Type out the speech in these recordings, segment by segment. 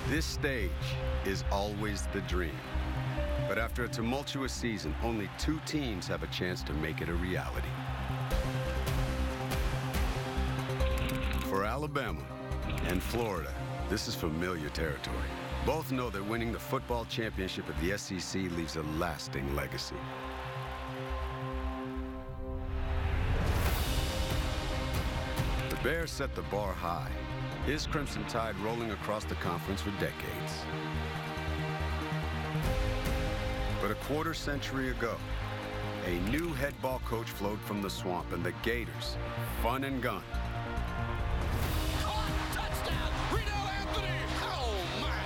This stage is always the dream. But after a tumultuous season, only 2 teams have a chance to make it a reality. For Alabama and Florida, this is familiar territory. Both know that winning the football championship of the SEC leaves a lasting legacy. The Bears set the bar high. His Crimson Tide rolling across the conference for decades. But a quarter century ago, a new head ball coach flowed from the swamp, and the Gators, fun and gun, touchdown, Reno Anthony! Oh, my!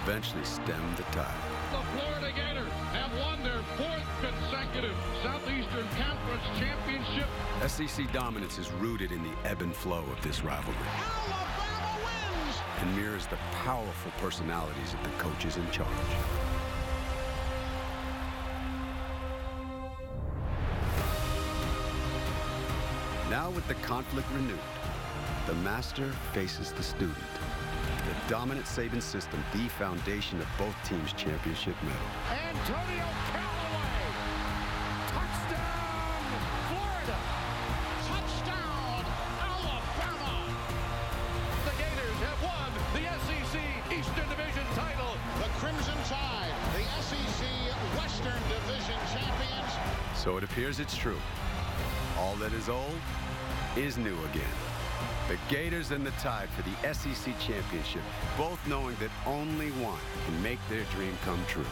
Eventually stemmed the tide. The Florida Gators have won their 4th consecutive Southeastern Conference championship. SEC dominance is rooted in the ebb and flow of this rivalry. Alabama wins! And mirrors the powerful personalities of the coaches in charge. Now with the conflict renewed, the master faces the student. The dominant Saban system, the foundation of both teams' championship medal. Antonio Callaway! Touchdown, Florida! Touchdown, Alabama! The Gators have won the SEC Eastern Division title. The Crimson Tide, the SEC Western Division champions. So it appears it's true. All that is old is new again. The Gators and the Tide for the SEC championship, both knowing that only one can make their dream come true.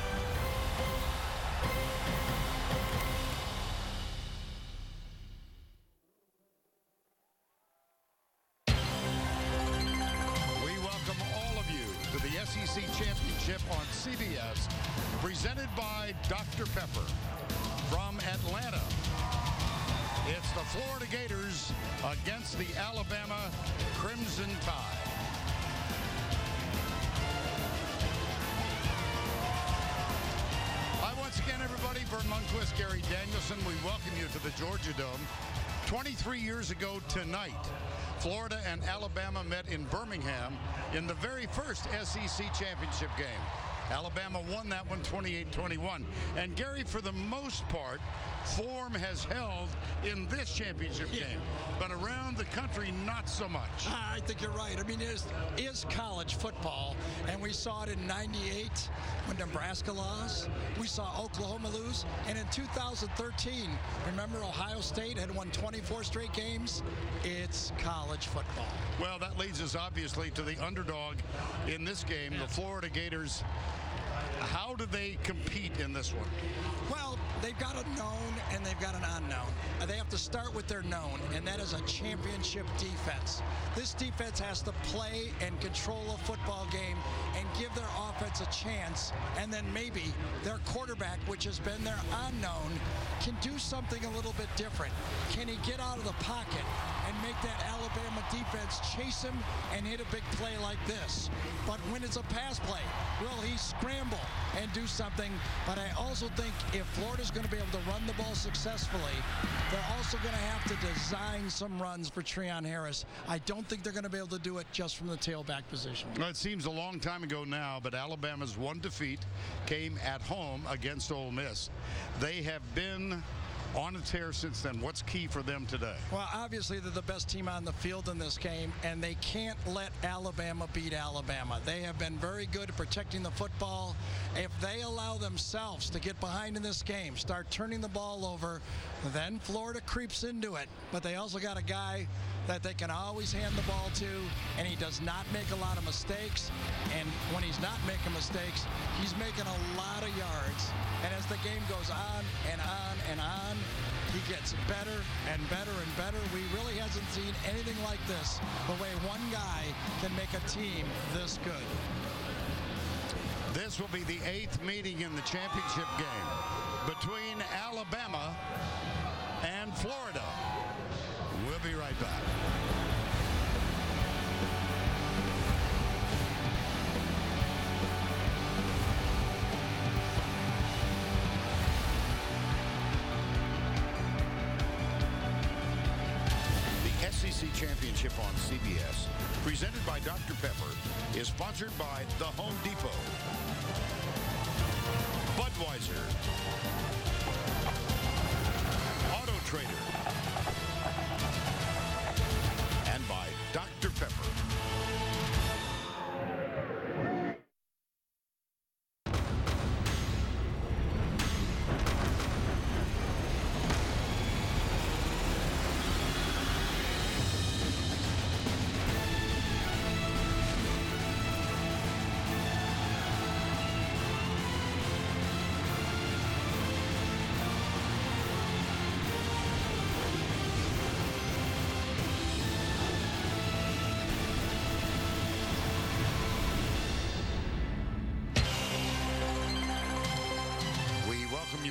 We welcome all of you to the SEC championship on CBS, presented by Dr. Pepper. From Atlanta, it's the Florida Gators against the Alabama Crimson Tide. Hi once again, everybody. Vern Lundquist, Gary Danielson. We welcome you to the Georgia Dome. 23 years ago tonight, Florida and Alabama met in Birmingham in the very first SEC championship game. Alabama won that one 28-21. And Gary, for the most part, form has held in this championship game, but around the country, not so much. I think you're right. I mean, it is college football, and we saw it in '98 when Nebraska lost. We saw Oklahoma lose, and in 2013, remember Ohio State had won 24 straight games? It's college football. Well, that leads us obviously to the underdog in this game, the Florida Gators. How do they compete in this one? Well, they've got a known and they've got an unknown. They have to start with their known, and that is a championship defense. This defense has to play and control a football game and give their offense a chance, and then maybe their quarterback, which has been their unknown, can do something a little bit different. Can he get out of the pocket and make that Alabama defense chase him and hit a big play like this? But when it's a pass play, will he scramble and do something? But I also think if Florida's going to be able to run the ball successfully, they're also going to have to design some runs for Treon Harris. I don't think they're going to be able to do it just from the tailback position. Well, it seems a long time ago now, but Alabama's one defeat came at home against Ole Miss. They have been on a tear since then. What's key for them today? Well, obviously they're the best team on the field in this game, and they can't let Alabama beat Alabama. They have been very good at protecting the football. If they allow themselves to get behind in this game, start turning the ball over, then Florida creeps into it. But they also got a guy that they can always hand the ball to, and he does not make a lot of mistakes. And when he's not making mistakes, he's making a lot of yards. And as the game goes on and on and on, he gets better and better and better. We really hasn't seen anything like this, the way one guy can make a team this good. This will be the 8th meeting in the championship game between Alabama and Florida. We'll be right back. SEC Championship on CBS, presented by Dr. Pepper, is sponsored by The Home Depot, Budweiser, Auto Trader, and by Dr. Pepper.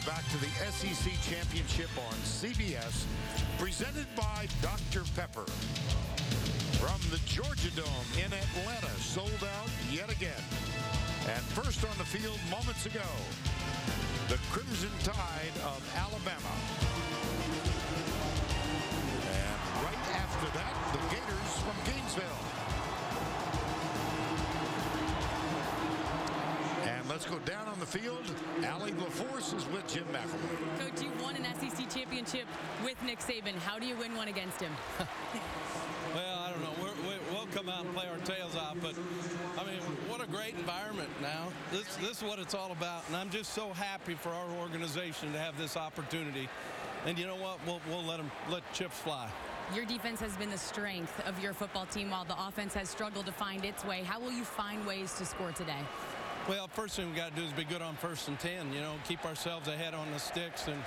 Back to the SEC Championship on CBS, presented by Dr. Pepper. From the Georgia Dome in Atlanta, sold out yet again. And first on the field moments ago, the Crimson Tide of Alabama. And right after that, the Gators from Gainesville. Let's go down on the field. Allie LaForce is with Jim McElroy. Coach, you won an SEC championship with Nick Saban. How do you win one against him? Well, I don't know. We'll come out and play our tails off, but I mean, what a great environment now. This is what it's all about, and I'm just so happy for our organization to have this opportunity. And you know what? We'll let chips fly. Your defense has been the strength of your football team while the offense has struggled to find its way. How will you find ways to score today? Well, first thing we got to do is be good on 1st and 10, keep ourselves ahead on the sticks, and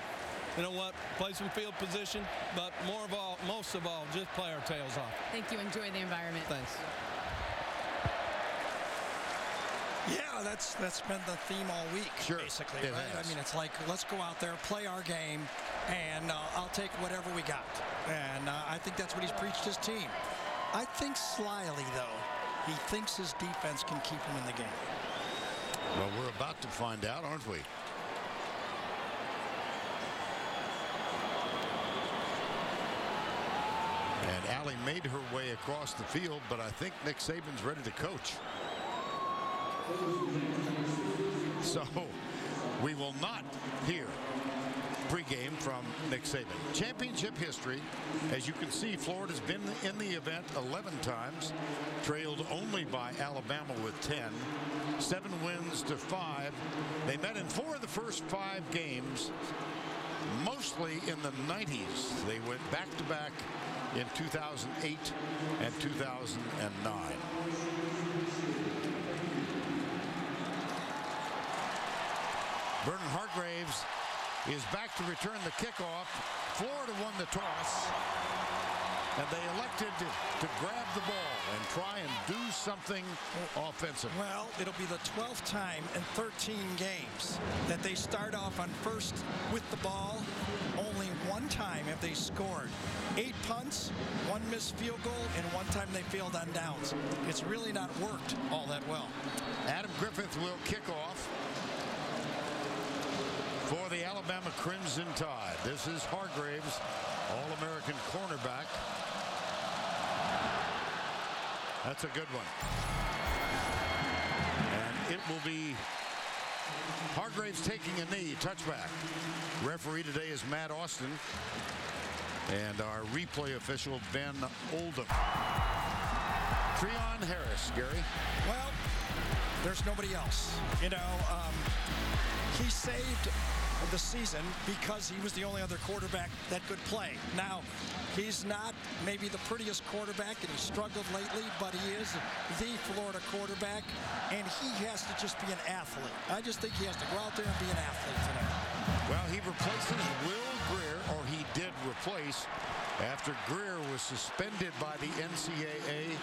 you know what, play some field position, but most of all, just play our tails off. Thank you. Enjoy the environment. Thanks. Yeah, that's been the theme all week, sure, basically, right? Has. I mean, it's like, let's go out there, play our game, and I'll take whatever we got. And I think that's what he's preached his team. I think slyly, though, he thinks his defense can keep him in the game. Well, we're about to find out, aren't we? And Allie made her way across the field, but I think Nick Saban's ready to coach. So we will not hear pregame from Nick Saban. Championship history, as you can see, Florida's been in the event 11 times, trailed only by Alabama with 10. 7 wins to 5. They met in 4 of the first 5 games, mostly in the 90s. They went back-to-back in 2008 and 2009. Vernon Hargreaves is back to return the kickoff. Florida won the toss, and they elected to grab the ball and try and do something offensive. Well, it'll be the 12th time in 13 games that they start off on first with the ball. Only one time have they scored. 8 punts, 1 missed field goal, and 1 time they failed on downs. It's really not worked all that well. Adam Griffith will kick off for the Alabama Crimson Tide. This is Hargreaves, All-American cornerback. That's a good one. And it will be Hargreaves taking a knee, touchback. Referee today is Matt Austin. And our replay official, Ben Oldham. Treon Harris, Gary. Well, there's nobody else. He saved the season because he was the only other quarterback that could play. Now, he's not maybe the prettiest quarterback, and he struggled lately, but he is the Florida quarterback, and he has to just be an athlete. I just think he has to go out there and be an athlete today. Well, he replaces Will Greer, or he did replace, after Greer was suspended by the NCAA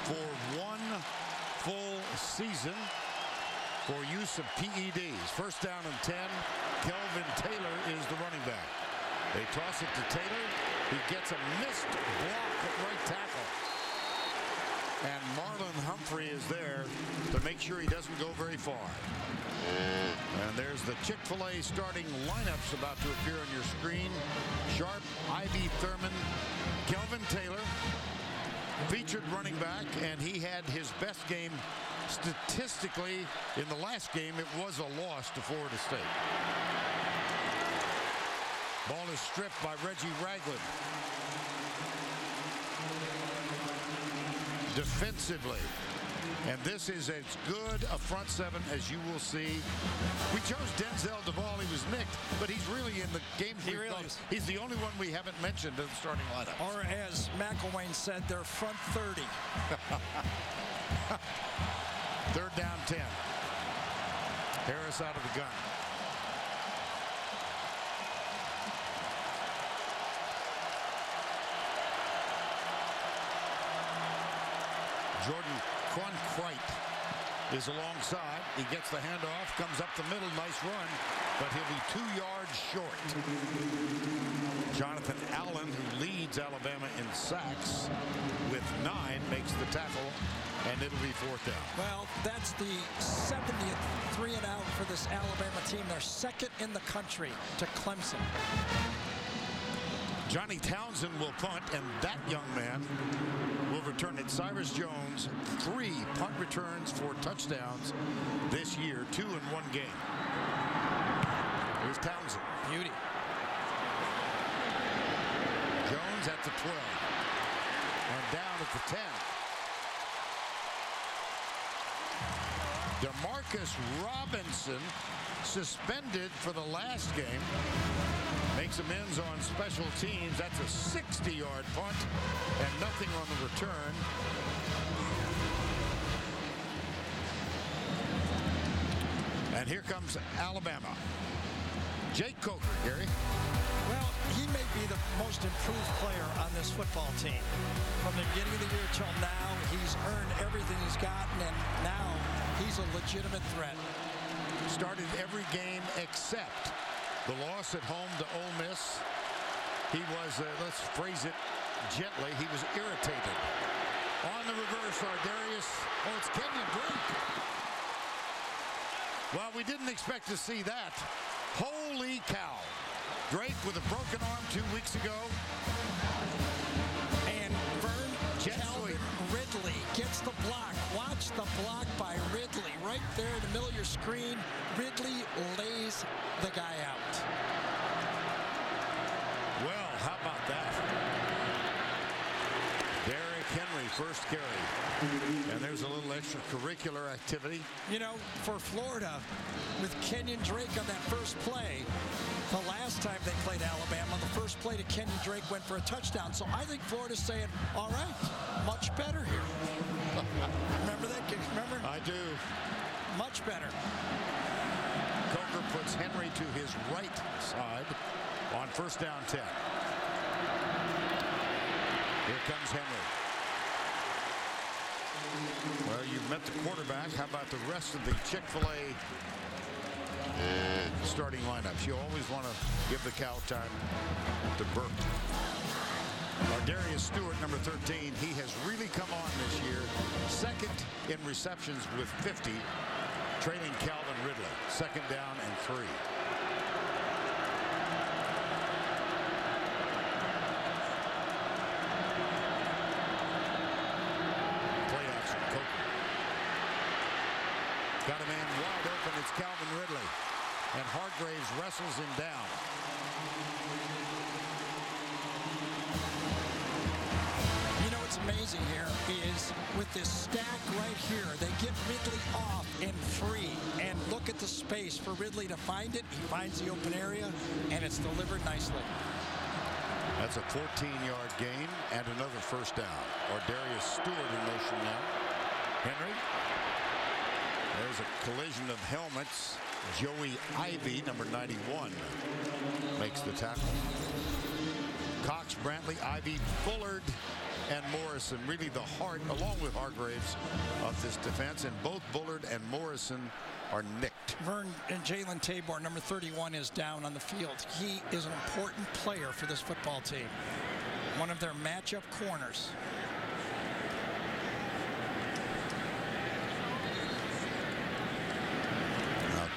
for 1 full season for use of PEDs. First down and 10. Kelvin Taylor is the running back. They toss it to Taylor. He gets a missed block at right tackle. And Marlon Humphrey is there to make sure he doesn't go very far. And there's the Chick-fil-A starting lineups about to appear on your screen. Sharp, Ivy Thurman, Kelvin Taylor, featured running back, and he had his best game statistically in the last game. It was a loss to Florida State. Ball is stripped by Reggie Ragland. Defensively. And this is as good a front seven as you will see. We chose Denzel Duval. He was nicked, but he's really in the game. He's the only one we haven't mentioned in the starting lineup. Or as McElwain said, they're front 30. 3rd down 10. Harris out of the gun. Jordan Cronkrite is alongside. He gets the handoff, comes up the middle, nice run, but he'll be 2 yards short. Jonathan Allen, who leads Alabama in sacks with 9, makes the tackle, and it'll be 4th down. Well, that's the 70th 3 and out for this Alabama team. They're 2nd in the country to Clemson. Johnny Townsend will punt, and that young man will return it. Cyrus Jones, 3 punt returns for touchdowns this year, 2 in 1 game. Here's Townsend. Beauty. Jones at the 12 and down at the 10. Demarcus Robinson, suspended for the last game, makes amends on special teams. That's a 60-yard punt and nothing on the return. And here comes Alabama. Jake Coker, Gary. Well, he may be the most improved player on this football team. From the beginning of the year till now, he's earned everything he's gotten, and now he's a legitimate threat. Started every game except the loss at home to Ole Miss. He was, let's phrase it gently, he was irritated. On the reverse, Ardarius. Oh, it's Kenyon Drake. Well, we didn't expect to see that. Holy cow. Drake with a broken arm 2 weeks ago. And Vern Calvin Ridley gets the block. Watch the block by Ridley. Right there in the middle of your screen. Ridley lays the guy out. Well, how about that? Derrick Henry, first carry. And there's a little extracurricular activity. You know, for Florida, with Kenyon Drake on that first play, the last time they played Alabama, the first play to Kenyon Drake went for a touchdown. So I think Florida's saying, all right, much better here. Remember that? Remember? I do. Much better. Coker puts Henry to his right side on 1st down 10. Here comes Henry. Well, you've met the quarterback. How about the rest of the Chick-fil-A starting lineups? You always want to give the cow time to burp. Ardarius Stewart, number 13, he has really come on this year. 2nd in receptions with 50, trailing Calvin Ridley. 2nd down and 3. Play action, Coker. Got a man wide open, it's Calvin Ridley. And Hargraves wrestles him down. You know what's amazing here is with this stack right here, they get Ridley off and free. And look at the space for Ridley to find it. He finds the open area, and it's delivered nicely. That's a 14-yard gain and another 1st down. Ardarius Stewart in motion now. Henry. There's a collision of helmets. Joey Ivy, number 91, makes the tackle. Cox, Brantley, Ivy, Bullard, and Morrison, really the heart, along with Hargraves, of this defense. And both Bullard and Morrison are nicked. Vern and Jalen Tabor, number 31, is down on the field. He is an important player for this football team. One of their matchup corners.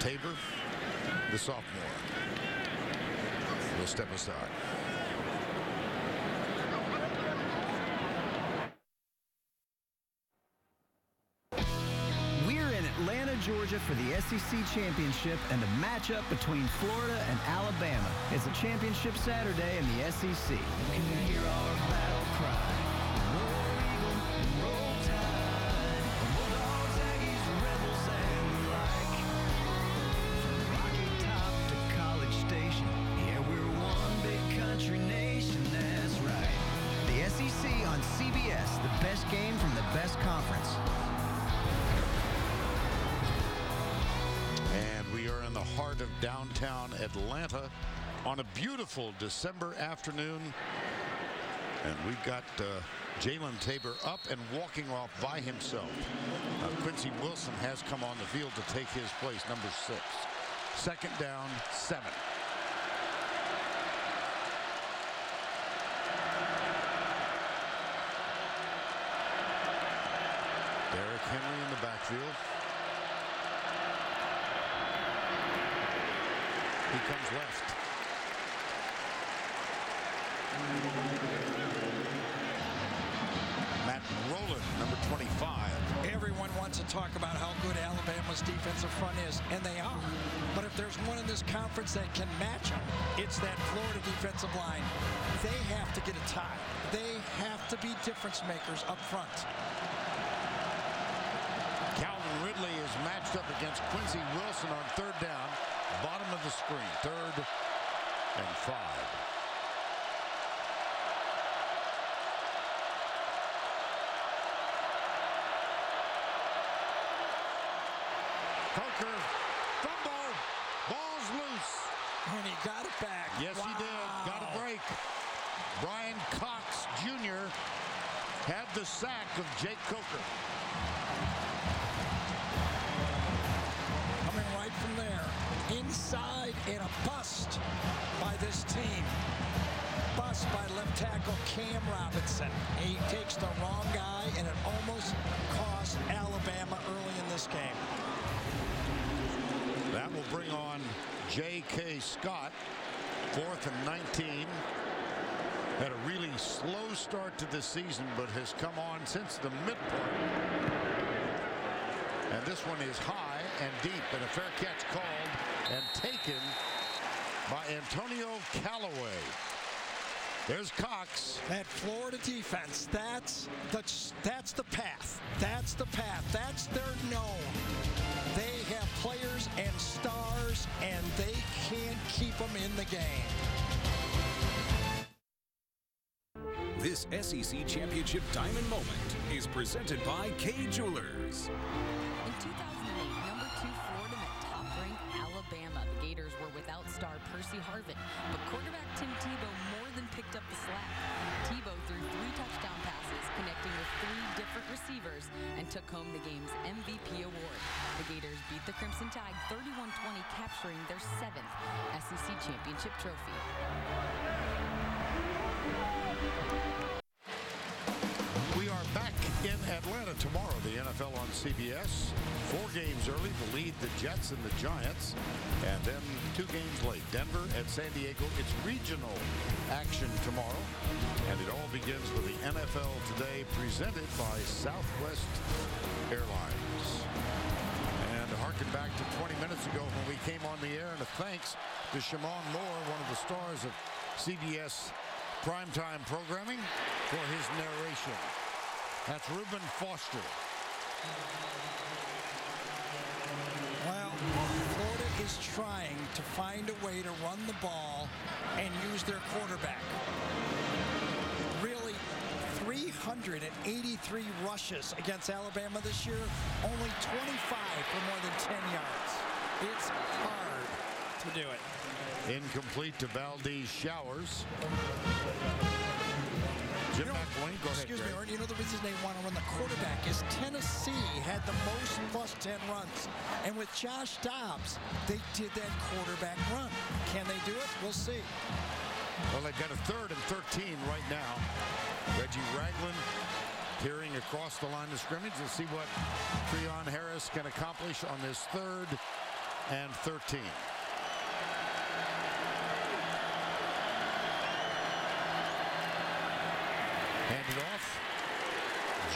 Tabor, the sophomore, will step aside. Georgia for the SEC Championship and a matchup between Florida and Alabama. It's a championship Saturday in the SEC. You can hear our battle cry. Roar Eagle, roll tide. Bulldogs, Aggies, Rebels, and the like. From Rocky Top to College Station, yeah, we're one big country nation, that's right. The SEC on CBS, the best game from the best conference. And we are in the heart of downtown Atlanta on a beautiful December afternoon. And we've got Jalen Tabor up and walking off by himself. Quincy Wilson has come on the field to take his place, number 6. Second down, 7. Derrick Henry in the backfield. He comes left. Matt Rowland, number 25. Everyone wants to talk about how good Alabama's defensive front is, and they are. But if there's one in this conference that can match them, it's that Florida defensive line. They have to get a tie. They have to be difference makers up front. Calvin Ridley is matched up against Quincy Wilson on third down. Bottom of the screen, 3rd and 5. Coker, fumble, ball's loose. And he got it back. Yes, wow. He did. Got a break. Brian Cox Jr. had the sack of Jake Coker. Coming right from there. Inside and a bust by this team. Bust by left tackle Cam Robinson. He takes the wrong guy, and it almost cost Alabama early in this game. That will bring on J.K. Scott, 4th and 19. Had a really slow start to this season, but has come on since the midpoint. And this one is high and deep, and a fair catch called and taken by Antonio Callaway. There's Cox. That Florida defense, that's the path. That's the path. That's their known. They have players and stars, and they can't keep them in the game. This SEC Championship Diamond Moment is presented by Kay Jewelers. In 2008, number 2 Florida met top-ranked Alabama. The Gators were without star Percy Harvin, but quarterback Tim Tebow more than picked up the slack. Tebow threw 3 touchdown passes, connecting with 3 different receivers, and took home the game's MVP award. The Gators beat the Crimson Tide 31-20, capturing their 7th SEC Championship trophy. We are back in Atlanta tomorrow. The NFL on CBS. 4 games early to lead the Jets and the Giants. And then 2 games late. Denver at San Diego. It's regional action tomorrow. And it all begins with the NFL Today presented by Southwest Airlines. And to harken back to 20 minutes ago when we came on the air, and a thanks to Shimon Moore, one of the stars of CBS primetime programming, for his narration. That's Reuben Foster. Well, Florida is trying to find a way to run the ball and use their quarterback. Really, 383 rushes against Alabama this year, only 25 for more than 10 yards. It's hard to do it. Incomplete to Valdez Showers. Jim McElwain, go ahead. Excuse me, Aaron, you know the reason they want to run the quarterback is Tennessee had the most +10 runs. And with Josh Dobbs, they did that quarterback run. Can they do it? We'll see. Well, they've got a 3rd and 13 right now. Reggie Ragland peering across the line of scrimmage. Let's see what Treon Harris can accomplish on this 3rd and 13. Handed off.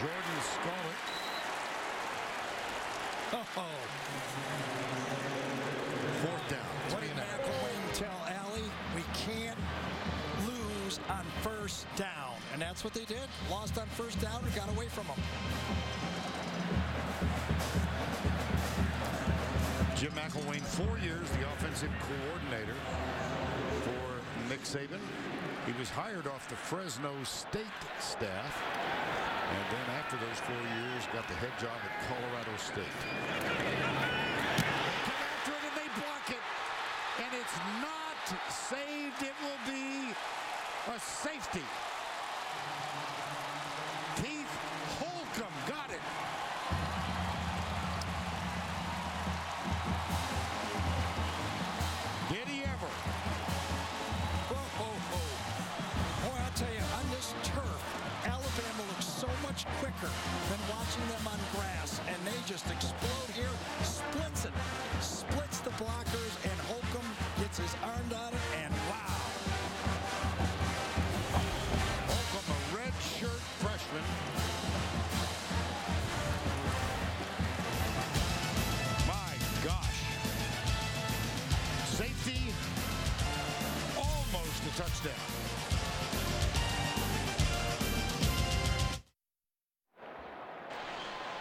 Jordan Scarlett. Fourth down. What did McElwain tell Allie? We can't lose on first down. And that's what they did. Lost on first down and got away from them. Jim McElwain, 4 years, the offensive coordinator for Nick Saban. He was hired off the Fresno State staff. And then after those 4 years, got the head job at Colorado State. They come after it and they block it. And it's not saved. It will be a safety. Keith Holcomb got it. Did he ever? Boy, I'll tell you, on this turf, Alabama looks so much quicker than watching them on grass, and they just explode here, splits it, splits the blockers, and Holcomb gets his arm on it, and wow. Holcomb, a red shirt freshman. My gosh. Safety, almost a touchdown.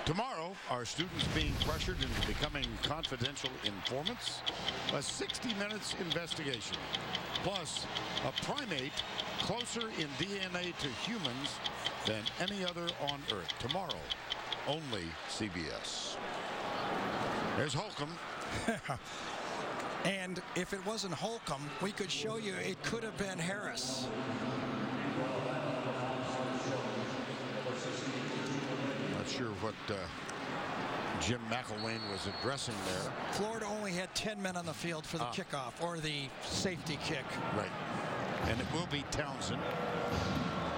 Tomorrow, are students being pressured into becoming confidential informants? A 60 minutes investigation. Plus, a primate closer in DNA to humans than any other on Earth. Tomorrow, only CBS. There's Holcomb. And if it wasn't Holcomb, we could show you it could have been Harris. Not sure what Jim McElwain was addressing there. Florida only had 10 men on the field for the kickoff or the safety kick. Right. And it will be Townsend.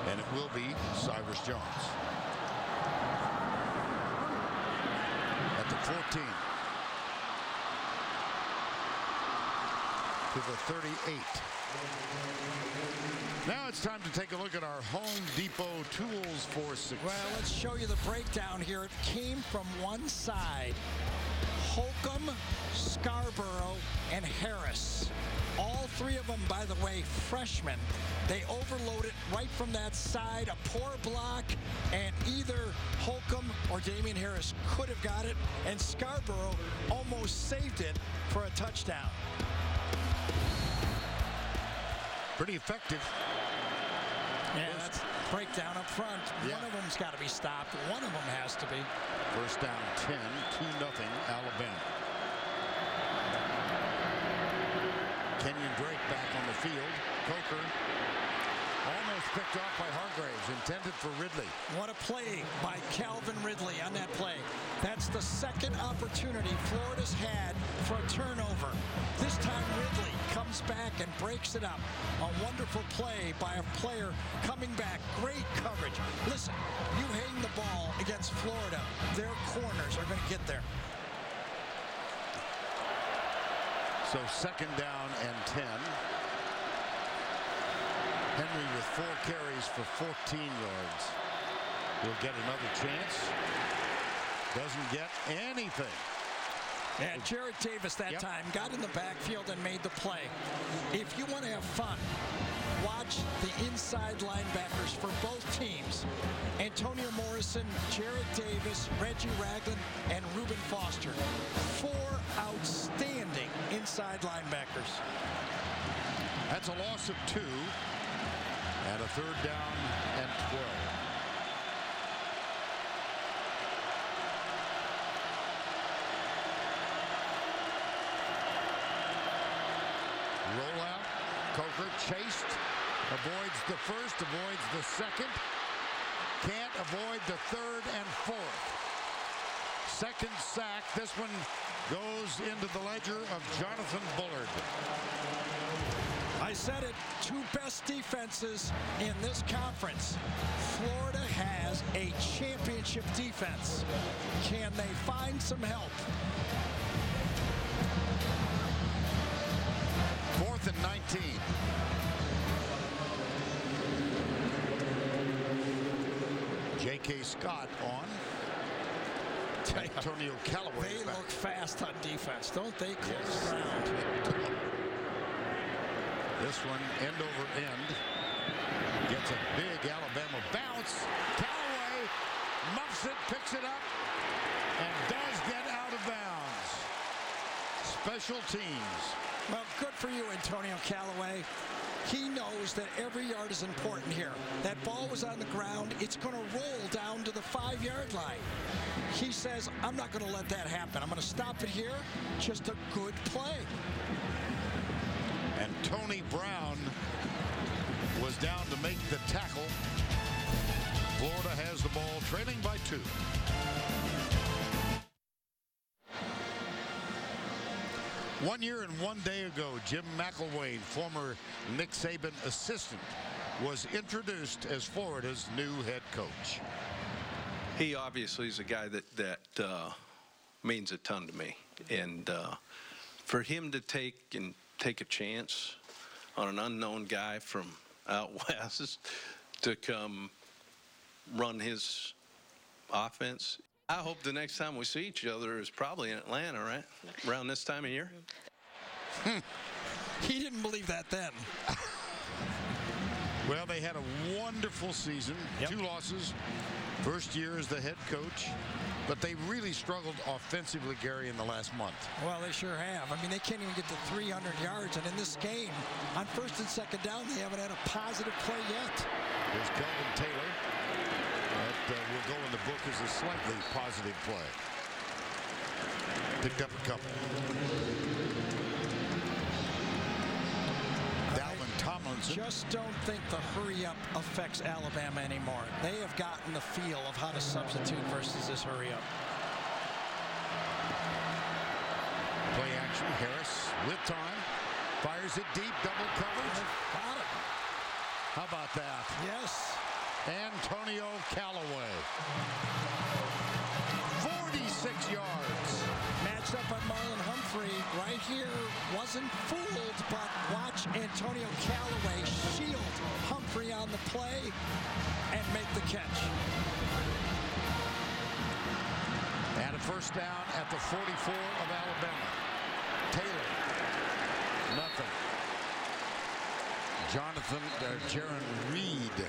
And it will be Cyrus Jones. At the 14. To the 38. Now it's time to take a look at our Home Depot tools for success. Well, let's show you the breakdown here. It came from one side. Holcomb, Scarborough, and Harris. All three of them, by the way, freshmen. They overloaded right from that side, a poor block, and either Holcomb or Damian Harris could have got it, and Scarborough almost saved it for a touchdown. Pretty effective. Yeah, that's breakdown up front. Yeah. One of them's got to be stopped. One of them has to be. First down 10, 2-0 Alabama. Kenyon Drake back on the field. Coker almost picked off by Hargraves, intended for Ridley. What a play by Calvin Ridley on that play. That's the second opportunity Florida's had for a turnover. This time Ridley comes back and breaks it up. A wonderful play by a player coming back. Great coverage. Listen, you hang the ball against Florida, their corners are going to get there. So second down and 10. Henry with 4 carries for 14 yards. Will get another chance. Doesn't get anything. And Jarrett Davis that time got in the backfield and made the play. If you want to have fun, watch the inside linebackers for both teams. Antonio Morrison, Jarrett Davis, Reggie Ragland, and Reuben Foster. 4 outstanding inside linebackers. That's a loss of 2. And a third down and 12. Rollout. Coker chased. Avoids the first. Avoids the second. Can't avoid the third and fourth. Second sack. This one goes into the ledger of Jonathan Bullard. I said it, 2 best defenses in this conference. Florida has a championship defense. Can they find some help? 4th and 19. J.K. Scott on. Antonio Callaway. They look fast on defense, don't they? Close ground. This one end over end. Gets a big Alabama bounce. Callaway muffs it, picks it up, and does get out of bounds. Special teams. Well, good for you, Antonio Callaway. He knows that every yard is important here. That ball was on the ground. It's going to roll down to the 5-yard line. He says, I'm not going to let that happen. I'm going to stop it here. Just a good play. And Tony Brown was down to make the tackle. Florida has the ball, trailing by 2. One year and 1 day ago, Jim McElwain, former Nick Saban assistant, was introduced as Florida's new head coach. He obviously is a guy that means a ton to me. And for him to take a chance on an unknown guy from out west to come run his offense. I hope the next time we see each other is probably in Atlanta, right? Around this time of year. He didn't believe that then. Well, they had a wonderful season. Yep. 2 losses. First year as the head coach. But they really struggled offensively, Gary, in the last month. Well, they sure have. I mean, they can't even get to 300 yards. And in this game, on 1st and 2nd down, they haven't had a positive play yet. There's Kelvin Taylor. That will go in the book as a slightly positive play. Picked up a couple. Dalvin Tomlinson. Just don't think the hurry-up affects Alabama anymore. They have gotten the feel of how to substitute versus this hurry-up. Play action. Harris with time. Fires it deep. Double coverage. Got it. How about that? Yes. Antonio Callaway. 46 yards. Matched up on Marlon Humphrey right here. Wasn't fooled, but watch Antonio Callaway shield Humphrey on the play and make the catch. And a first down at the 44 of Alabama. Taylor. Nothing. Jaron Reed.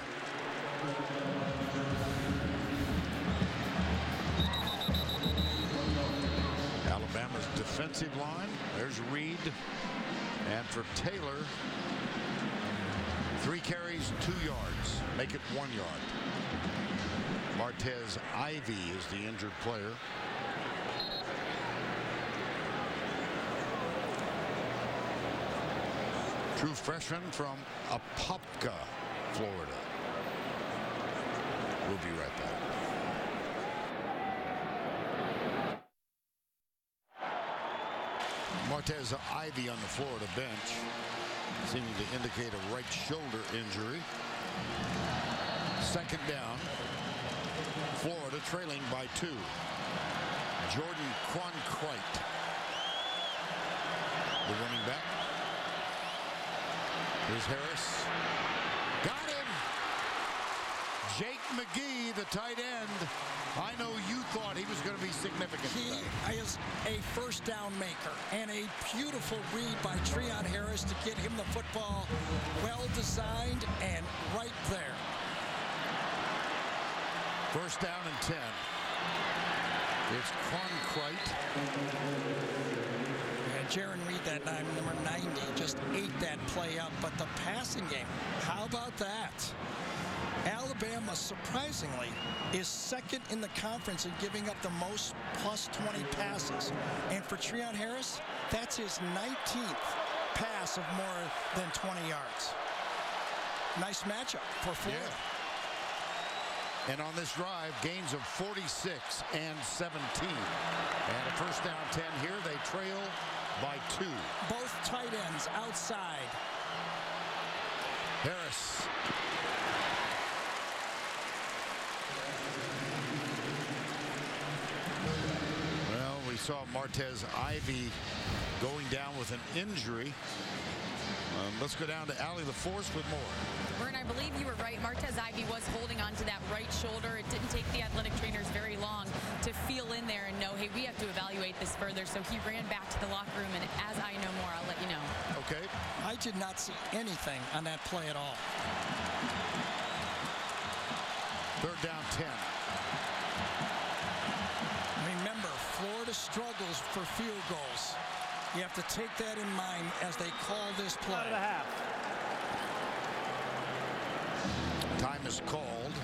Alabama's defensive line. There's Reed. And for Taylor, 3 carries, 2 yards. Make it 1 yard. Martez Ivy is the injured player. True freshman from Apopka, Florida. We'll be right back. Martez Ivy on the Florida bench, seeming to indicate a right shoulder injury. 2nd down. Florida trailing by 2. Jordan Cronkrite, the running back. Here's Harris. Got him! Jake McGee, the tight end. I know you thought he was going to be significant. He is a first down maker, and a beautiful read by Treon Harris to get him the football. Well designed and right there. First down and 10. It's Cronkrite. And Jaron Reed, that number 90, just ate that play up. But the passing game, how about that? Alabama, surprisingly, is 2nd in the conference in giving up the most plus 20 passes. And for Treon Harris, that's his 19th pass of more than 20 yards. Nice matchup for Florida. Yeah. And on this drive, gains of 46 and 17. And a first down 10 here. They trail by 2. Both tight ends outside. Harris. Well, we saw Martez Ivy going down with an injury. Let's go down to Allie LaForce with more. Vern, I believe you were right. Martez Ivy was holding on to that right shoulder. It didn't take the athletic trainers very long to feel in there hey, we have to evaluate this further. So he ran back to the locker room, and as I know more, I'll let you know. Okay. I did not see anything on that play at all. Third down 10. Remember, Florida struggles for field goals. You have to take that in mind as they call this play. Out of the half. Time is called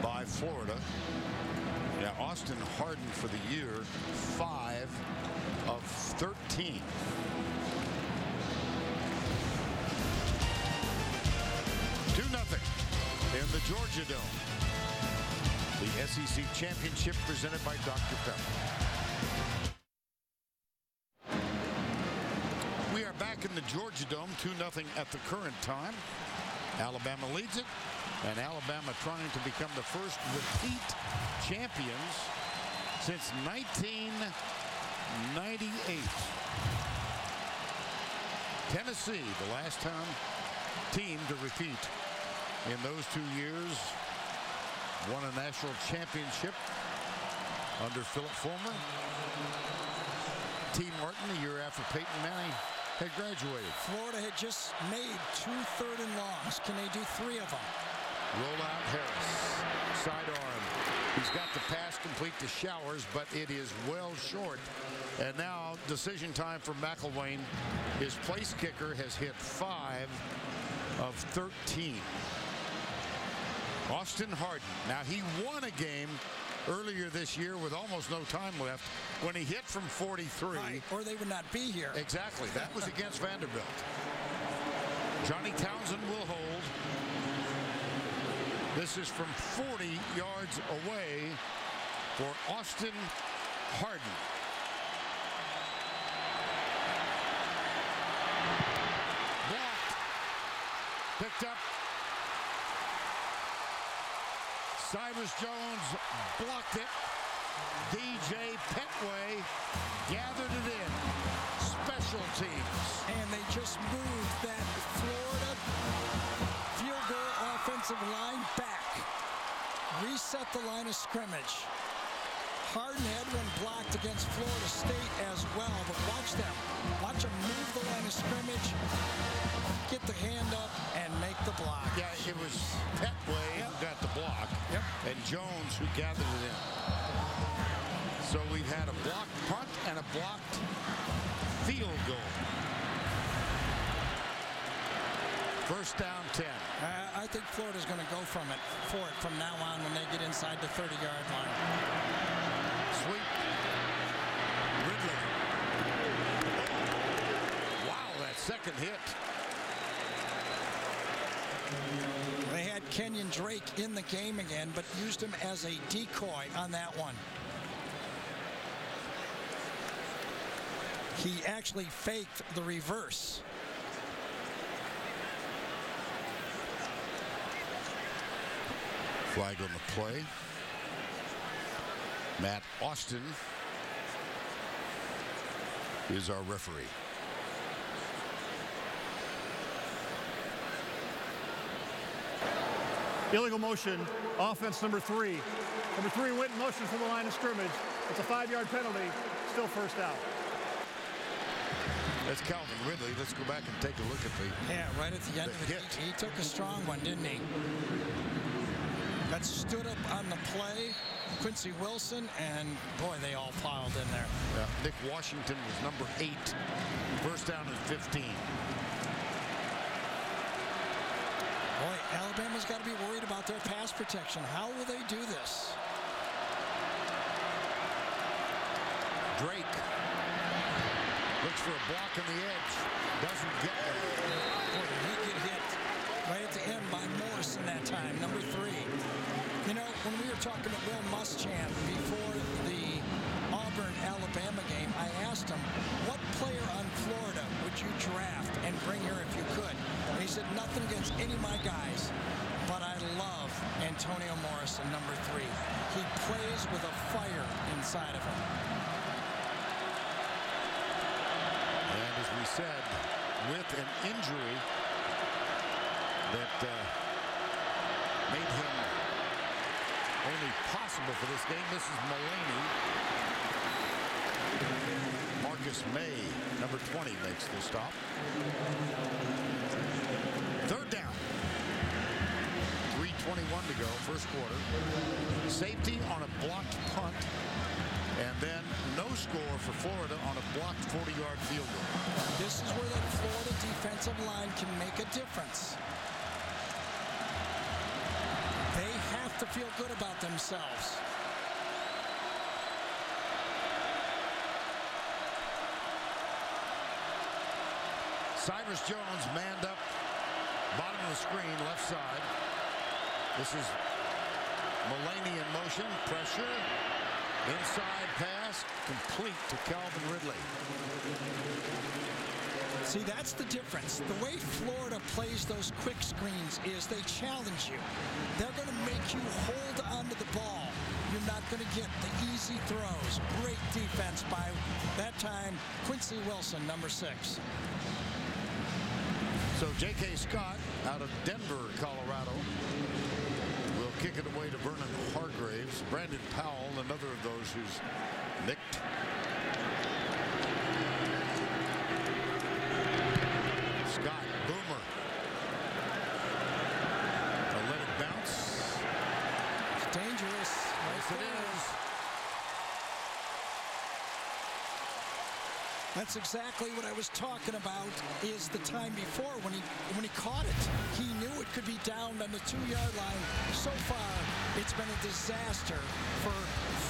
by Florida. Yeah, Austin Hardin for the year, 5 of 13. Two nothing in the Georgia Dome. The SEC Championship presented by Dr. Pepper. We are back in the Georgia Dome, 2-0 at the current time. Alabama leads it, and Alabama trying to become the first repeat champions since 1998. Tennessee, the last team to repeat in those 2 years, won a national championship under Philip Fulmer. T. Martin, the year after Peyton Manning had graduated. Florida had just made 2 third-and-longs. Can they do 3 of them? Roll out Harris. Sidearm. He's got the pass complete to Showers, but it is well short. And now decision time for McElwain. His place kicker has hit 5 of 13. Austin Hardin. Now he won a game earlier this year with almost no time left when he hit from 43. Right, or they would not be here. Exactly. That was against Vanderbilt. Johnny Townsend will hold. This is from 40 yards away for Austin Hardin. Blocked. Picked up. Cyrus Jones blocked it. DJ Petway gathered it in. Special teams. And they just moved that Florida field goal offensive line back. Reset the line of scrimmage. Hardin had one blocked against Florida State as well, but watch them. Watch them move the line of scrimmage, get the hand up, and make the block. Yeah, it was Petway who got the block, and Jones who gathered it in. So we've had a blocked punt and a blocked field goal. First down 10. I think Florida's going to go for it from now on when they get inside the 30-yard line. Sweep. Ridley. Wow, that second hit. They had Kenyon Drake in the game again, but used him as a decoy on that one. He actually faked the reverse. Flag on the play. Matt Austin is our referee. Illegal motion, offense number 3. Number 3 went in motion from the line of scrimmage. It's a 5-yard penalty, still first out. That's Calvin Ridley. Let's go back and take a look at the Yeah, right at the end of it. He took a strong one, didn't he? That stood up on the play. Quincy Wilson, and boy, they all piled in there. Yeah, Nick Washington was number 8. First down and 15. Boy, Alabama's got to be worried about their pass protection. How will they do this? Drake looks for a block on the edge. Doesn't get it. Boy, did he get hit right at the end by Morrison that time, number 3. You know, when we were talking to Will Muschamp before the Auburn-Alabama game, I asked him, what player on Florida would you draft and bring here if you could? And he said, nothing against any of my guys, but I love Antonio Morrison, number 3. He plays with a fire inside of him. And as we said, with an injury that made him only possible for this game, this is Mullaney. Marcus May, number 20, makes the stop. Third down. 3:21 to go, first quarter. Safety on a blocked punt. And then no score for Florida on a blocked 40-yard field goal. This is where the Florida defensive line can make a difference. They have to feel good about themselves. Cyrus Jones manned up, bottom of the screen, left side. This is Mullaney in motion, pressure, inside pass, complete to Calvin Ridley. See, that's the difference. The way Florida plays those quick screens is they challenge you. They're going to make you hold onto the ball. You're not going to get the easy throws. Great defense by, that time, Quincy Wilson, number 6. So J.K. Scott out of Denver, Colorado, will kick it away to Vernon Hargraves. Brandon Powell, another of those who's nicked. Scott, boomer. To let it bounce. It's dangerous. Yes, it is. That's exactly what I was talking about, is the time before when he caught it. He knew it could be down on the 2-yard line. So far, it's been a disaster for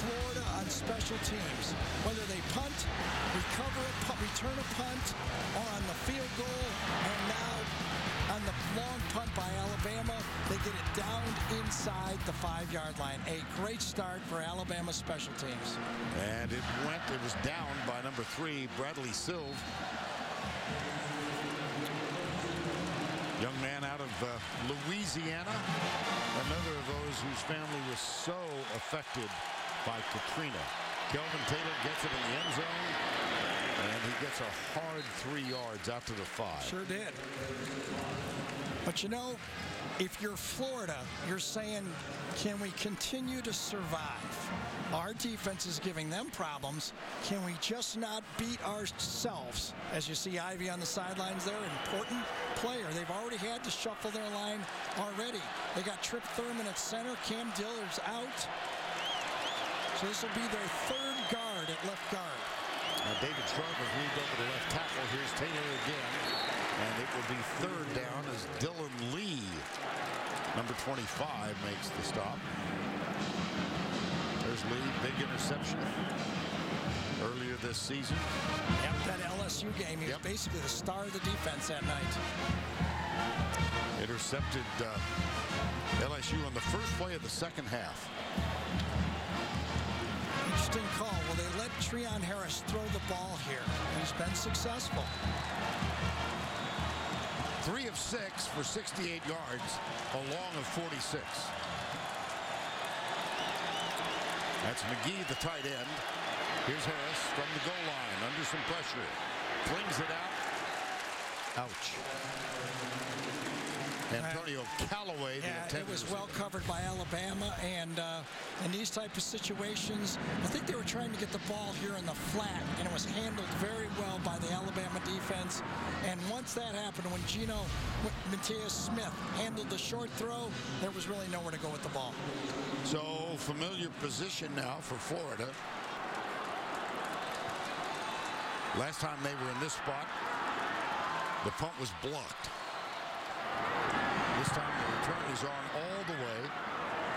Florida on special teams. Whether they punt, recover a punt, return a punt, or on the field goal, and now on the long punt by Alabama, they get it down inside the 5-yard line. A great start for Alabama special teams. And it was down by number 3, Bradley Silve. Young man out of Louisiana. Another of those whose family was so affected by Katrina. Kelvin Taylor gets it in the end zone. And he gets a hard 3 yards out to the 5. Sure did. But you know, if you're Florida, you're saying, can we continue to survive? Our defense is giving them problems. Can we just not beat ourselves? As you see Ivy on the sidelines there, important player. They've already had to shuffle their line already. They got Trip Thurman at center. Cam Dillard's out. So this will be their 3rd guard at left guard. Now David Sharp has moved over to left tackle. Here's Taylor again. And it will be 3rd down as Dylan Lee, number 25, makes the stop. There's Lee, big interception earlier this season. Yep, that LSU game, he was basically the star of the defense that night. Intercepted LSU on the first play of the second half. Interesting call. Well, they let Treon Harris throw the ball here. He's been successful. 3 of 6 for 68 yards, a long of 46. That's McGee, the tight end. Here's Harris from the goal line, under some pressure. Flings it out. Ouch. Antonio Callaway, the yeah, intended it was receiver. well covered by Alabama, and in these type of situations, I think they were trying to get the ball here in the flat, and it was handled very well by the Alabama defense. And once that happened, when Geno Mateus Smith handled the short throw, there was really nowhere to go with the ball. So, familiar position now for Florida. Last time they were in this spot, the punt was blocked. This time the return is on all the way.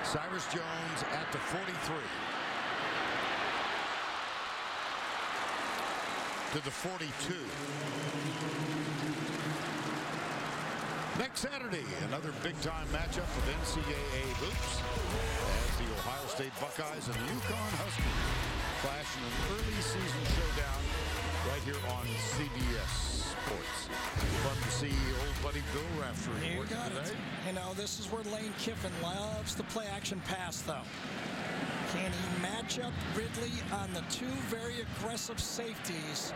Cyrus Jones at the 43. To the 42. Next Saturday, another big-time matchup of NCAA hoops as the Ohio State Buckeyes and the UConn Huskies clash in an early season showdown right here on CBS Sports. Fun to see old buddy Bill Raftery You working got today. it. You know, this is where Lane Kiffin loves the play-action pass, though. Can he match up Ridley on the 2 very aggressive safeties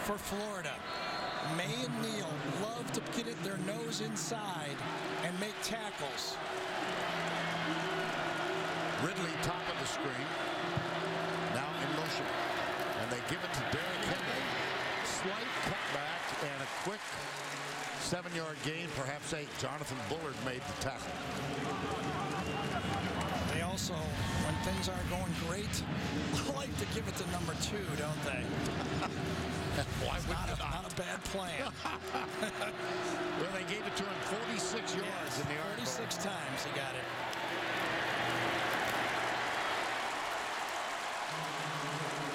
for Florida? May and Neal love to get it their nose inside and make tackles. Ridley, top of the screen. Now in motion. And they give it to Derrick Henry. Slight cutback and a quick 7-yard gain, perhaps 8. Jonathan Bullard made the tackle. They also, when things aren't going great, like to give it to number 2, don't they? Why would not a bad plan. Well, they gave it to him 46 yards in the Iron Bowl. 46 times he got it.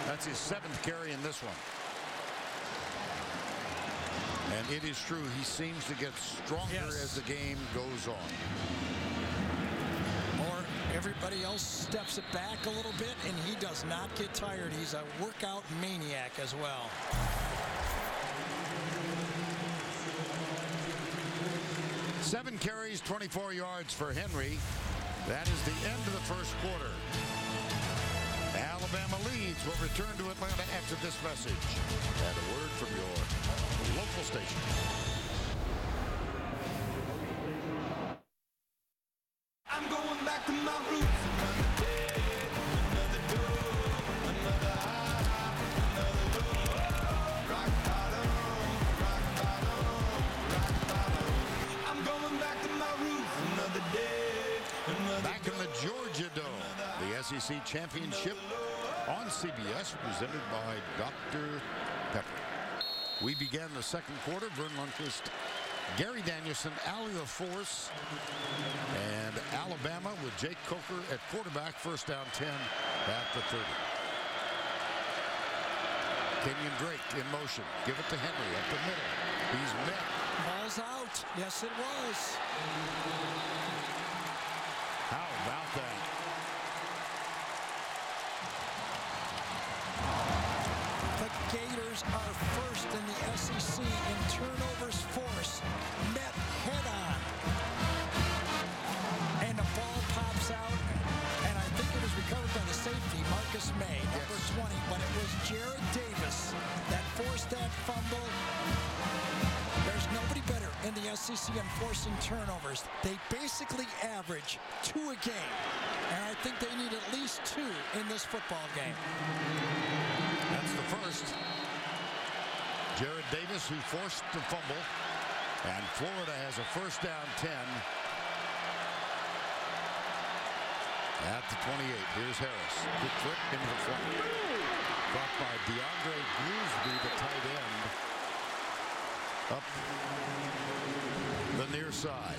That's his 7th carry in this one. And it is true, he seems to get stronger as the game goes on. Or everybody else steps it back a little bit, and he does not get tired. He's a workout maniac as well. Seven carries, 24 yards for Henry. That is the end of the first quarter. Alabama leads. We'll return to Atlanta after this message. And a word from your local station. I'm going back to my roots. Another day, another door, another high, another low. Rock bottom, rock bottom, rock bottom. I'm going back to my roots. Another day, another back in the Georgia Dome, the SEC Championship on CBS, presented by Dr. Pepper. We began the second quarter. Vern Lundquist, Gary Danielson, Allie LaForce, and Alabama with Jake Coker at quarterback. First down 10 at the 30. Kenyon Drake in motion. Give it to Henry up the middle. He's met. Ball's out. Yes, it was. How about that? The Gators are first in the SEC in turnovers forced. Met head on. And the ball pops out. And I think it was recovered by the safety, Marcus May, number 20. But it was Jared Davis that forced that fumble. There's nobody better in the SEC in forcing turnovers. They basically average 2 a game. And I think they need at least 2 in this football game. That's the first. Jared Davis, who forced the fumble. And Florida has a first down 10. At the 28. Here's Harris. Quick flip into the flat. Caught by DeAndre Goolsby, the tight end. Up the near side.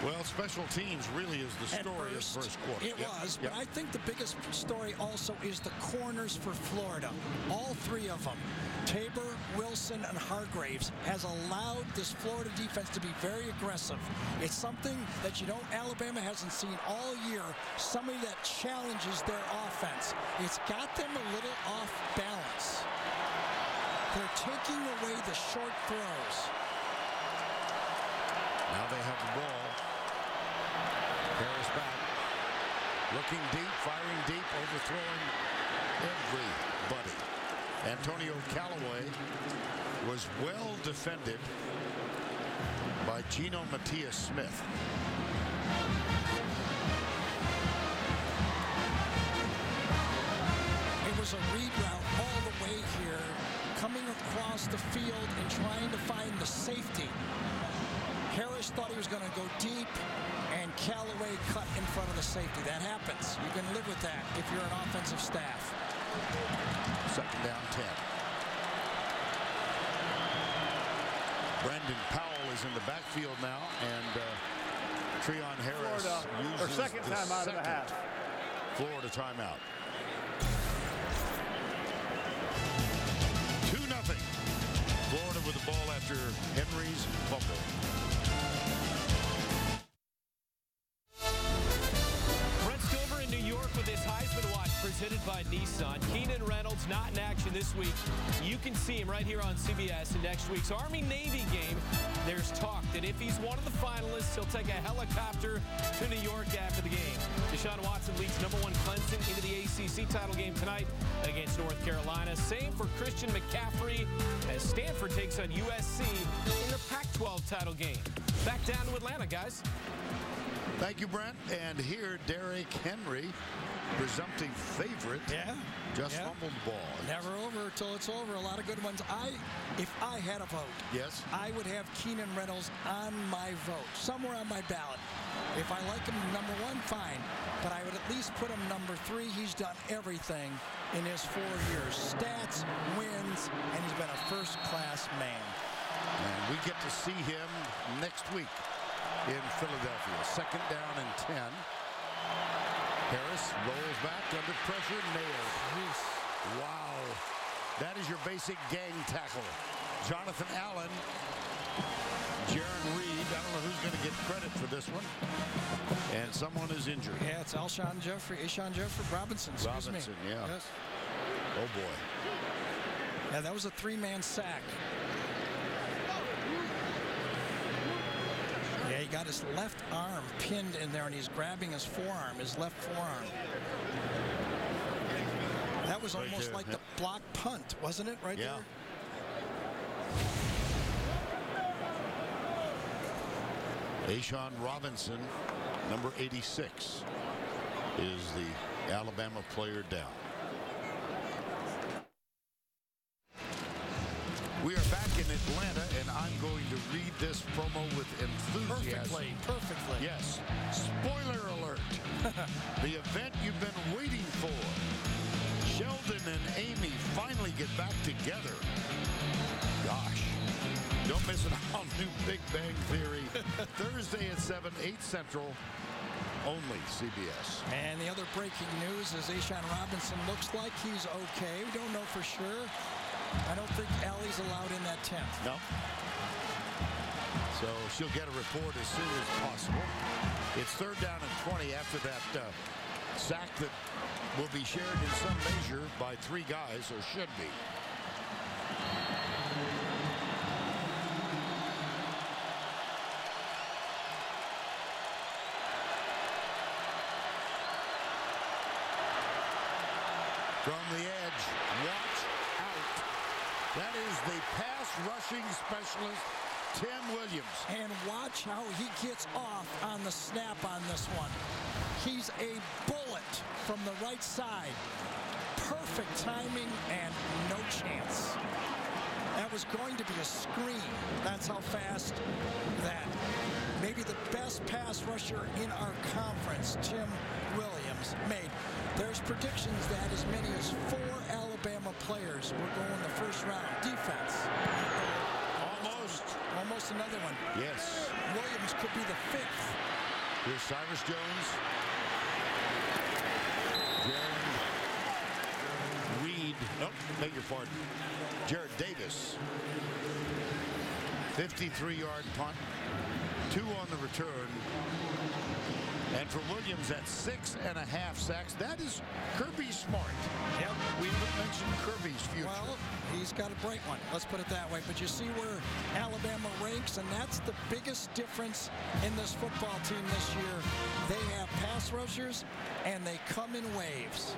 Well, special teams really is the story of the first quarter. It was, but I think the biggest story also is the corners for Florida. All 3 of them, Tabor, Wilson, and Hargraves, has allowed this Florida defense to be very aggressive. It's something that, Alabama hasn't seen all year, somebody that challenges their offense. It's got them a little off balance. They're taking away the short throws. Now they have the ball. Harris back. Looking deep, firing deep, overthrowing everybody. Antonio Callaway was well defended by Gino Matias-Smith. It was a read route all the way here, coming across the field and trying to find the safety. Harris thought he was going to go deep, and Callaway cut in front of the safety. That happens. You can live with that if you're an offensive staff. Second down 10. Brandon Powell is in the backfield now, and Treon Harris uses second timeout of the half. Florida timeout. 2-0. Florida with the ball after Henry's fumble. Brent Stover in New York with his Heisman Watch presented by Nissan. Keenan Reynolds not in action this week. You can see him right here on CBS in next week's Army-Navy game. There's talk that if he's one of the finalists, he'll take a helicopter to New York after the game. Deshaun Watson leads #1 Clemson into the ACC title game tonight against North Carolina. Same for Christian McCaffrey as Stanford takes on USC in the Pac-12 title game. Back down to Atlanta, guys. Thank you, Brent. And here, Derrick Henry, presumptive favorite, just fumbled the ball. Never over till it's over. A lot of good ones. If I had a vote, yes, I would have Keenan Reynolds on my vote, somewhere on my ballot. If I like him number 1, fine. But I would at least put him number 3. He's done everything in his 4 years. Stats, wins, and he's been a first-class man. And we get to see him next week in Philadelphia. Second down and 10. Harris rolls back under pressure, nailed. Yes. Wow. That is your basic gang tackle. Jonathan Allen, Jaron Reed. I don't know who's going to get credit for this one. And someone is injured. Yeah, it's Alshon Jeffrey Robinson. Robinson, yeah. Yes. Oh, boy. Yeah, that was a 3-man sack. Yeah, he got his left arm pinned in there, and he's grabbing his forearm, his left forearm. That was almost like the block punt, wasn't it, right there? Ashawn Robinson, number 86, is the Alabama player down. We are back in Atlanta, and I'm going to read this promo with enthusiasm. Perfectly. Yes. Spoiler alert. The event you've been waiting for. Sheldon and Amy finally get back together. Gosh. Don't miss it on New Big Bang Theory. Thursday at 7, 8 Central. Only CBS. And the other breaking news is Ashawn Robinson looks like he's okay. We don't know for sure. I don't think Allie's allowed in that tent. No. So she'll get a report as soon as possible. It's third down and 20 after that sack that will be shared in some measure by 3 guys, or should be. From the edge, watch out. That is the pass rushing specialist, Tim Williams. And watch how he gets off on the snap on this one. He's a bullet from the right side. Perfect timing and no chance. That was going to be a screen. That's how fast that maybe the best pass rusher in our conference, Tim Williams, made. There's predictions that as many as 4 Alabama players will go in the first round. Defense. Almost another one. Yes. Williams could be the 5th. Here's Cyrus Jones. Jaron Reed. Nope, beg your pardon. Jared Davis. 53-yard punt. 2 on the return. And for Williams, at 6.5 sacks. That is Kirby Smart. Yep. We mentioned Kirby's future. Well, he's got a bright one. Let's put it that way. But you see where Alabama ranks, and that's the biggest difference in this football team this year. They have pass rushers, and they come in waves.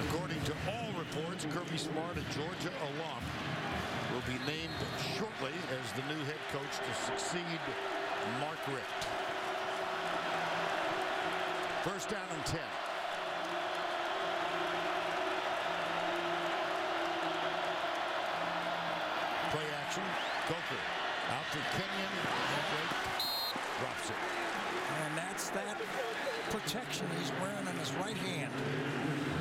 According to all reports, Kirby Smart, a Georgia alum, will be named shortly as the new head coach to succeed Mark Richt. First down and 10. Play action. Coker out to Kenyon. Drops it. And that's that protection he's wearing on his right hand.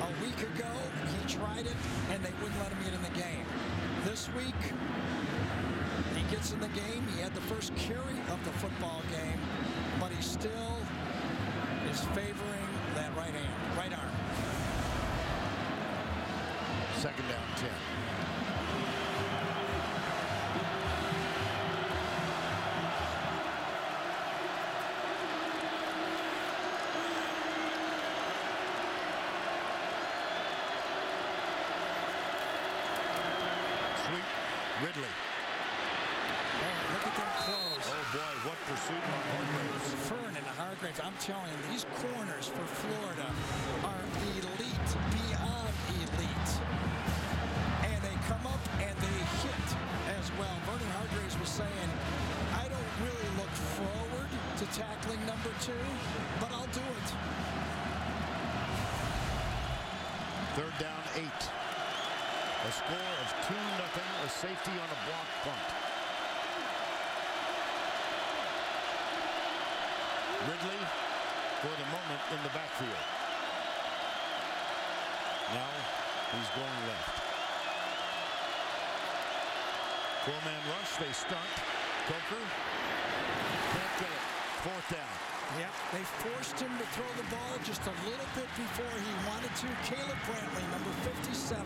A week ago, he tried it, and they wouldn't let him get in the game. This week, he gets in the game. He had the first carry of the football game, but he still is favoring that right hand, right arm. Second down, 10. Ridley. Oh, look at them close. Oh, boy, what pursuit on Hargraves. Fern and Hargraves, I'm telling you, these corners for Florida are elite, beyond elite. And they come up and they hit as well. Vernon Hargraves was saying, I don't really look forward, to tackling number 2, but I'll do it. Third down, 8. A score of 2-0, a safety on a block punt. Ridley, for the moment, in the backfield. Now he's going left. 4-man rush, they stunt. Coker can't get it. 4th down. Yep, they forced him to throw the ball just a little bit before he wanted to. Caleb Brantley, number 57,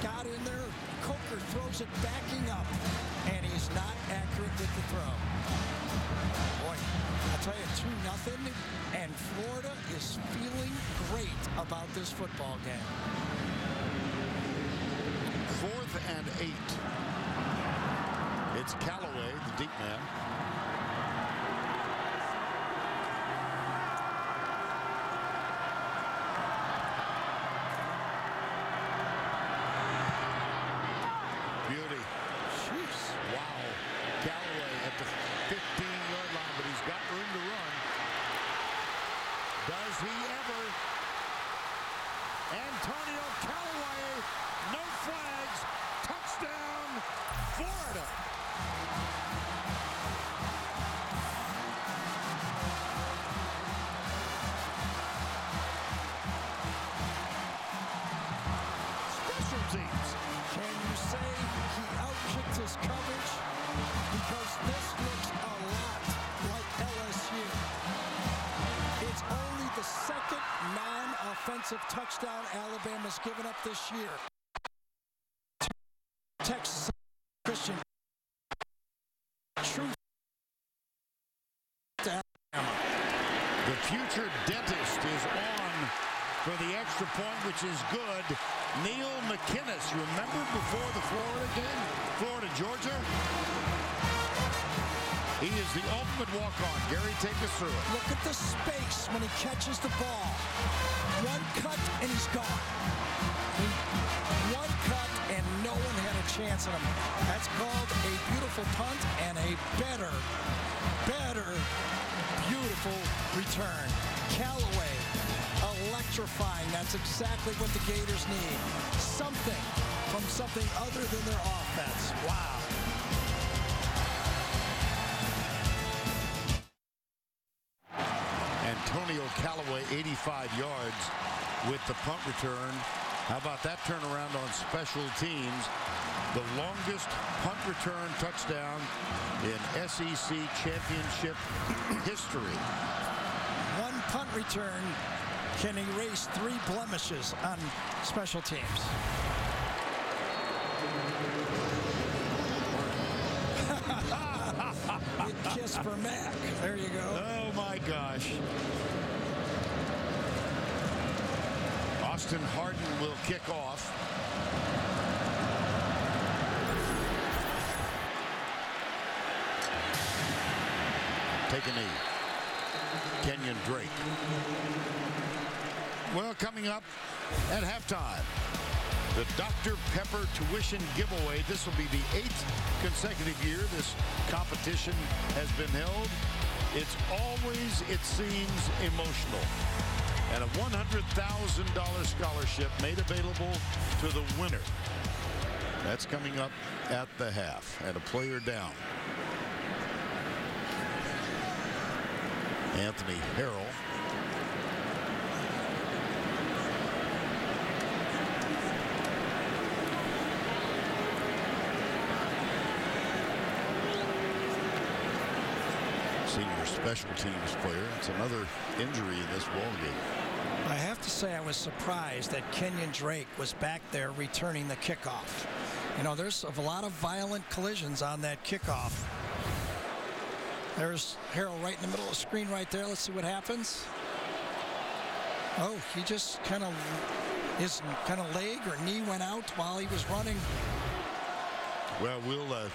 got in there. Coker throws it backing up, and he's not accurate with the throw. Boy, I'll tell you, 2-0, and Florida is feeling great about this football game. 4th and 8. It's Callaway, the deep man. Beauty. Jeez. Wow. Callaway at the 15-yard line, but he's got room to run. Does he ever? Antonio Callaway, no flags, touchdown, Florida. Special teams. Can you say he outkicked his coverage? Because this looks a lot like LSU. It's only the second non-offensive touchdown Alabama's given up this year. Texas Christian. Truth to Alabama. The future dentist is on for the extra point, which is good. Neil McInnes, remember before the Florida game? Florida, Georgia? He is the ultimate walk-on. Gary, take us through it. Look at the space when he catches the ball. One cut and he's gone. One cut and no one had a chance on him. That's called a beautiful punt and a better, beautiful return. Callaway, electrifying. That's exactly what the Gators need. Something from something other than their offense. Wow. Antonio Callaway, 85 yards with the punt return. How about that turnaround on special teams? The longest punt return touchdown in SEC championship history. One punt return can erase 3 blemishes on special teams. Big kiss for Mac. There you go. Oh, my gosh. Austin Harden will kick off. Take a knee. Kenyon Drake. Well, coming up at halftime, the Dr. Pepper tuition giveaway. This will be the 8th consecutive year this competition has been held. It's always, it seems, emotional. And a $100,000 scholarship made available to the winner. That's coming up at the half. And a player down. Anthony Harrell. Senior special teams player. It's another injury in this ball game. I have to say I was surprised that Kenyon Drake was back there returning the kickoff. You know, there's a lot of violent collisions on that kickoff. There's Harrell right in the middle of the screen right there. Let's see what happens. Oh, he just his leg or knee went out while he was running. Well, we'll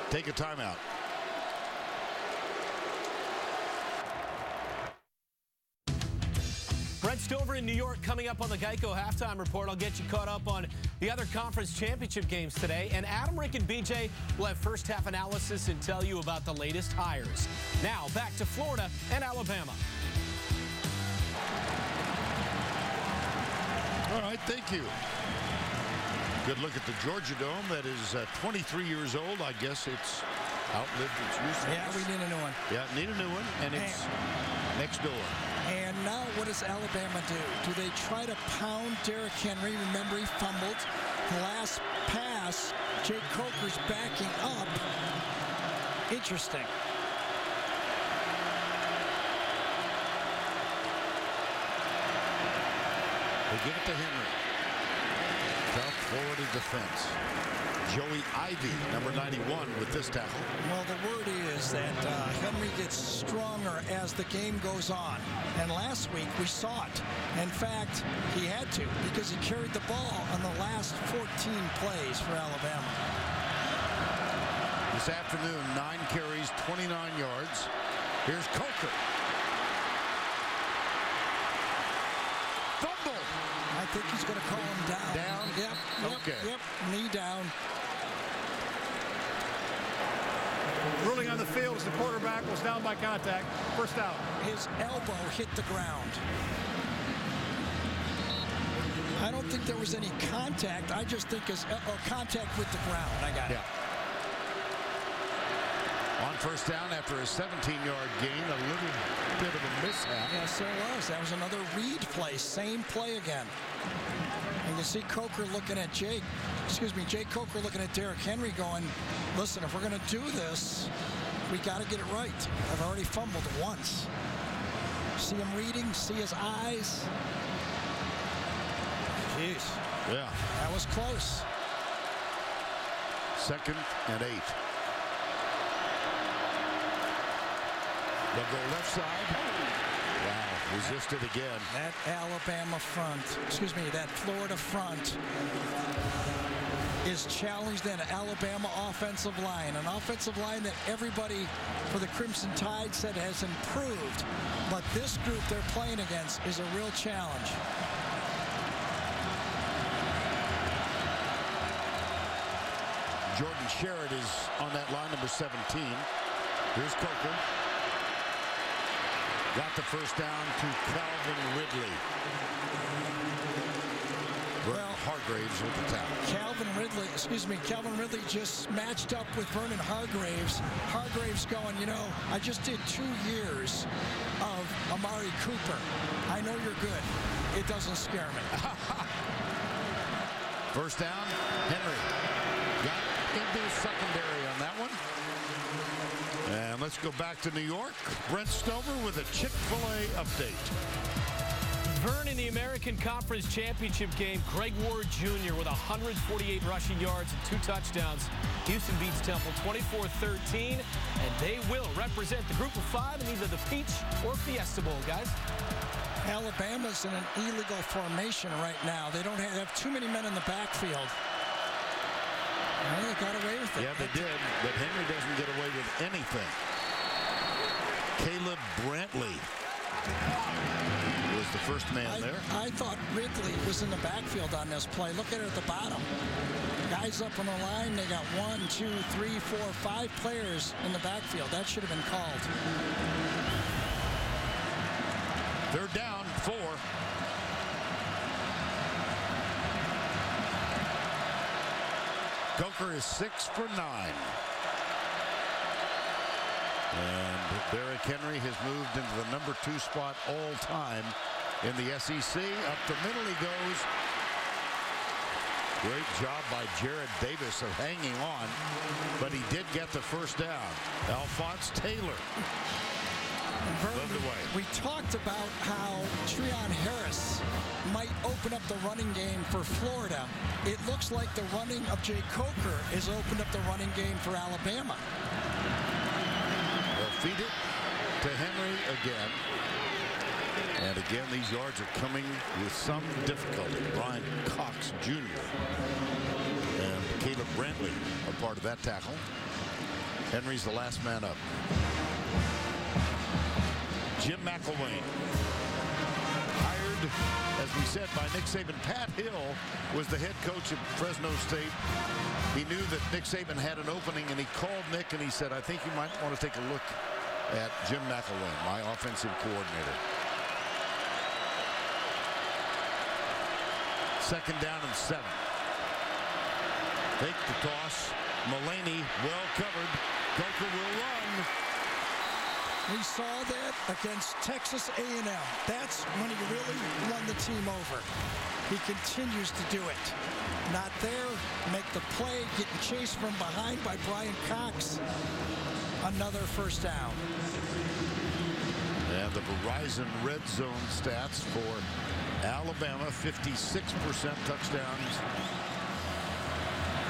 take a timeout. Brent Stover in New York coming up on the Geico Halftime Report. I'll get you caught up on the other conference championship games today. And Adam, Rick, and BJ will have first half analysis and tell you about the latest hires. Now, back to Florida and Alabama. All right, thank you. Good look at the Georgia Dome. That is 23 years old. I guess it's outlived its usefulness. Yeah, we need a new one. Yeah, need a new one, and it's next door. And now what does Alabama do? Do they try to pound Derrick Henry? Remember, he fumbled. The last pass, Jake Coker's backing up. Interesting. They give it to Henry. South Florida defense. Joey Ivy, number 91, with this tackle. Well, the word is that Henry gets stronger as the game goes on. And last week we saw it. In fact, he had to because he carried the ball on the last 14 plays for Alabama. This afternoon, 9 carries, 29 yards. Here's Coker. Fumble. I think he's going to call him down. Down? Yep. Okay. Yep. Knee down. Ruling on the field as the quarterback was down by contact. First down. His elbow hit the ground. I don't think there was any contact. I just think his contact with the ground. I got it. On first down after a 17-yard gain, a little bit of a mishap. Yes, there was. That was another read play. Same play again. You can see Coker looking at Jake Coker looking at Derrick Henry going, listen, if we're going to do this, we got to get it right. I've already fumbled once. See him reading, see his eyes. Jeez. Yeah. That was close. 2nd and 8. They'll go left side. Wow, resisted again. That Alabama front, that Florida front is challenged in Alabama offensive line. An offensive line that everybody for the Crimson Tide said has improved. But this group they're playing against is a real challenge. Jordan Sherrod is on that line, number 17. Here's Coker. Got the first down to Calvin Ridley. Vernon Hargraves with the tackle. Calvin Ridley just matched up with Vernon Hargraves. Hargraves going, I just did 2 years of Amari Cooper. I know you're good. It doesn't scare me. First down, Henry. Got into the secondary on that one. And let's go back to New York. Brent Stover with a Chick-fil-A update. Vern in the American Conference Championship game, Greg Ward Jr. with 148 rushing yards and 2 touchdowns. Houston beats Temple 24-13, and they will represent the group of 5 in either the Peach or Fiesta Bowl, guys. Alabama's in an illegal formation right now. They don't have too many men in the backfield. Well, they got away with it. Yeah, they did, but Henry doesn't get away with anything. Caleb Brantley was the first man there. I thought Ridley was in the backfield on this play. Look at it at the bottom. Guys up on the line, they got 1, 2, 3, 4, 5 players in the backfield. That should have been called. 3rd down, 4. Coker is 6 for 9. And Derrick Henry has moved into the number 2 spot all time in the SEC. Up the middle he goes. Great job by Jared Davis of hanging on, but he did get the first down. Alphonse Taylor moved away. We talked about how Treon Harris might open up the running game for Florida. It looks like the running of Jake Coker has opened up the running game for Alabama. They'll feed it to Henry again. And again, these yards are coming with some difficulty. Brian Cox Jr. and Caleb Brantley are part of that tackle. Henry's the last man up. Jim McElwain hires hired, as we said, by Nick Saban. Pat Hill was the head coach at Fresno State. He knew that Nick Saban had an opening, and he called Nick and he said, I think you might want to take a look at Jim McElwain, my offensive coordinator. Second down and 7. Fake the toss. Mullaney well covered. Coker will run. We saw that against Texas A&M. That's when he really won the team over. He continues to do it. Not there, make the play, getting chased from behind by Brian Cox. Another first down. And the Verizon red zone stats for Alabama, 56% touchdowns.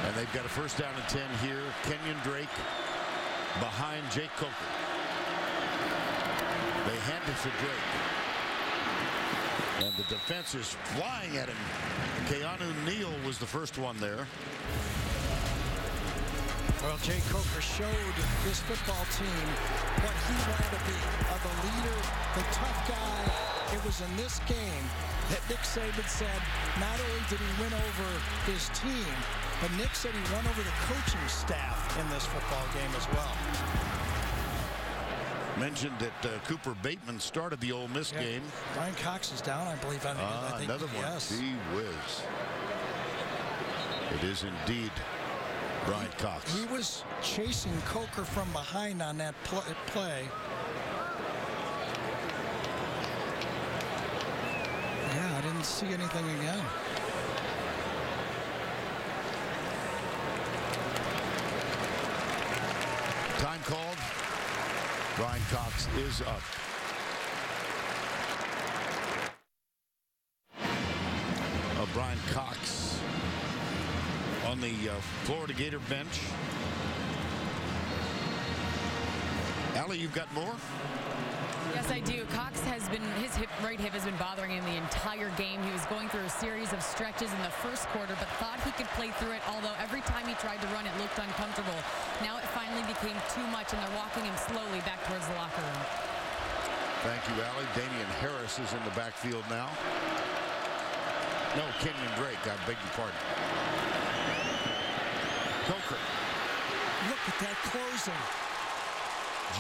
And they've got a first down and 10 here. Kenyon Drake behind Jake Coker. They hand it to Drake. And the defense is flying at him. Keanu Neal was the first one there. Well, Jake Coker showed this football team what he wanted to be. The leader, the tough guy. It was in this game that Nick Saban said not only did he win over his team, but Nick said he won over the coaching staff in this football game as well. Mentioned that Cooper Bateman started the Ole Miss game. Brian Cox is down, I believe. I think another one. Yes. Gee whiz. It is indeed Brian Cox. He was chasing Coker from behind on that play. Yeah, I didn't see anything again. Time called. Brian Cox is up. Brian Cox on the Florida Gator bench. Allie, you've got more? Yes, I do. Cox has been, his right hip has been bothering him the entire game. He was going through a series of stretches in the first quarter, but thought he could play through it, although every time he tried to run, it looked uncomfortable. Now it finally became too much, and they're walking him slowly back towards the locker room. Thank you, Allie. Damian Harris is in the backfield now. No, Kenyon Drake, I beg your pardon. Coker. Look at that closing.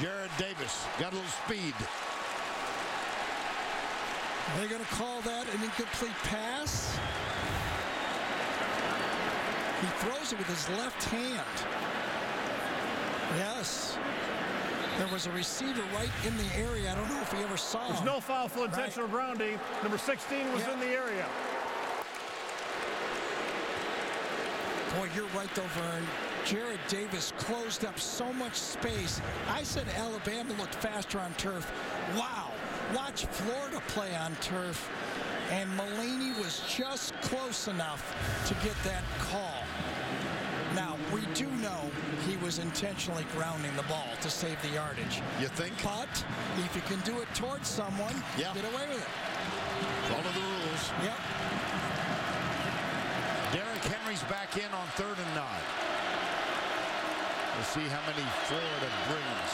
Jared Davis got a little speed. They're going to call that an incomplete pass. He throws it with his left hand. Yes. There was a receiver right in the area. I don't know if he ever saw him. There's no foul for intentional grounding. Number 16 was in the area. Boy, you're right, though, Vern. Jared Davis closed up so much space. I said Alabama looked faster on turf. Wow. Watch Florida play on turf. And Mullaney was just close enough to get that call. Now, we do know he was intentionally grounding the ball to save the yardage. You think? But if you can do it towards someone, get away with it. Follow the rules. Yep. Derrick Henry's back in on 3rd and 9. We'll see how many Florida brings.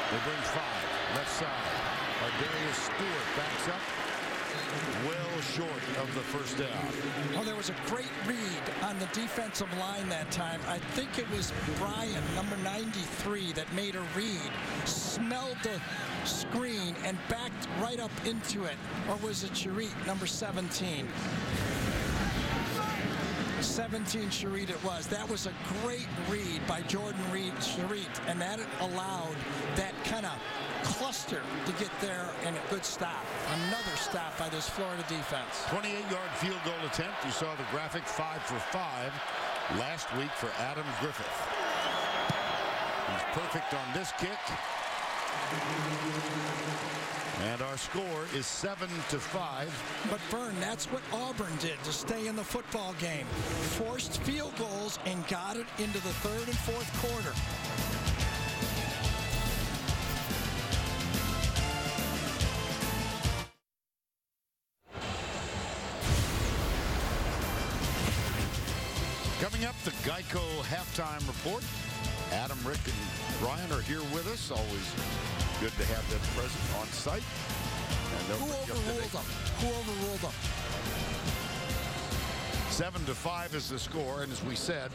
They bring 5. Left side. Ardarius Stewart backs up. Well short of the first down. Oh, there was a great read on the defensive line that time. I think it was Brian, number 93, that made a read, smelled the screen, and backed right up into it. Or was it Sharit, number 17? 17 Sharit it was. That was a great read by Jordan Sharit, and that allowed that kind of cluster to get there, and a good stop. Another stop by this Florida defense. 28-yard field goal attempt. You saw the graphic, 5 for 5 last week for Adam Griffith. He's perfect on this kick. And our score is 7-5. But Vern, that's what Auburn did to stay in the football game. Forced field goals and got it into the 3rd and 4th quarter. Coming up, the Geico halftime report. Adam, Rick, and Brian are here with us. Always good to have them present on site. And Who overruled them? Who overruled them? 7-5 is the score, and as we said,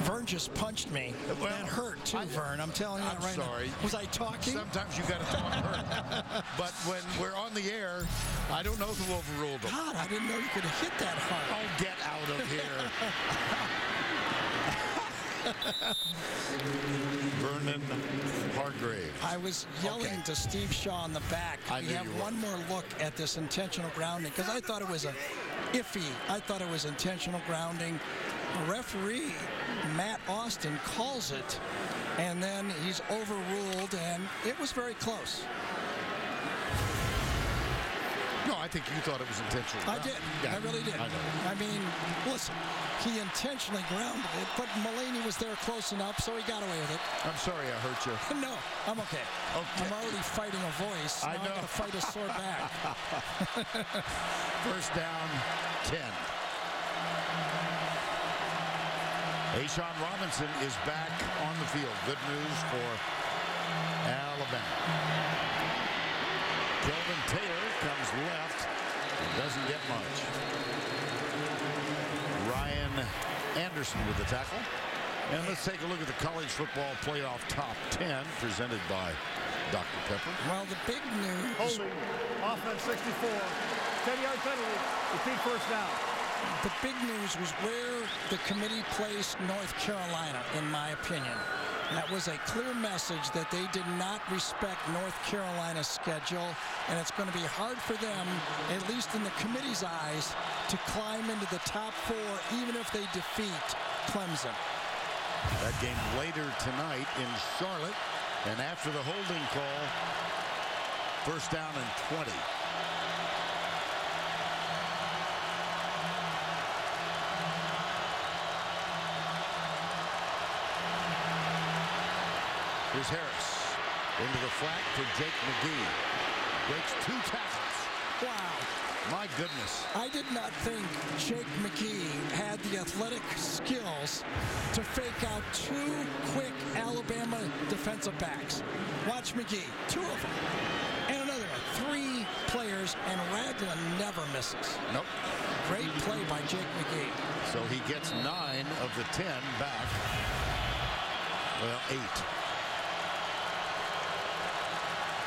Vern just punched me. Well, that hurt too, Vern. I'm telling you that right sorry. now. Was I talking? Sometimes you got to talk hurt. But when we're on the air, I don't know who overruled them. God, I didn't know you could have hit that hard. Oh, get out of here. Vernon Hargrave. I was yelling to Steve Shaw in the back. I We knew have you were. one more look at this intentional grounding because I thought it was iffy. I thought it was intentional grounding. Referee Matt Austin calls it, and then he's overruled, and it was very close. No, I think you thought it was intentional. I did. Yeah, I really did. I know. I mean, listen, he intentionally grounded it, but Mulaney was there close enough, so he got away with it. I'm sorry I hurt you. No, I'm okay. I'm already fighting a voice. I Now know. I got to fight a sore back. First down, 10. Ashawn Robinson is back on the field. Good news for Alabama. Kelvin Taylor comes left and doesn't get much. Ryan Anderson with the tackle. And let's take a look at the college football playoff top 10 presented by Dr. Pepper. Well, the big news. Holding, offense 64, 10-yard penalty, repeat first down. The big news was where the committee placed North Carolina, in my opinion. That was a clear message that they did not respect North Carolina's schedule, and it's going to be hard for them, at least in the committee's eyes, to climb into the top 4, even if they defeat Clemson. That game later tonight in Charlotte, and after the holding call, first down and 20. Here's Harris into the flat for Jake McGee. Breaks 2 tackles. Wow. My goodness. I did not think Jake McGee had the athletic skills to fake out 2 quick Alabama defensive backs. Watch McGee, 2 of them. And another one, 3 players, and Ragland never misses. Nope. Great play by Jake McGee. So he gets 9 of the 10 back. Well, 8.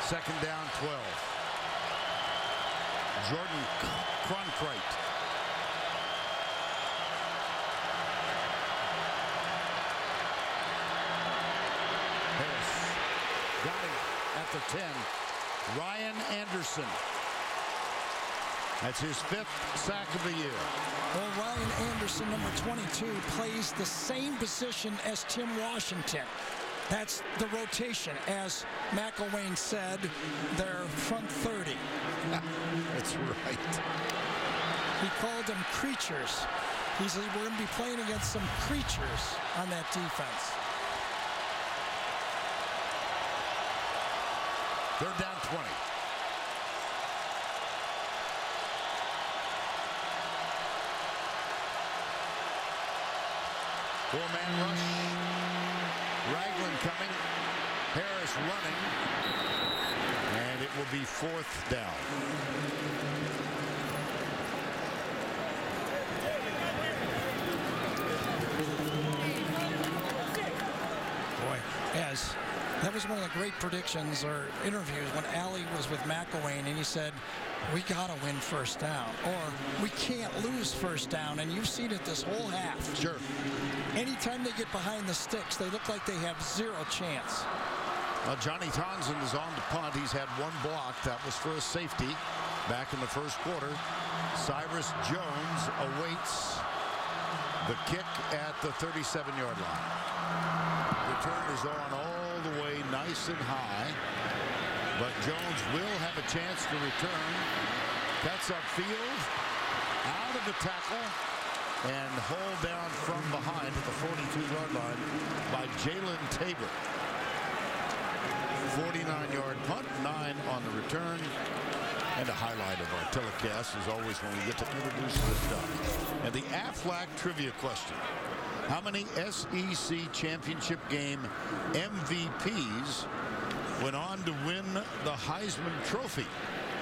Second down, 12. Jordan Cronkrite. Harris got him at the 10. Ryan Anderson. That's his 5th sack of the year. Well, Ryan Anderson, number 22, plays the same position as Tim Washington. That's the rotation. As McElwain said, they're front 30. That's right. He called them creatures. He said, we're going to be playing against some creatures on that defense. Third down, 20. Four-man rush. Ragland coming. Harris running. And it will be 4th down. Boy, as that was one of the great predictions or interviews when Allie was with McElwain, and he said, we got to win first down, or we can't lose first down, and you've seen it this whole half. Sure. Anytime they get behind the sticks, they look like they have 0 chance. Johnny Townsend is on to punt. He's had 1 block. That was for a safety back in the first quarter. Cyrus Jones awaits the kick at the 37-yard line. Return is on all the way nice and high. But Jones will have a chance to return. Cuts upfield, out of the tackle, and hauled down from behind at the 42-yard line by Jalen Tabor. 49-yard punt, 9 on the return. And a highlight of our telecast is always when we get to introduce the stuff. And the Aflac trivia question. How many SEC championship game MVPs went on to win the Heisman Trophy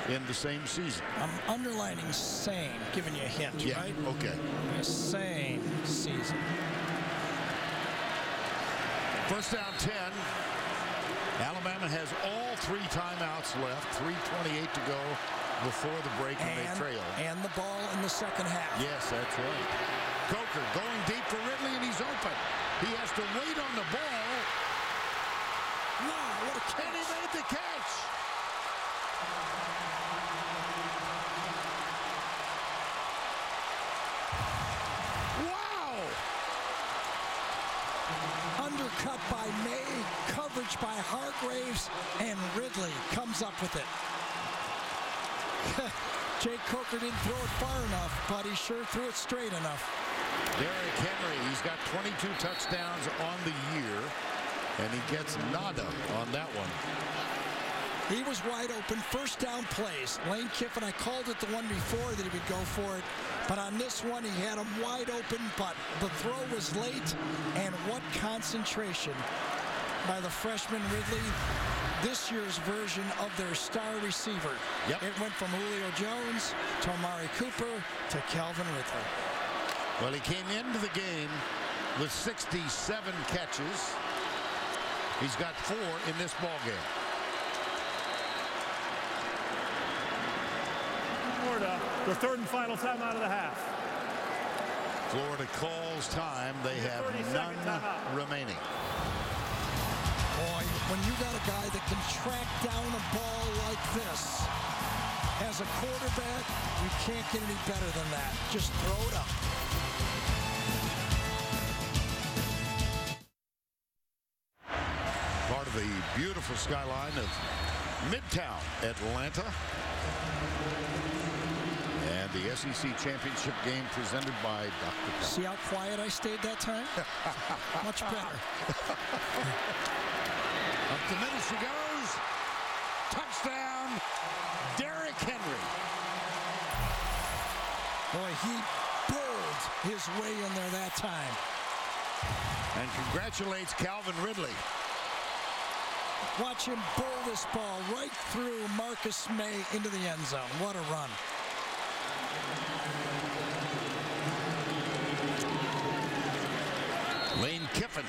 in the same season. I'm underlining same, giving you a hint, Yeah, right? okay. Same season. First down 10. Alabama has all 3 timeouts left. 3:28 to go before the break, and they trail. And the ball in the second half. Yes, that's right. Coker going deep for Ridley, and he's open. He has to wait on the ball. Wow, what a catch. And he made the catch. Wow. Undercut by May, coverage by Hargraves, and Ridley comes up with it. Jake Coker didn't throw it far enough, but he sure threw it straight enough. Derrick Henry, he's got 22 touchdowns on the year, and he gets nada on that one. He was wide open, first down plays. Lane Kiffin, I called it the one before that he would go for it, but on this one he had him wide open, but the throw was late, and what concentration by the freshman Ridley, this year's version of their star receiver. Yep. It went from Julio Jones to Amari Cooper to Calvin Ridley. Well, he came into the game with 67 catches. He's got 4 in this ball game. Florida, their third and final timeout of the half. Florida calls time. They have none remaining. Boy, when you got a guy that can track down a ball like this, as a quarterback, you can't get any better than that. Just throw it up. Part of the beautiful skyline of Midtown Atlanta. And the SEC Championship game presented by Dr. See how quiet I stayed that time? Much better. Up the middle she goes. Touchdown, Derrick Henry. Boy, he bowled his way in there that time. And congratulates Calvin Ridley. Watch him bowl this ball right through Marcus May into the end zone. What a run. Lane Kiffin.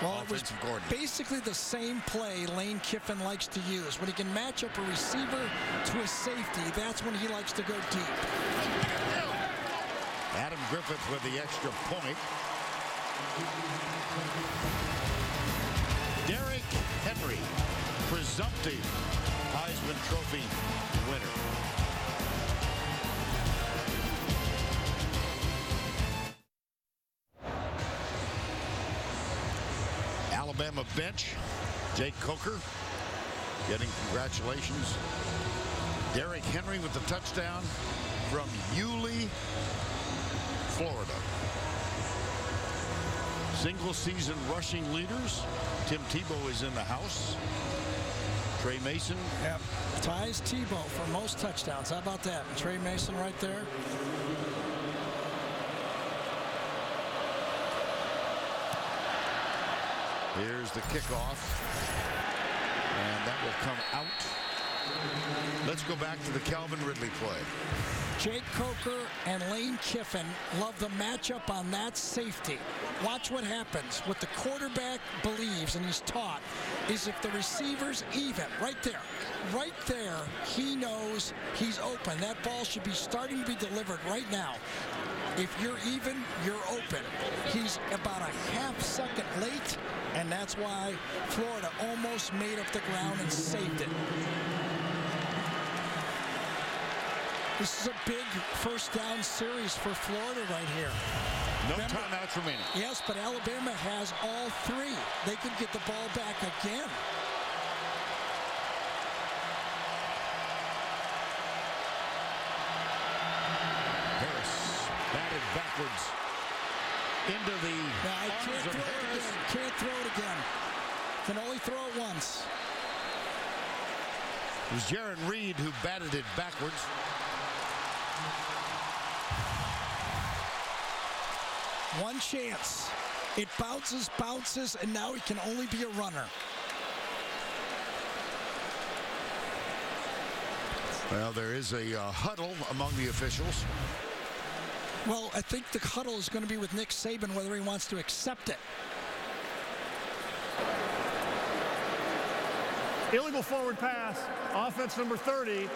Well, it was basically the same play Lane Kiffin likes to use. When he can match up a receiver to a safety, that's when he likes to go deep. Adam Griffith with the extra point. Derrick Henry, presumptive Heisman Trophy winner. Alabama bench, Jake Coker getting congratulations. Derrick Henry with the touchdown from Yulee, Florida. Single season rushing leaders. Tim Tebow is in the house. Trey Mason. Yep. Ties Tebow for most touchdowns. How about that? Trey Mason right there. Here's the kickoff. And that will come out. Let's go back to the Calvin Ridley play. Jake Coker and Lane Kiffin love the matchup on that safety. Watch what happens. What the quarterback believes and he's taught is if the receiver's even, right there, he knows he's open. That ball should be starting to be delivered right now. If you're even, you're open. He's about a half second late, and that's why Florida almost made up the ground and saved it. This is a big first down series for Florida right here. No timeouts remaining. Yes, but Alabama has all 3. They could get the ball back again. Harris batted backwards into the arms of Harris. Can't throw it again. Can only throw it once. It was Jaron Reed who batted it backwards. One chance. It bounces, and now he can only be a runner. Well, there is a huddle among the officials. Well, I think the huddle is going to be with Nick Saban, whether he wants to accept it. Illegal forward pass, offense number 30.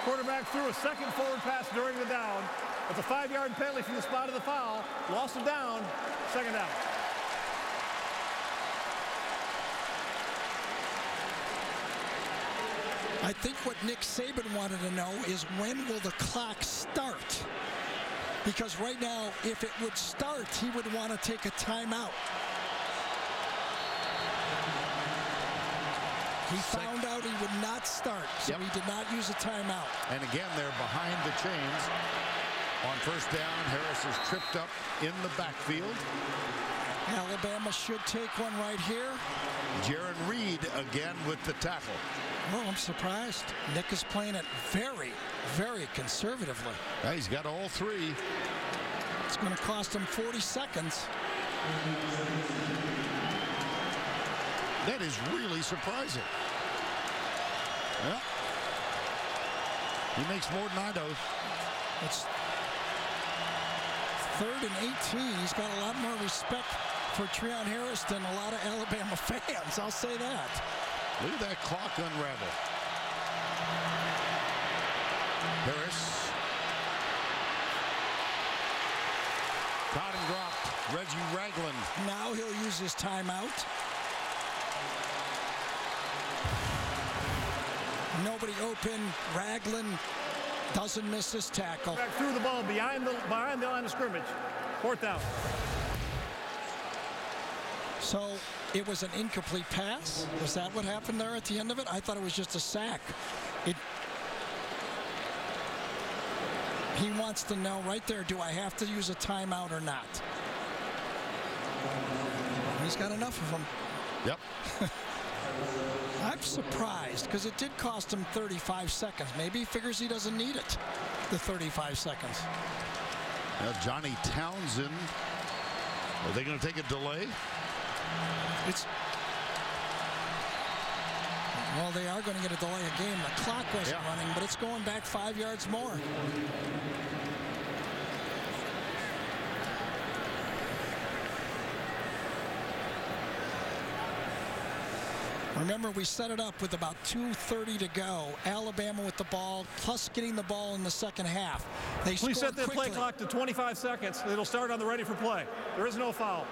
Quarterback threw a second forward pass during the down. It's a 5-yard penalty from the spot of the foul. Loss of down, second down. I think what Nick Saban wanted to know is when will the clock start? Because right now, if it would start, he would want to take a timeout. He found out he would not start, so he did not use a timeout. And again, they're behind the chains. On first down, Harris is tripped up in the backfield. Alabama should take one right here. Jaron Reed again with the tackle. Oh, I'm surprised. Nick is playing it very, very conservatively. Yeah, he's got all three. It's going to cost him 40 seconds. That is really surprising. Yeah. He makes more than I do. It's 3rd and 18. He's got a lot more respect for Treon Harris than a lot of Alabama fans. I'll say that. Look at that clock unravel. Harris. Caught and dropped. Reggie Ragland. Now he'll use his timeout. Nobody open. Ragland doesn't miss his tackle. Back threw the ball behind the line of scrimmage. 4th down. So it was an incomplete pass. Was that what happened there at the end of it? I thought it was just a sack. He wants to know right there, do I have to use a timeout or not? He's got enough of them. Yep. I'm surprised because it did cost him 35 seconds. Maybe he figures he doesn't need it, the 35 seconds. Johnny Townsend. Are they going to take a delay? Well, they are going to get a delay of game. The clock wasn't running, but it's going back 5 yards more. Remember, we set it up with about 2:30 to go. Alabama with the ball, plus getting the ball in the second half. Please set the play clock to 25 seconds. It'll start on the ready for play. There is no foul.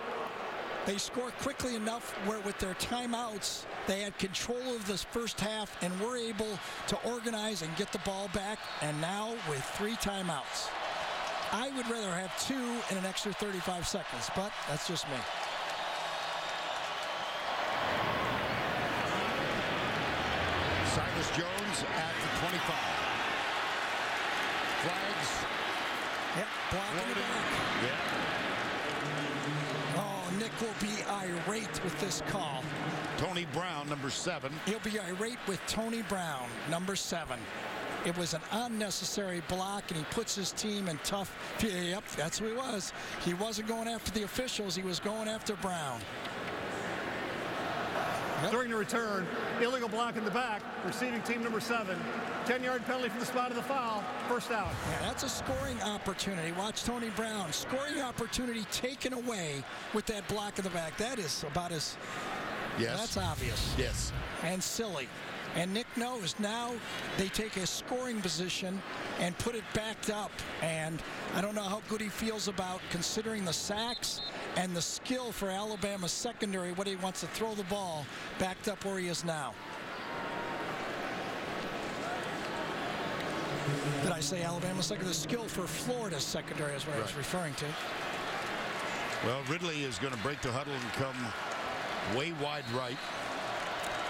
They score quickly enough where with their timeouts, they had control of this first half and were able to organize and get the ball back. And now with 3 timeouts. I would rather have 2 and an extra 35 seconds, but that's just me. Silas Jones at the 25. Flags. Yep, blocking it back. Yeah. Oh, Nick will be irate with this call. Tony Brown, number 7. He'll be irate with Tony Brown, number 7. It was an unnecessary block, and he puts his team in tough. Yep, that's who he was. He wasn't going after the officials. He was going after Brown. Yep. During the return, illegal block in the back, receiving team number 7. 10-yard penalty from the spot of the foul. First down. Yeah, that's a scoring opportunity. Watch Tony Brown. Scoring opportunity taken away with that block in the back. That is about as... Yes. That's obvious. Yes. And silly. And Nick knows now they take a scoring position and put it backed up. And I don't know how good he feels about considering the sacks and the skill for Alabama's secondary, what he wants to throw the ball backed up where he is now. Did I say Alabama's secondary? The skill for Florida's secondary is what I was referring to. Well, Ridley is going to break the huddle and come way wide right.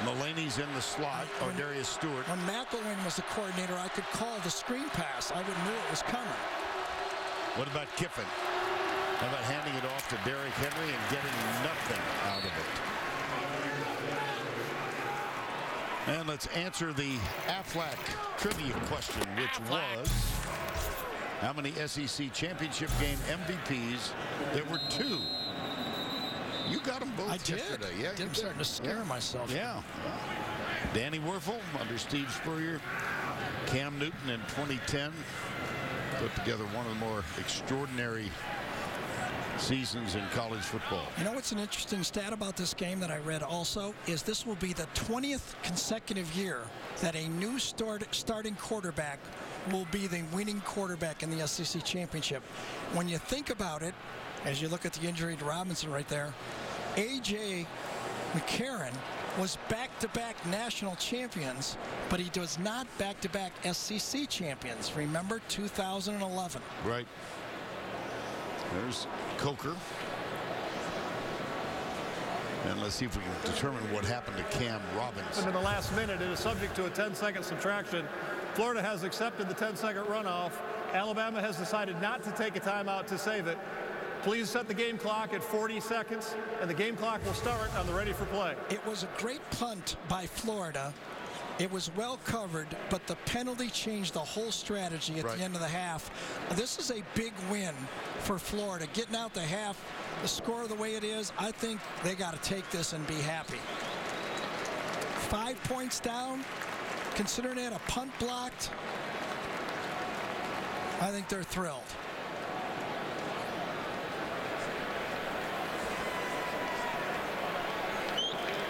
Mullaney's in the slot, or Darius Stewart. When McElwain was the coordinator, I could call the screen pass. I would have knew it was coming. What about Kiffin? How about handing it off to Derrick Henry and getting nothing out of it? And let's answer the Aflac trivia question, which was how many SEC championship game MVPs? There were 2. You got them both I did. yesterday. Yeah, I'm starting to scare myself. Yeah. Danny Werfel under Steve Spurrier. Cam Newton in 2010 put together one of the more extraordinary seasons in college football. You know what's an interesting stat about this game that I read also is this will be the 20th consecutive year that a new starting quarterback will be the winning quarterback in the SEC championship. When you think about it, as you look at the injury to Robinson right there, A.J. McCarron was back-to-back national champions, but he was not back-to-back SEC champions. Remember 2011. Right. There's Coker. And let's see if we can determine what happened to Cam Robinson. In the last minute, it is subject to a 10-second subtraction. Florida has accepted the 10-second runoff. Alabama has decided not to take a timeout to save it. Please set the game clock at 40 seconds, and the game clock will start on the ready for play. It was a great punt by Florida. It was well covered, but the penalty changed the whole strategy at the end of the half. This is a big win for Florida. Getting out the half, the score the way it is, I think they got to take this and be happy. 5 points down, considering they had a punt blocked, I think they're thrilled.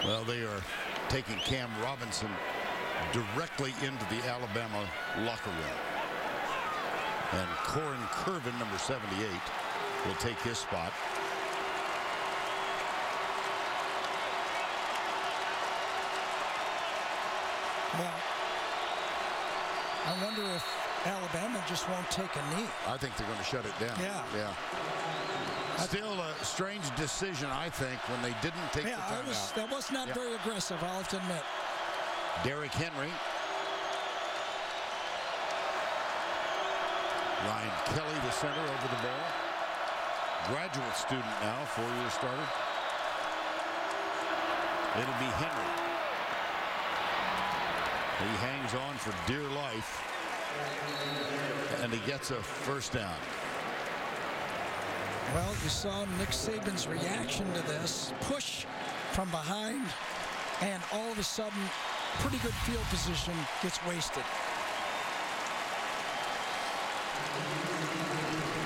Well, they are taking Cam Robinson directly into the Alabama locker room. And Corin Curvin, number 78, will take his spot. Well, I wonder if Alabama just won't take a knee. I think they're going to shut it down. Yeah. Still a strange decision, I think, when they didn't take the timeout. That was not very aggressive, I'll have to admit. Derrick Henry. Ryan Kelly, the center, over the ball. Graduate student now, 4-year starter. It'll be Henry. He hangs on for dear life. And he gets a first down. Well, you saw Nick Saban's reaction to this. Push from behind, and all of a sudden, pretty good field position gets wasted.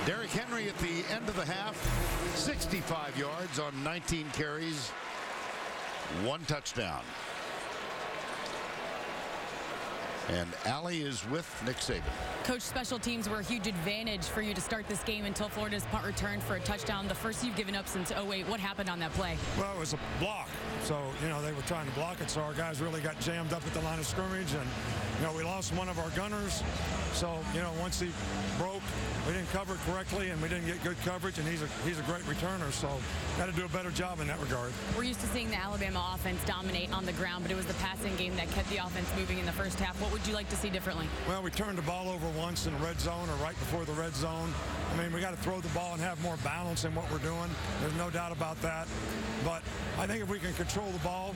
Derrick Henry at the end of the half, 65 yards on 19 carries, 1 touchdown. And Allie is with Nick Saban. Coach, special teams were a huge advantage for you to start this game until Florida's punt returned for a touchdown. The first you've given up since 08. What happened on that play? Well, it was a block. So, they were trying to block it. So our guys really got jammed up at the line of scrimmage. And, we lost one of our gunners. So, once he broke, we didn't cover it correctly and we didn't get good coverage. And he's a great returner. So got to do a better job in that regard. We're used to seeing the Alabama offense dominate on the ground, but it was the passing game that kept the offense moving in the first half. What would you like to see differently? Well, we turned the ball over once in the red zone or right before the red zone. We got to throw the ball and have more balance in what we're doing. There's no doubt about that. But I think if we can control the ball,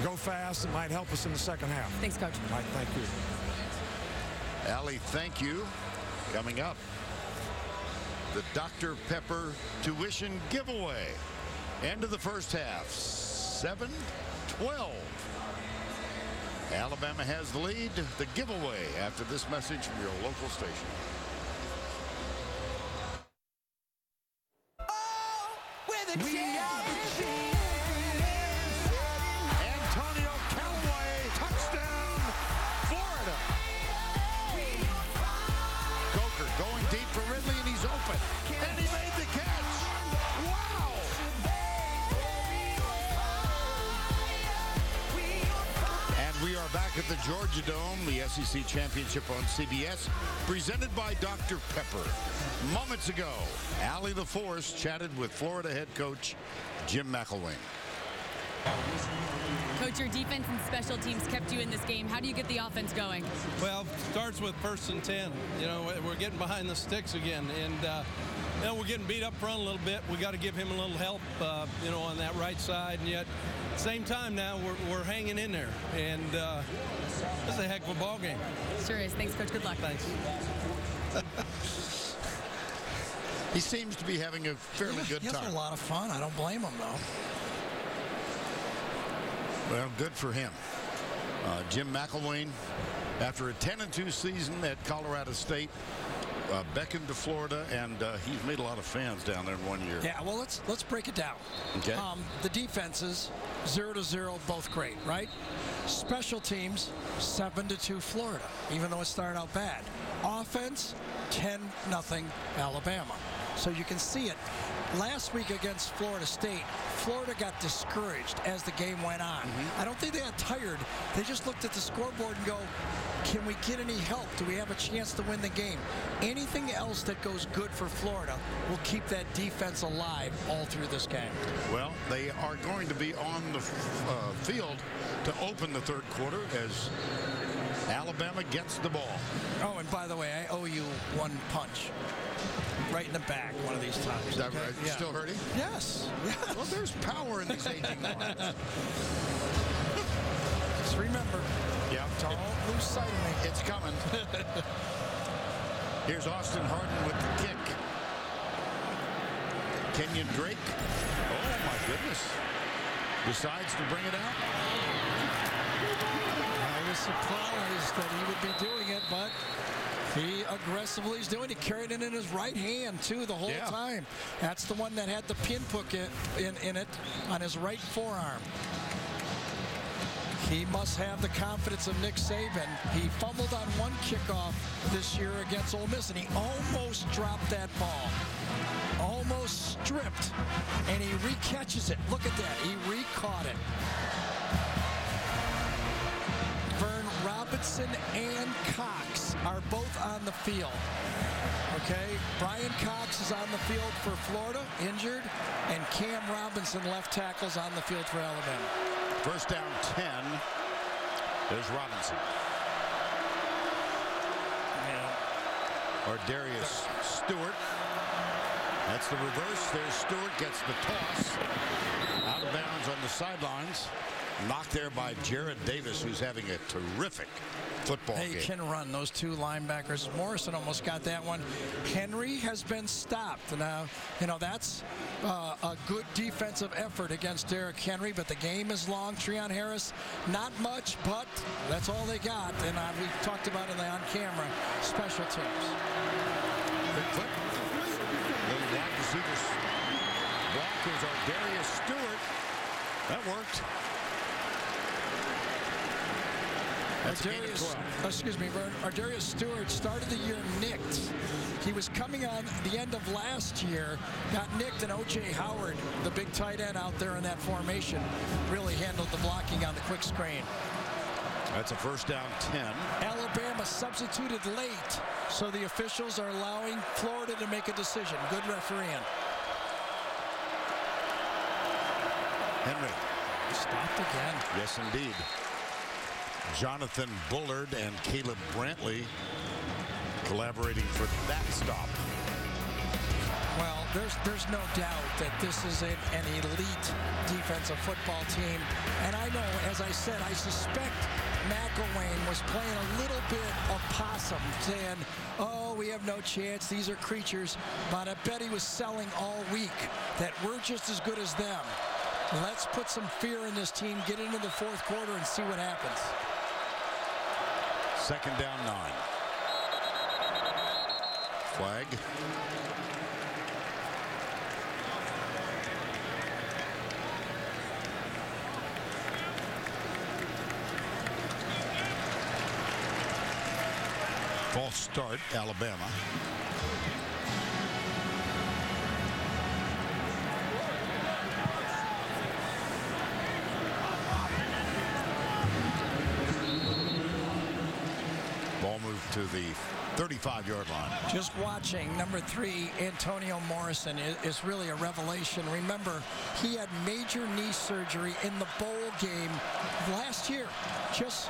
go fast, it might help us in the second half. Thanks, Coach. All right, thank you. Allie, thank you. Coming up, the Dr. Pepper tuition giveaway. End of the first half, 7-12. Alabama has the lead. The giveaway after this message from your local station. Antonio Callaway, touchdown, Florida. Coker going deep for Ridley, and he's open. And he made the catch. Wow. And we are back at the Georgia Dome, the SEC Championship on CBS, presented by Dr. Pepper. Moments ago, Allie the Force chatted with Florida head coach Jim McElwain. Coach, your defense and special teams kept you in this game. How do you get the offense going? Well, it starts with 1st and 10. We're getting behind the sticks again, and we're getting beat up front a little bit. We got to give him a little help, on that right side, and yet at the same time now we're hanging in there, and this is a heck of a ball game. Sure is. Thanks, Coach. Good luck. Thanks. He seems to be having a fairly good He time. has a lot of fun. I don't blame him, though. Well, good for him. Jim McElwain, after a 10-2 season at Colorado State, beckoned to Florida, and he's made a lot of fans down there in 1 year. Yeah, well, let's break it down. Okay. The defenses, 0-0, both great, right? Special teams, 7-2 Florida, even though it started out bad. Offense, 10-0 Alabama. So you can see it. Last week against Florida State, Florida got discouraged as the game went on. I don't think they got tired. They just looked at the scoreboard and go, can we get any help? Do we have a chance to win the game? Anything else that goes good for Florida will keep that defense alive all through this game. Well, they are going to be on the field to open the third quarter as Alabama gets the ball. Oh, and by the way, I owe you one punch. Right in the back one of these times. Is that right? Yeah. Still hurting? Yes. Well, there's power in these aging arms. Just remember, don't lose sight of me. It's coming. Here's Austin Harden with the kick. Kenyon Drake. Oh, my goodness. Decides to bring it out. I was surprised that he would be doing it, but he aggressively is doing it. He carried it in his right hand, too, the whole time. That's the one that had the pinhook in it on his right forearm. He must have the confidence of Nick Saban. He fumbled on one kickoff this year against Ole Miss, and he almost dropped that ball. Almost stripped, and he recatches it. Look at that. He recaught it. Vern Robinson and Cox are both on the field. Okay, Brian Cox is on the field for Florida, injured, and Cam Robinson, left tackle's on the field for Alabama. First down 10. There's Robinson. Or Darius Stewart. That's the reverse. There's Stewart, gets the toss. Out of bounds on the sidelines. Knocked there by Jared Davis, who's having a terrific football game. They can run, those two linebackers. Morrison almost got that one. Henry has been stopped. Now, that's a good defensive effort against Derrick Henry, but the game is long. Treon Harris, not much, but that's all they got. And we talked about it on camera, special teams. Bigfoot. Little wide receivers. Blockers are Darius Stewart. That worked. Ardarius Stewart started the year nicked. He was coming on the end of last year, got nicked, and O.J. Howard, the big tight end out there in that formation, really handled the blocking on the quick screen. That's a first down 10. Alabama substituted late, so the officials are allowing Florida to make a decision. Good refereeing. Henry. Stopped again. Yes, indeed. Jonathan Bullard and Caleb Brantley collaborating for that stop. Well, there's no doubt that this is an elite defensive football team. And I know, as I said, I suspect McElwain was playing a little bit of possum, saying, oh, we have no chance, these are creatures. But I bet he was selling all week that we're just as good as them. Let's put some fear in this team, get into the fourth quarter, and see what happens. Second down 9. Flag. False start, Alabama. Ball moved to the 35-yard line. Just watching number 3, Antonio Morrison, is really a revelation. Remember, he had major knee surgery in the bowl game last year. Just,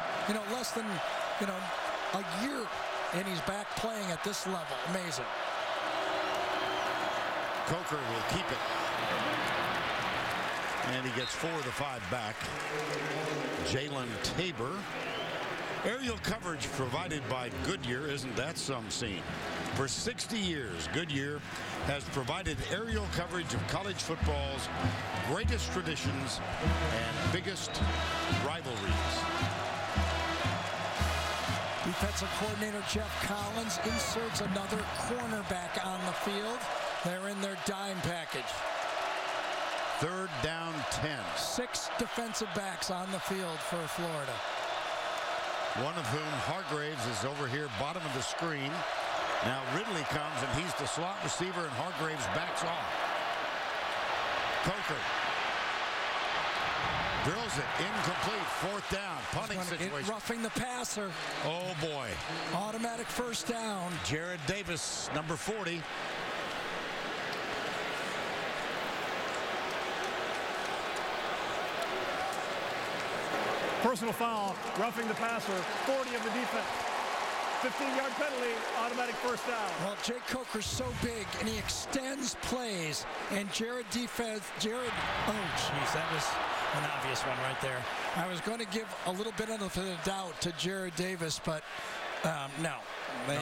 less than, a year, and he's back playing at this level. Amazing. Coker will keep it. And he gets 4 of the 5 back. Jalen Tabor. Aerial coverage provided by Goodyear. Isn't that some scene? For 60 years, Goodyear has provided aerial coverage of college football's greatest traditions and biggest rivalries. Defensive coordinator Jeff Collins inserts another cornerback on the field. They're in their dime package. 3rd down 10. 6 defensive backs on the field for Florida. One of whom, Hargraves, is over here, bottom of the screen. Now Ridley comes, and he's the slot receiver, and Hargraves backs off. Coker drills it, incomplete, 4th down, punting situation. Roughing the passer. Oh, boy. Automatic 1st down. Jared Davis, number 40. Personal foul, roughing the passer, 40 of the defense. 15-yard penalty, automatic 1st down. Well, Jake Coker's so big, and he extends plays. And Jared, oh, geez, that was an obvious one right there. I was going to give a little bit of the doubt to Jared Davis, but no.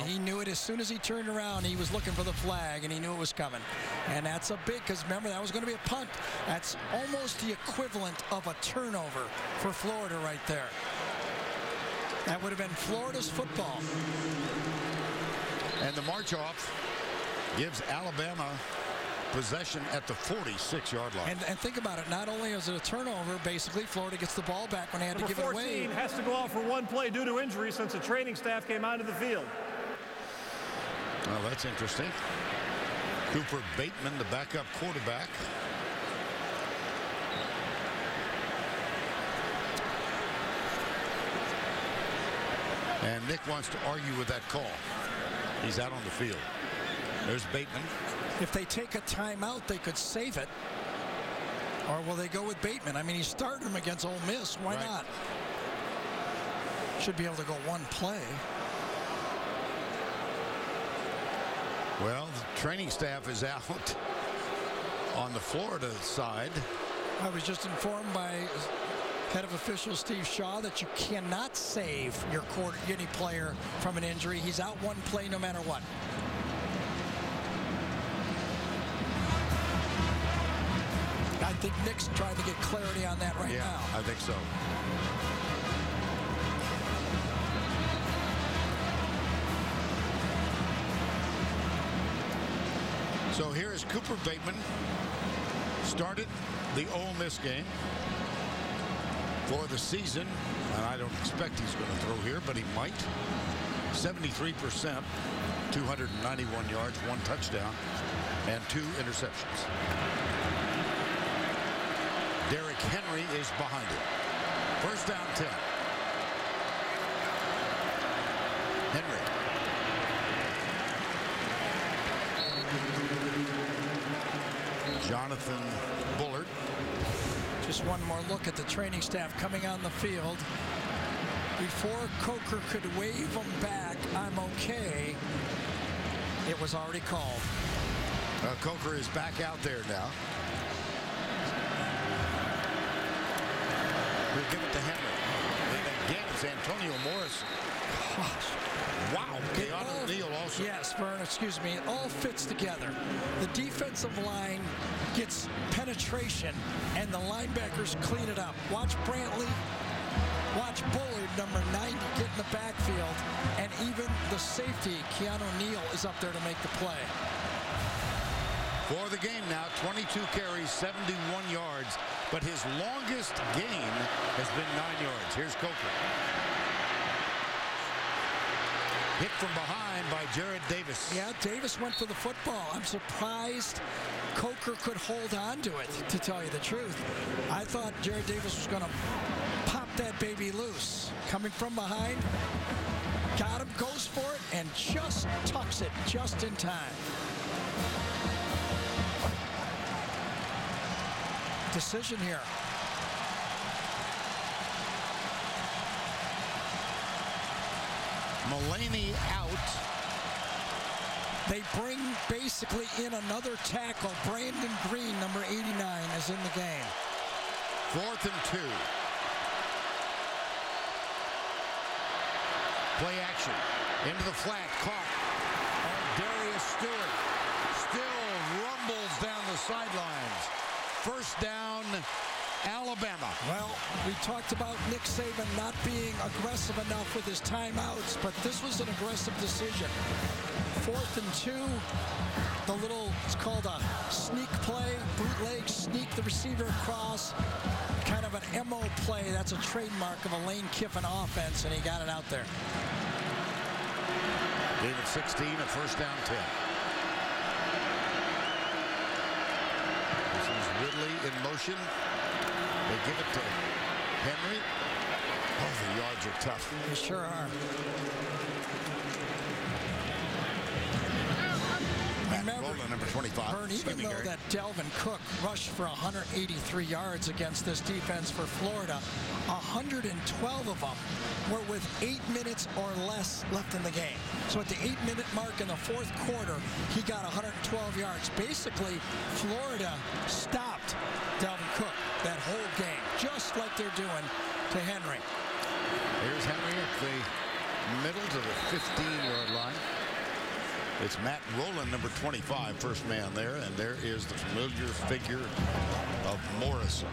He knew it as soon as he turned around. He was looking for the flag, and he knew it was coming. And that's a big, because remember, that was going to be a punt. That's almost the equivalent of a turnover for Florida right there. That would have been Florida's football. And the march off gives Alabama possession at the 46-yard line. And think about it. Not only is it a turnover, basically, Florida gets the ball back when they had to give it away. 14 has to go out for 1 play due to injury since the training staff came onto the field. Well, that's interesting. Cooper Bateman, the backup quarterback. And Nick wants to argue with that call. He's out on the field. There's Bateman. If they take a timeout, they could save it. Or will they go with Bateman? I mean, he started him against Ole Miss. Why not? Should be able to go 1 play. Well, the training staff is out on the Florida side. I was just informed by head of officials Steve Shaw that you cannot save your any player from an injury. He's out 1 play no matter what. I think Nick's trying to get clarity on that right now. Yeah, I think so. So here is Cooper Bateman. Started the Ole Miss game for the season, and I don't expect he's going to throw here, but he might. 73%, 291 yards, 1 touchdown, and 2 interceptions. Derrick Henry is behind him. 1st down 10. Henry. Jonathan Bullard. Just one more look at the training staff coming on the field. Before Coker could wave them back, I'm okay, it was already called. Coker is back out there now. We'll give it to Henry. And again, it's Antonio Morrison. Gosh. Wow. Keanu Neal also. Yes, Vern, excuse me. It all fits together. The defensive line gets penetration, and the linebackers clean it up. Watch Brantley. Watch Bullard, number 90, get in the backfield. And even the safety, Keanu Neal, is up there to make the play. For the game now, 22 carries, 71 yards. But his longest gain has been 9 yards. Here's Coker. Hit from behind by Jared Davis. Yeah, Davis went for the football. I'm surprised Coker could hold on to it, to tell you the truth. I thought Jared Davis was going to pop that baby loose. Coming from behind, got him, goes for it, and just tucks it just in time. Decision here. Mulaney out. They bring basically in another tackle. Brandon Green, number 89, is in the game. 4th and 2. Play action. Into the flat. Caught. And Stewart still rumbles down the sidelines. First down, Alabama. Well, we talked about Nick Saban not being aggressive enough with his timeouts, but this was an aggressive decision. 4th and 2. It's called a sneak play, bootleg, sneak the receiver across. Kind of an MO play. That's a trademark of a Lane Kiffin offense, and he got it out there. Gave it 16, a first down 10. This is Ridley in motion. They give it to Henry. Oh, the yards are tough. They sure are. Remember, number 25. Vern, even though that Delvin Cook rushed for 183 yards against this defense for Florida, 112 of them were with 8 minutes or less left in the game. So at the 8-minute mark in the 4th quarter, he got 112 yards. Basically, Florida stopped Delvin Cook that whole game, just like they're doing to Henry. Here's Henry at the middle to the 15-yard line. It's Matt Rowland, number 25, first man there, and there is the familiar figure of Morrison.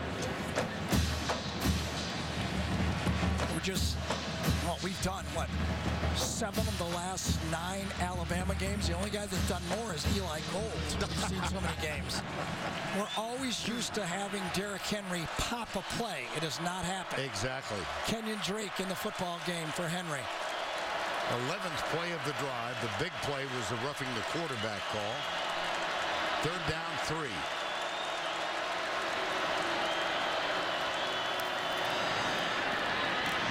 We've done, 7 of the last 9 Alabama games? The only guy that's done more is Eli Gold. We've seen so many games. We're always used to having Derrick Henry pop a play. It has not happened. Exactly. Kenyon Drake in the football game for Henry. 11th play of the drive. The big play was the roughing the quarterback call. 3rd down, 3.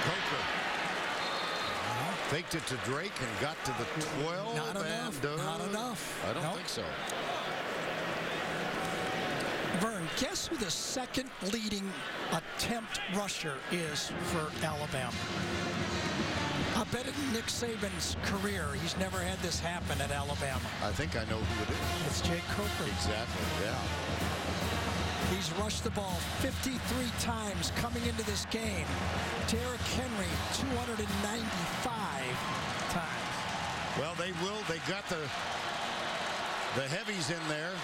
Coker faked it to Drake and got to the 12. Not enough. Not enough. I don't think so. Vern, guess who the second leading attempt rusher is for Alabama? I bet in Nick Saban's career, he's never had this happen at Alabama. I think I know who it is. It's Jake Coker. Exactly, yeah. He's rushed the ball 53 times coming into this game. Derrick Henry, 295 times. Well, they got the heavies in there.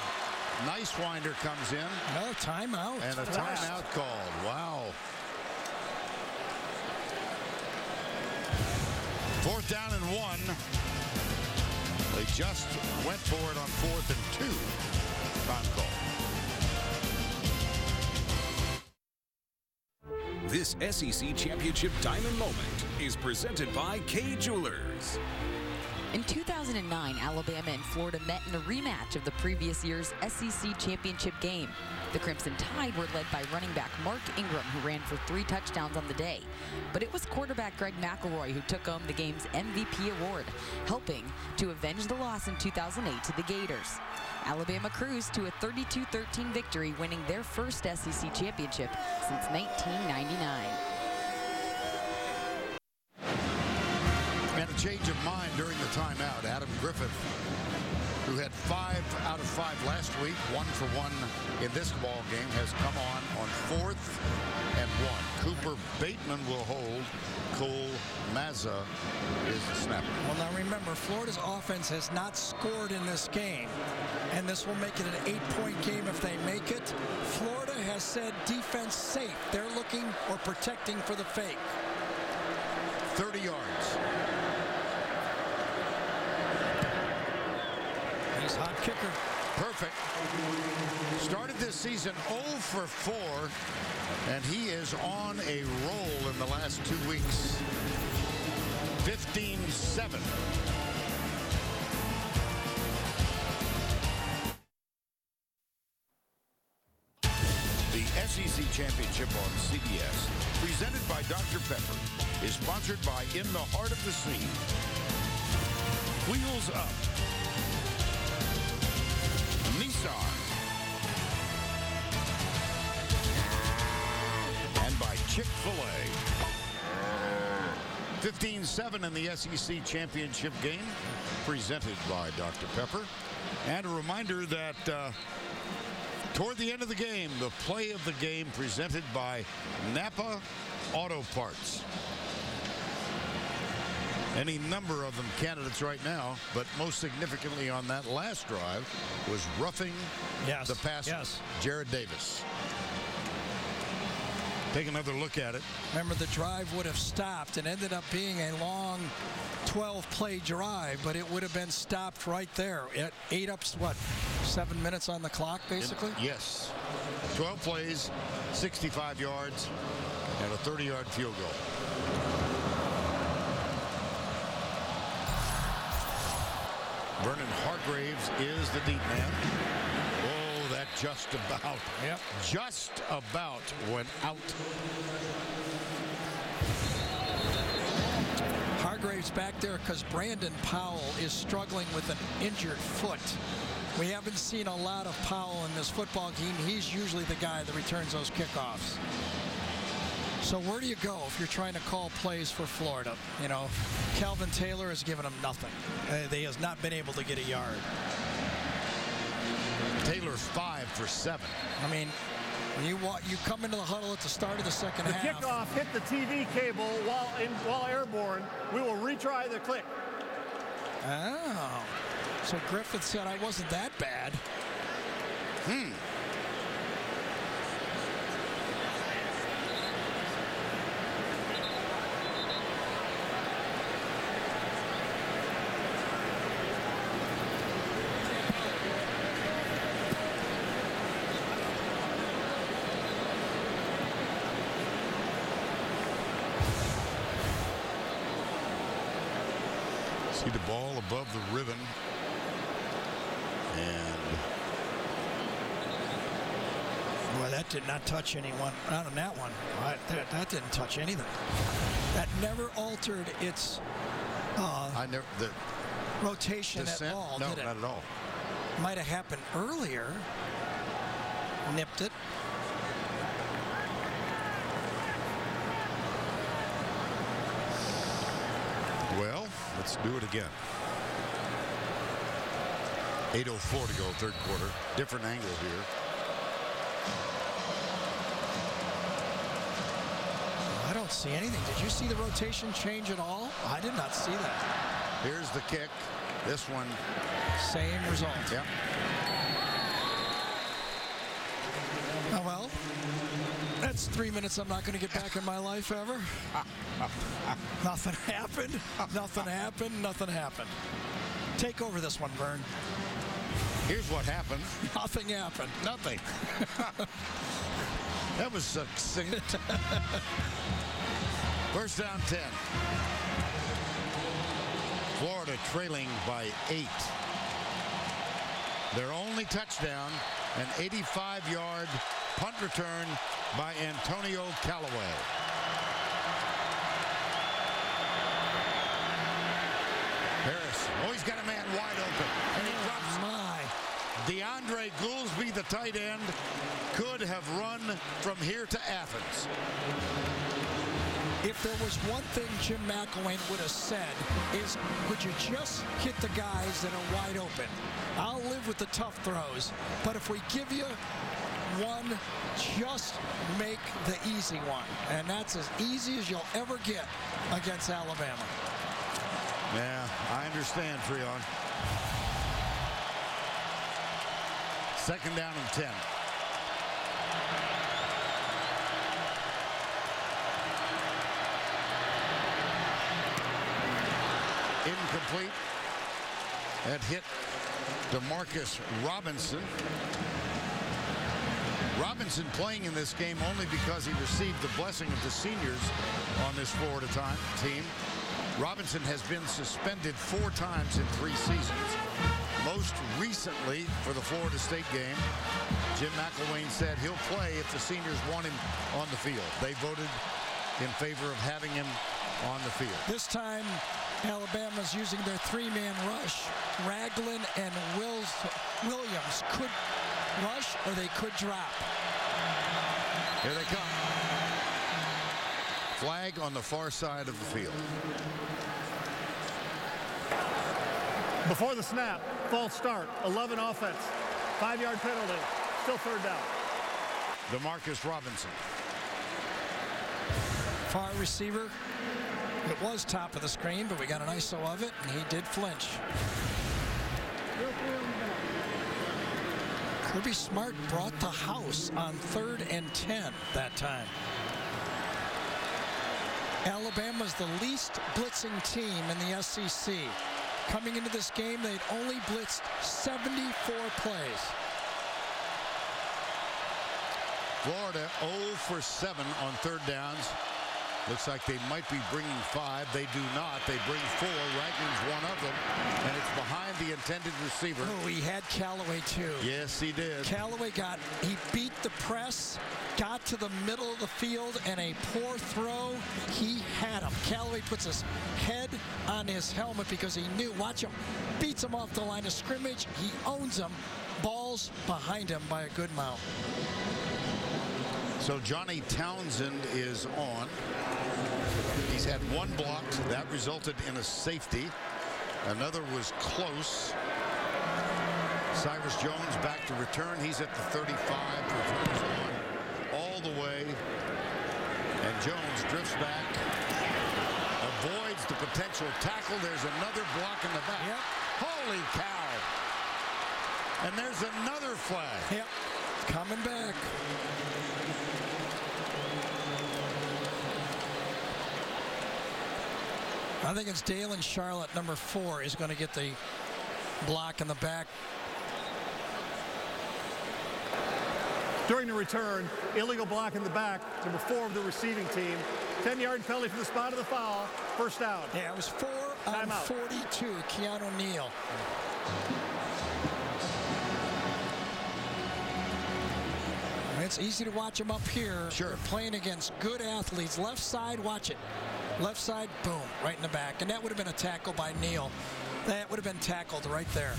Nicewinder comes in. No, timeout. And a timeout called. Wow. 4th down and 1. They just went for it on 4th and 2. Time call. This SEC Championship Diamond Moment is presented by Kay Jewelers. In 2009, Alabama and Florida met in a rematch of the previous year's SEC Championship game. The Crimson Tide were led by running back Mark Ingram, who ran for 3 touchdowns on the day. But it was quarterback Greg McElroy who took home the game's MVP award, helping to avenge the loss in 2008 to the Gators. Alabama cruised to a 32-13 victory, winning their first SEC championship since 1999. And a change of mind during the timeout. Adam Griffith, who had 5 out of 5 last week, 1 for 1 in this ball game, has come on 4th and 1. Cooper Bateman will hold. Cole Mazza is the snapper. Well, now remember, Florida's offense has not scored in this game, and this will make it an 8-point game if they make it. Florida has said defense safe. They're looking or protecting for the fake. 30 yards. He's hot kicker. Perfect. Started this season 0 for 4, and he is on a roll in the last 2 weeks. 15-7. The SEC Championship on CBS, presented by Dr. Pepper, is sponsored by In the Heart of the Sea, Wheels Up, Nissan, and by Chick-fil-A. 15-7 in the SEC Championship game, presented by Dr. Pepper. And a reminder that toward the end of the game, the play of the game presented by Napa Auto Parts. Any number of them candidates right now, but most significantly on that last drive was roughing the passer, Jared Davis. Take another look at it. Remember, the drive would have stopped and ended up being a long 12-play drive, but it would have been stopped right there. It ate up, 7 minutes on the clock, basically? Yes. 12 plays, 65 yards, and a 30-yard field goal. Vernon Hargraves is the deep man. Oh, that just about went out. Hargraves back there because Brandon Powell is struggling with an injured foot. We haven't seen a lot of Powell in this football game. He's usually the guy that returns those kickoffs. So where do you go if you're trying to call plays for Florida? You know, Calvin Taylor has given them nothing. He has not been able to get a yard. Taylor's 5 for 7. I mean, when you come into the huddle at the start of the second half. The kickoff hit the TV cable while airborne. We will retry the click. Oh. So Griffith said I wasn't that bad. See the ball above the ribbon. And boy, that did not touch anyone. Not on that one. That didn't touch anything. That never altered its rotation descent? at all, No, did it? not at all. Might have happened earlier. Nipped it. Well, let's do it again. 8:04 to go, third quarter. Different angle here. I don't see anything. Did you see the rotation change at all? I did not see that. Here's the kick. This one. Same result. Yep. Oh, well, that's 3 minutes I'm not going to get back in my life ever. Nothing happened. Nothing happened. Nothing happened. Take over this one, Vern. Here's what happened. Nothing happened. Nothing. That was succinct. First down 10. Florida trailing by 8. Their only touchdown, an 85-yard punt return by Antonio Callaway. Harris. Oh, he's got a man wide open. And he drops. DeAndre Goolsby, the tight end, could have run from here to Athens. If there was one thing Jim McElwain would have said is, would you just hit the guys that are wide open? I'll live with the tough throws, but if we give you one, just make the easy one. And that's as easy as you'll ever get against Alabama. Yeah, I understand, Freon. Second down and 10. Incomplete. That hit DeMarcus Robinson. Robinson playing in this game only because he received the blessing of the seniors on this Florida team. Robinson has been suspended 4 times in 3 seasons. Most recently for the Florida State game, Jim McElwain said he'll play if the seniors want him on the field. They voted in favor of having him on the field. This time, Alabama's using their 3-man rush. Ragland and Williams could rush or they could drop. Here they come. Flag on the far side of the field. Before the snap, false start, 11 offense, 5-yard penalty, still third down. DeMarcus Robinson. Far receiver, It was top of the screen, but we got an ISO of it, and he did flinch. Kirby Smart brought the house on 3rd and 10 that time. Alabama's the least blitzing team in the SEC. Coming into this game, they'd only blitzed 74 plays. Florida 0 for 7 on 3rd downs. Looks like they might be bringing 5. They do not. They bring 4. Reichman's one of them, and it's behind the intended receiver. Oh, he had Callaway too. Yes, he did. Callaway he beat the press, got to the middle of the field, and a poor throw. He had him. Callaway puts his head on his helmet because he knew. Watch him. Beats him off the line of scrimmage. He owns him. Ball's behind him by a good amount. So Johnny Townsend is on. He's had 1 blocked. That resulted in a safety. Another was close. Cyrus Jones back to return. He's at the 35. Returns on all the way. And Jones drifts back. Avoids the potential tackle. There's another block in the back. Yep. Holy cow. And there's another flag. Yep. Coming back. I think it's Dalen Charlotte, number 4, is going to get the block in the back. During the return, illegal block in the back, number 4 of the receiving team. 10-yard penalty from the spot of the foul. First down. Yeah, it was 4 on 42, Keanu Neal. It's easy to watch him up here. Sure. They're playing against good athletes. Left side, watch it. Left side, boom, right in the back. And that would have been a tackle by Neal. That would have been tackled right there.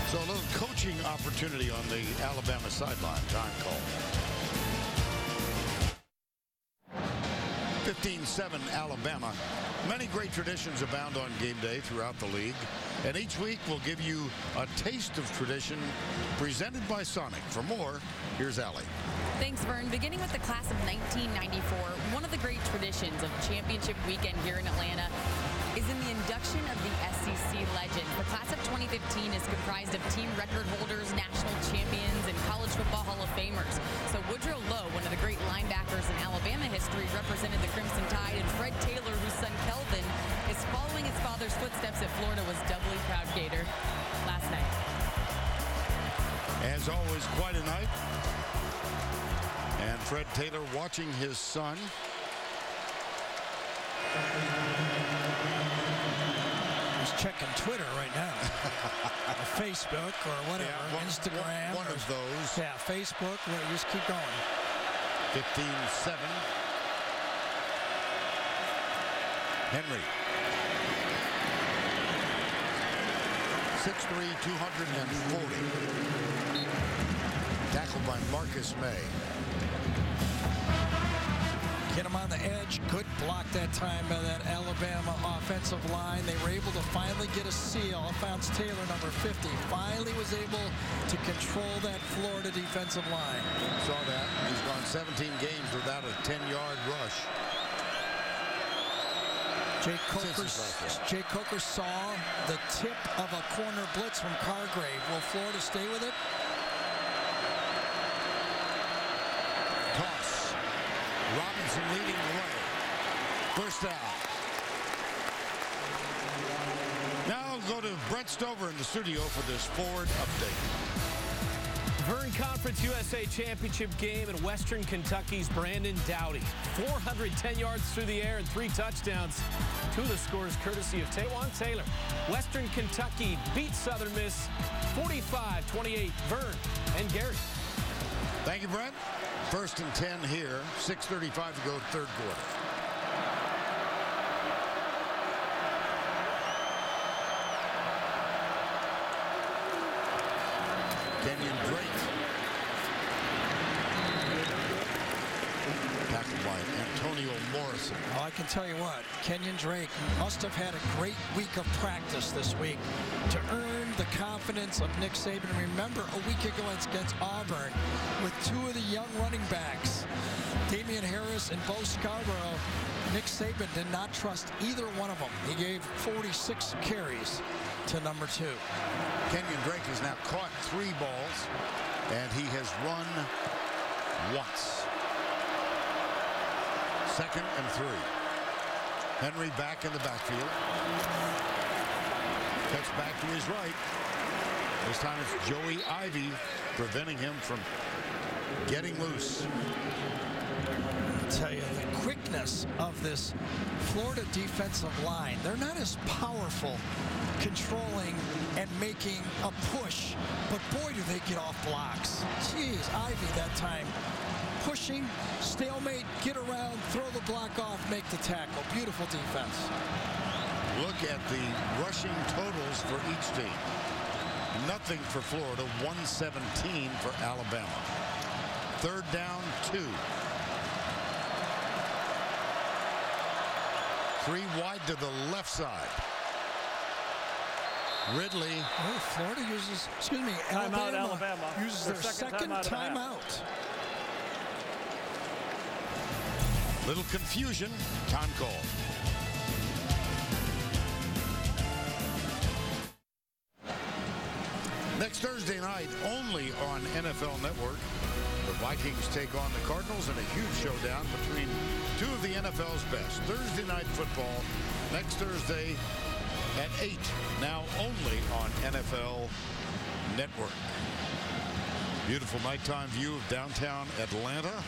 So a little coaching opportunity on the Alabama sideline. Time call. 15-7 Alabama. Many great traditions abound on game day throughout the league. And each week we'll give you a taste of tradition presented by Sonic. For more, here's Allie. Thanks, Vern. Beginning with the class of 1994, one of the great traditions of championship weekend here in Atlanta is in the induction of the SEC legends. The class of 2015 is comprised of team record holders, national champions, and college football Hall of Famers. So Woodrow Lowe, one of the great linebackers in Alabama history, represented the Crimson Tide, and Fred Taylor, whose son Kelvin is following his father's footsteps at Florida, was doubly proud Gator last night. As always, quite a night. And Fred Taylor watching his son. He's checking Twitter right now. Or Facebook or whatever. Yeah, Instagram. One of those. Yeah, Facebook. Well, just keep going. 15-7. Henry. 6'3", 240. Tackled by Marcus May. Get him on the edge. Good block that time by that Alabama offensive line. They were able to finally get a seal. Alphonse Taylor, number 50, finally was able to control that Florida defensive line. Saw that. He's gone 17 games without a 10-yard rush. Jay Coker saw the tip of a corner blitz from Cargrave. Will Florida stay with it? Toss. Robinson leading the way. First down. Now I'll go to Brent Stover in the studio for this Ford update. Vern Conference USA Championship game in Western Kentucky's Brandon Dowdy. 410 yards through the air and 3 touchdowns. 2 of the scores courtesy of Taywan Taylor. Western Kentucky beats Southern Miss 45-28. Vern and Gary. Thank you, Brent. 1st and 10 here. 6:35 to go, third quarter. Kenyon Drake. Tackled by Antonio Morrison. Well, I can tell you what, Kenyon Drake must have had a great week of practice this week to earn the confidence of Nick Saban. Remember, a week ago against Auburn, with two of the young running backs, Damian Harris and Bo Scarborough, Nick Saban did not trust either one of them. He gave 46 carries to number 2. Kenyon Drake has now caught 3 balls, and he has run once. 2nd and 3. Henry back in the backfield. Cuts back to his right. This time it's Joey Ivy preventing him from getting loose. I'll tell you, the quickness of this Florida defensive line, they're not as powerful controlling and making a push, but boy, do they get off blocks. Jeez, Ivy that time pushing, stalemate, get around, throw the block off, make the tackle. Beautiful defense. Look at the rushing totals for each team. Nothing for Florida, 117 for Alabama. 3rd down, 2. 3 wide to the left side. Ridley. Oh, Florida uses, Alabama uses their second timeout. Little confusion. Time call. Next Thursday night, only on NFL Network, the Vikings take on the Cardinals in a huge showdown between 2 of the NFL's best. Thursday night football next Thursday at 8, now only on NFL Network. Beautiful nighttime view of downtown Atlanta.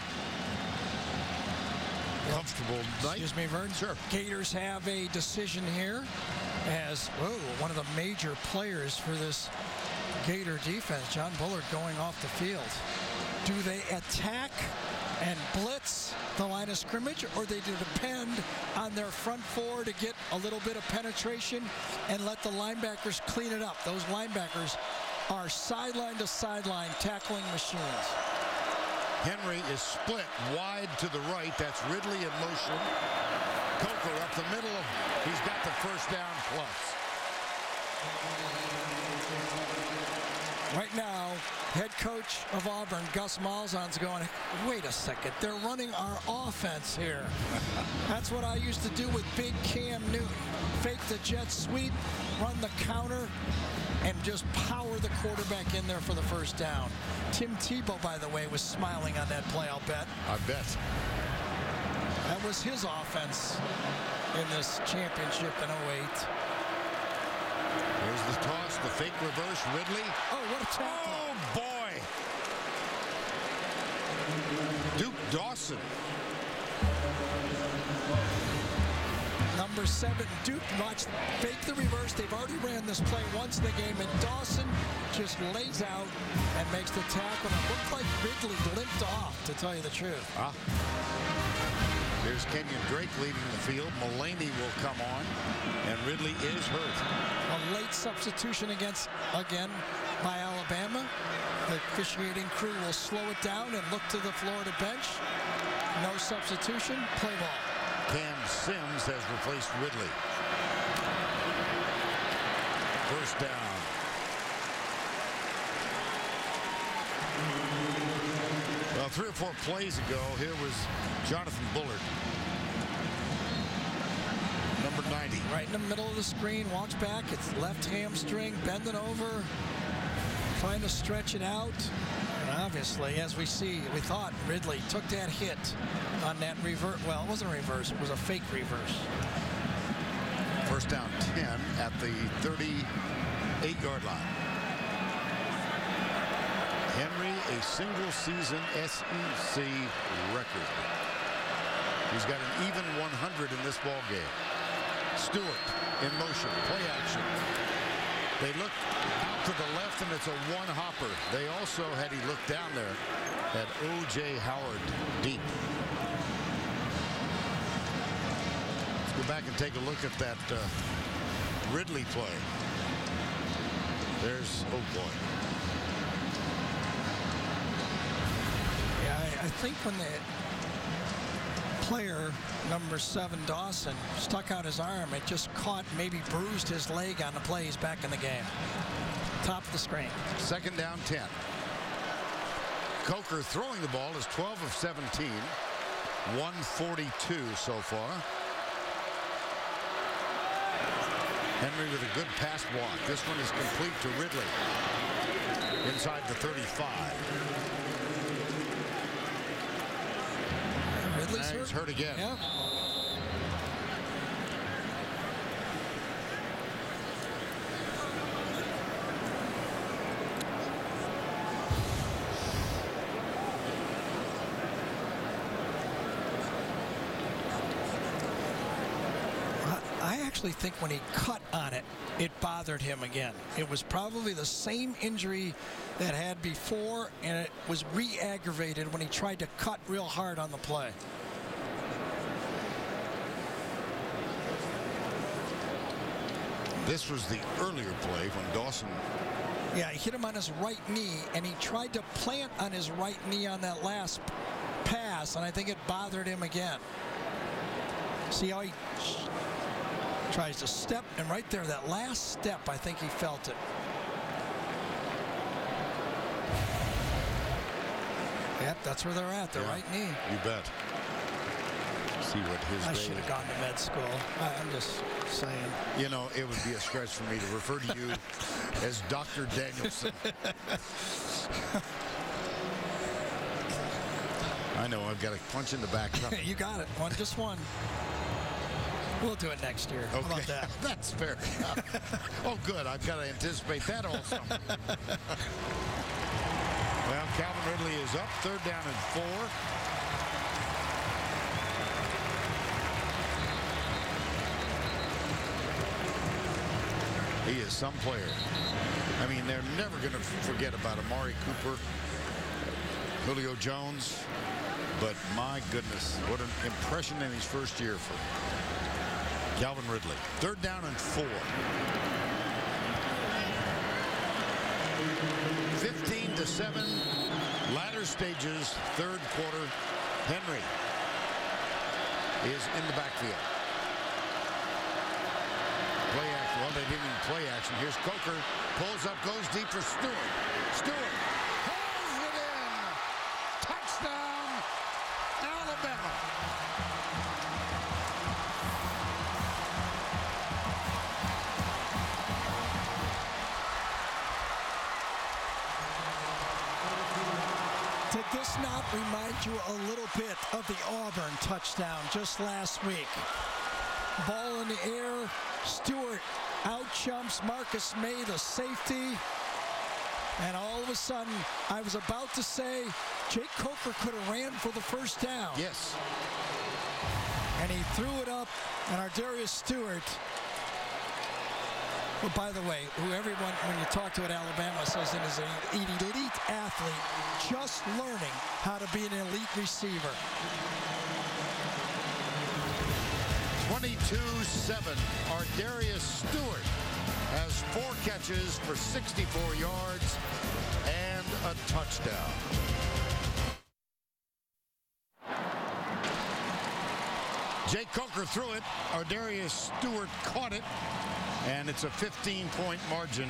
Comfortable night. Excuse me, Vern. Sure. Gators have a decision here as, one of the major players for this Gator defense, John Bullard, going off the field. Do they attack and blitz the line of scrimmage, or they depend on their front 4 to get a little bit of penetration and let the linebackers clean it up? Those linebackers are sideline to sideline tackling machines. Henry is split wide to the right. That's Ridley in motion. Coker up the middle. He's got the 1st down plus. Right now, head coach of Auburn, Gus Malzahn's going, wait a second, they're running our offense here. That's what I used to do with big Cam Newton. Fake the jet sweep, run the counter, and just power the quarterback in there for the 1st down. Tim Tebow, by the way, was smiling on that play, I'll bet. I bet. That was his offense in this championship in 08. Here's the toss, the fake reverse, Ridley. Oh, what a tackle. Oh, boy. Duke Dawson. Number 7, Duke, watch, fake the reverse. They've already ran this play once in the game, and Dawson just lays out and makes the tackle. It looked like Ridley limped off, to tell you the truth. Here's Kenyon Drake leading the field. Mullaney will come on, and Ridley is hurt. A late substitution again by Alabama. The officiating crew will slow it down and look to the Florida bench. No substitution, play ball. Cam Sims has replaced Ridley. 1st down. Well, 3 or 4 plays ago, here was Jonathan Bullard. Number 90. Right in the middle of the screen, walks back, it's left hamstring, bending over, trying to stretch it out. And obviously, as we see, we thought Ridley took that hit on that reverse. Well, it wasn't a reverse, it was a fake reverse. 1st down 10 at the 38-yard line. Henry, a single-season SEC record. He's got an even 100 in this ball game. Stewart in motion, play action. They look out to the left, and it's a one-hopper. They also, had he looked down there, had O.J. Howard deep. Let's go back and take a look at that Ridley play. There's, oh boy. Yeah, I think when player, number 7, Dawson, stuck out his arm. It just caught, maybe bruised his leg on the play. He's back in the game. Top of the screen. Second down, 10. Coker throwing the ball is 12 of 17. 142 so far. Henry with a good pass block. This one is complete to Ridley. Inside the 35. Ridley's He's hurt again. Yeah. I actually think when he cut on it, it bothered him again. It was probably the same injury that had before, and it was re-aggravated when he tried to cut real hard on the play. This was the earlier play when Dawson. Yeah, he hit him on his right knee, and he tried to plant on his right knee on that last pass, and I think it bothered him again. See how he tries to step, and right there, that last step, I think he felt it. Yep, that's where they're at, the right knee. You bet. See what his I day should have gone to med school. I'm just saying. You know, it would be a stretch for me to refer to you as Dr. Danielson. I know, I've got a punch in the back. You got it. Just one. We'll do it next year. Okay. How about that? That's fair enough. Oh, good. I've got to anticipate that also. Well, Calvin Ridley is up. Third down and 4. He is some player. I mean, they're never going to forget about Amari Cooper, Julio Jones. But my goodness, what an impression in his first year for Calvin Ridley. Third down and 4. 15-7. Latter stages, third quarter. Henry is in the backfield. Play action. Well, they didn't even play action. Here's Coker. Pulls up, goes deep for Stewart. Stewart hauls it in. Touchdown, Alabama. Did this not remind you a little bit of the Auburn touchdown just last week? Ball in the air, Stewart out-jumps Marcus May, the safety, and all of a sudden, I was about to say, Jake Coker could have ran for the first down. Yes. And he threw it up, and Ardarius Stewart. Well, by the way, who everyone, when you talk to at Alabama, says it is an elite athlete, just learning how to be an elite receiver. 22-7. Ardarius Stewart has 4 catches for 64 yards and a touchdown. Jake Coker threw it. Ardarius Stewart caught it. And it's a 15-point margin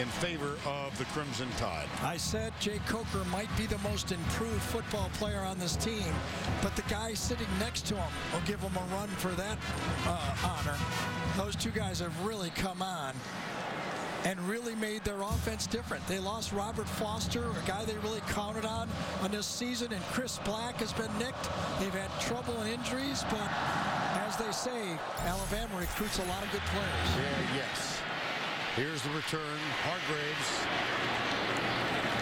in favor of the Crimson Tide. I said Jake Coker might be the most improved football player on this team, but the guy sitting next to him will give him a run for that honor. Those two guys have really come on and really made their offense different. They lost Robert Foster, a guy they really counted on this season, and Chris Black has been nicked. They've had trouble and injuries, but as they say, Alabama recruits a lot of good players. Yeah, yes. Here's the return, Hargraves,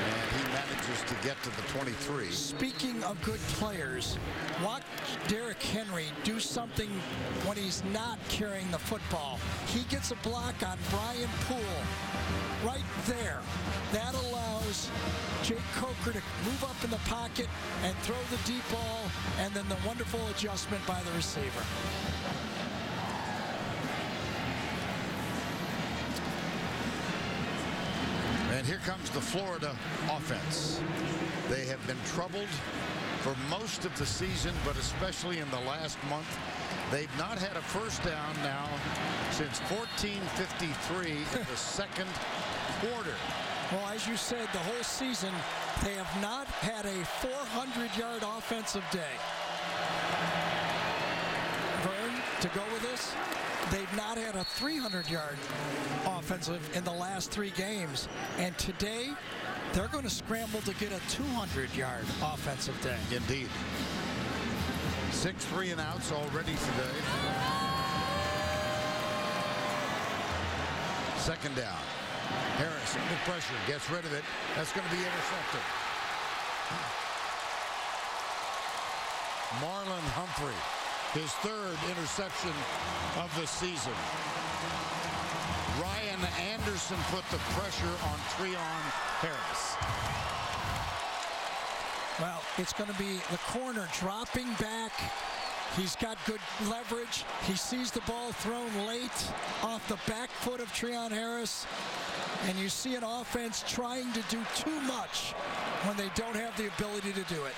and he manages to get to the 23. Speaking of good players, watch Derrick Henry do something when he's not carrying the football. He gets a block on Brian Poole right there. That allows Jake Coker to move up in the pocket and throw the deep ball, and then the wonderful adjustment by the receiver. And here comes the Florida offense. They have been troubled for most of the season, but especially in the last month. They've not had a first down now since 14:53 in the second quarter. Well, as you said, the whole season, they have not had a 400-yard offensive day. Vern, to go with this, they've not had a 300-yard offensive in the last 3 games. And today, they're going to scramble to get a 200-yard offensive day. Indeed. 6 3-and-outs already today. Second down. Harris under pressure, gets rid of it. That's going to be intercepted. Marlon Humphrey, his 3rd interception of the season. Ryan Anderson put the pressure on Treon Harris. Well, it's going to be the corner dropping back. He's got good leverage. He sees the ball thrown late off the back foot of Treon Harris. And you see an offense trying to do too much when they don't have the ability to do it.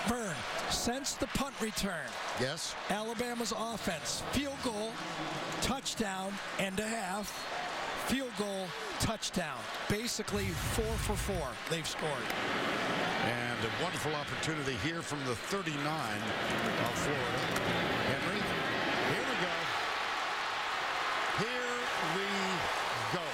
Vern, since the punt return, yes, Alabama's offense, field goal, touchdown, end of half, field goal, touchdown. Basically 4 for 4 they've scored. And a wonderful opportunity here from the 39 of Florida. Henry, here we go. Here we go.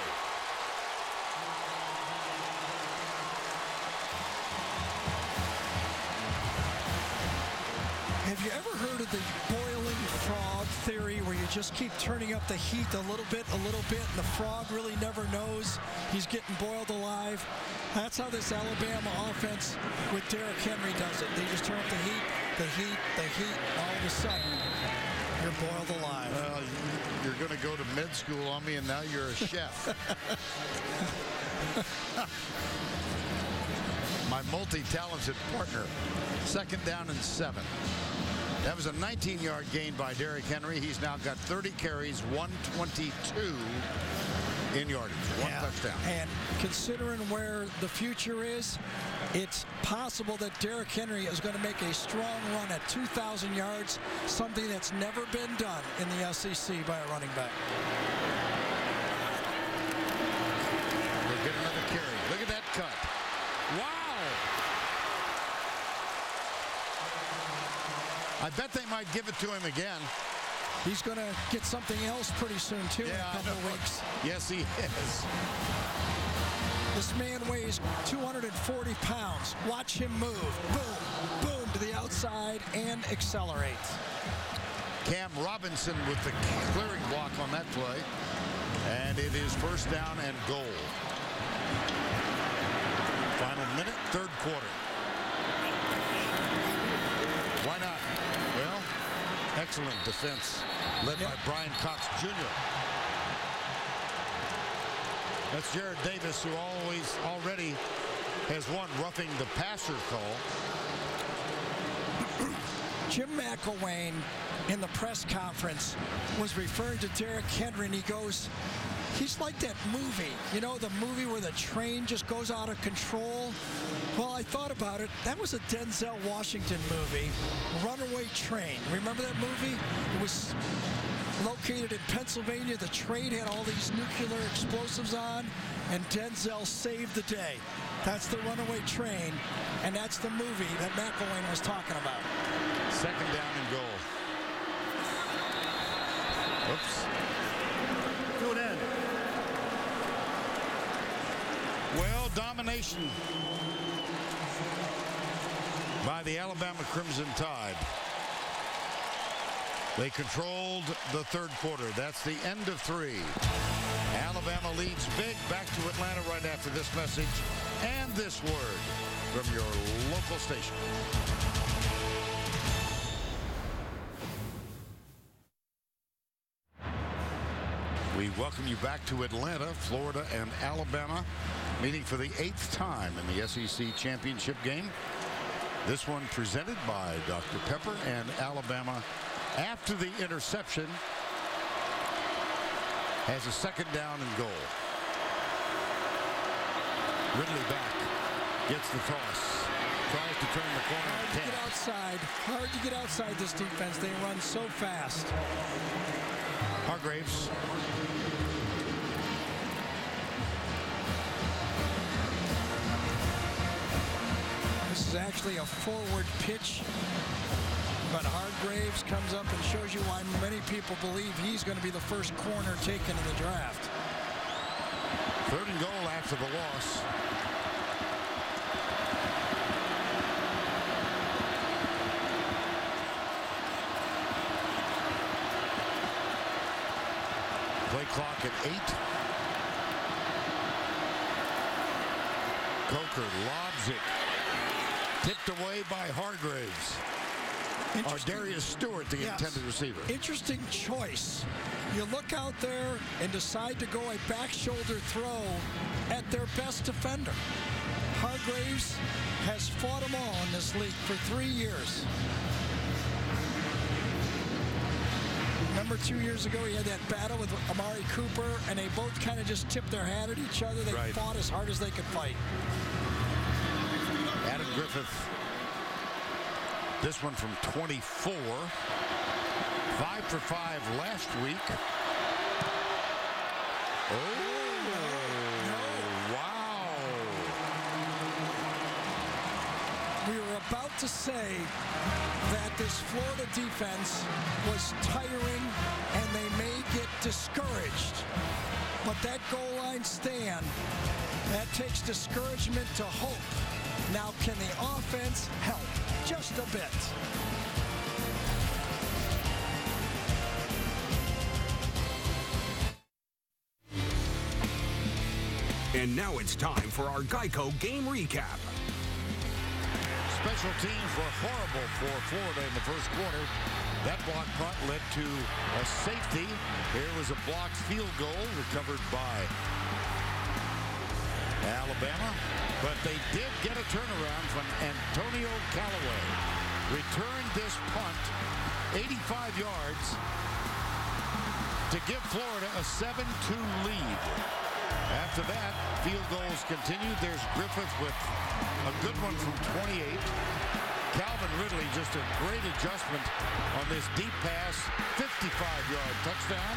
Have you ever heard of the boiling frog theory, where you just keep turning up the heat a little bit, and the frog really never knows he's getting boiled alive? That's how this Alabama offense with Derrick Henry does it. They just turn up the heat, all of a sudden, you're boiled alive. Well, you're going to go to med school on me, and now you're a chef. My multi-talented partner. Second down and 7. That was a 19-yard gain by Derrick Henry. He's now got 30 carries, 122 in yardage, 1 touchdown. And considering where the future is, it's possible that Derrick Henry is going to make a strong run at 2,000 yards, something that's never been done in the SEC by a running back. We'll get another carry. Look at that cut. Wow! I bet they might give it to him again. He's going to get something else pretty soon, too, in a couple of weeks. Yes, he is. This man weighs 240 pounds. Watch him move. Boom, boom to the outside and accelerate. Cam Robinson with the clearing block on that play. And it is first down and goal. Final minute, 3rd quarter. Why not? Well, excellent defense led by Brian Cox Jr. That's Jared Davis, who already has won roughing the passer call. Jim McElwain in the press conference was referring to Derrick Henry, and he goes, he's like that movie, you know, the movie where the train just goes out of control. Well, I thought about it. That was a Denzel Washington movie, Runaway Train. Remember that movie? It was located in Pennsylvania. The train had all these nuclear explosives on, and Denzel saved the day. That's the Runaway Train, and that's the movie that McElwain was talking about. Second down and goal. Oops. Good end. Well, domination by the Alabama Crimson Tide. They controlled the 3rd quarter. That's the end of 3. Alabama leads big. Back to Atlanta right after this message and this word from your local station. We welcome you back to Atlanta. Florida and Alabama meeting for the 8th time in the SEC championship game. This one presented by Dr. Pepper, and Alabama, after the interception, has a second down and goal. Ridley back. gets the toss. Tries to turn the corner. Hard to get outside. Hard to get outside this defense. They run so fast. Hargraves. This is actually a forward pitch, but Hargraves comes up and shows you why many people believe he's going to be the first corner taken in the draft. 3rd and goal after the loss. Play clock at 8. Coker lobs it. Tipped away by Hargraves. Or Darius Stewart, the intended receiver. Interesting choice. You look out there and decide to go a back shoulder throw at their best defender. Hargraves has fought them all in this league for 3 years. Remember 2 years ago he had that battle with Amari Cooper, and they both kind of just tipped their hat at each other. They fought as hard as they could fight. Adam Griffith. This one from 24. 5 for 5 last week. Wow. We were about to say that this Florida defense was tiring and they may get discouraged. But that goal line stand, that takes discouragement to hope. Now, can the offense help just a bit? And now it's time for our Geico game recap. Special teams were horrible for Florida in the first quarter. That block punt led to a safety. Here was a blocked field goal recovered by Alabama. But they did get a turnaround from Antonio Callaway. Returned this punt 85 yards to give Florida a 7-2 lead. After that, field goals continued. There's Griffith with a good one from 28. Calvin Ridley, just a great adjustment on this deep pass, 55-yard touchdown.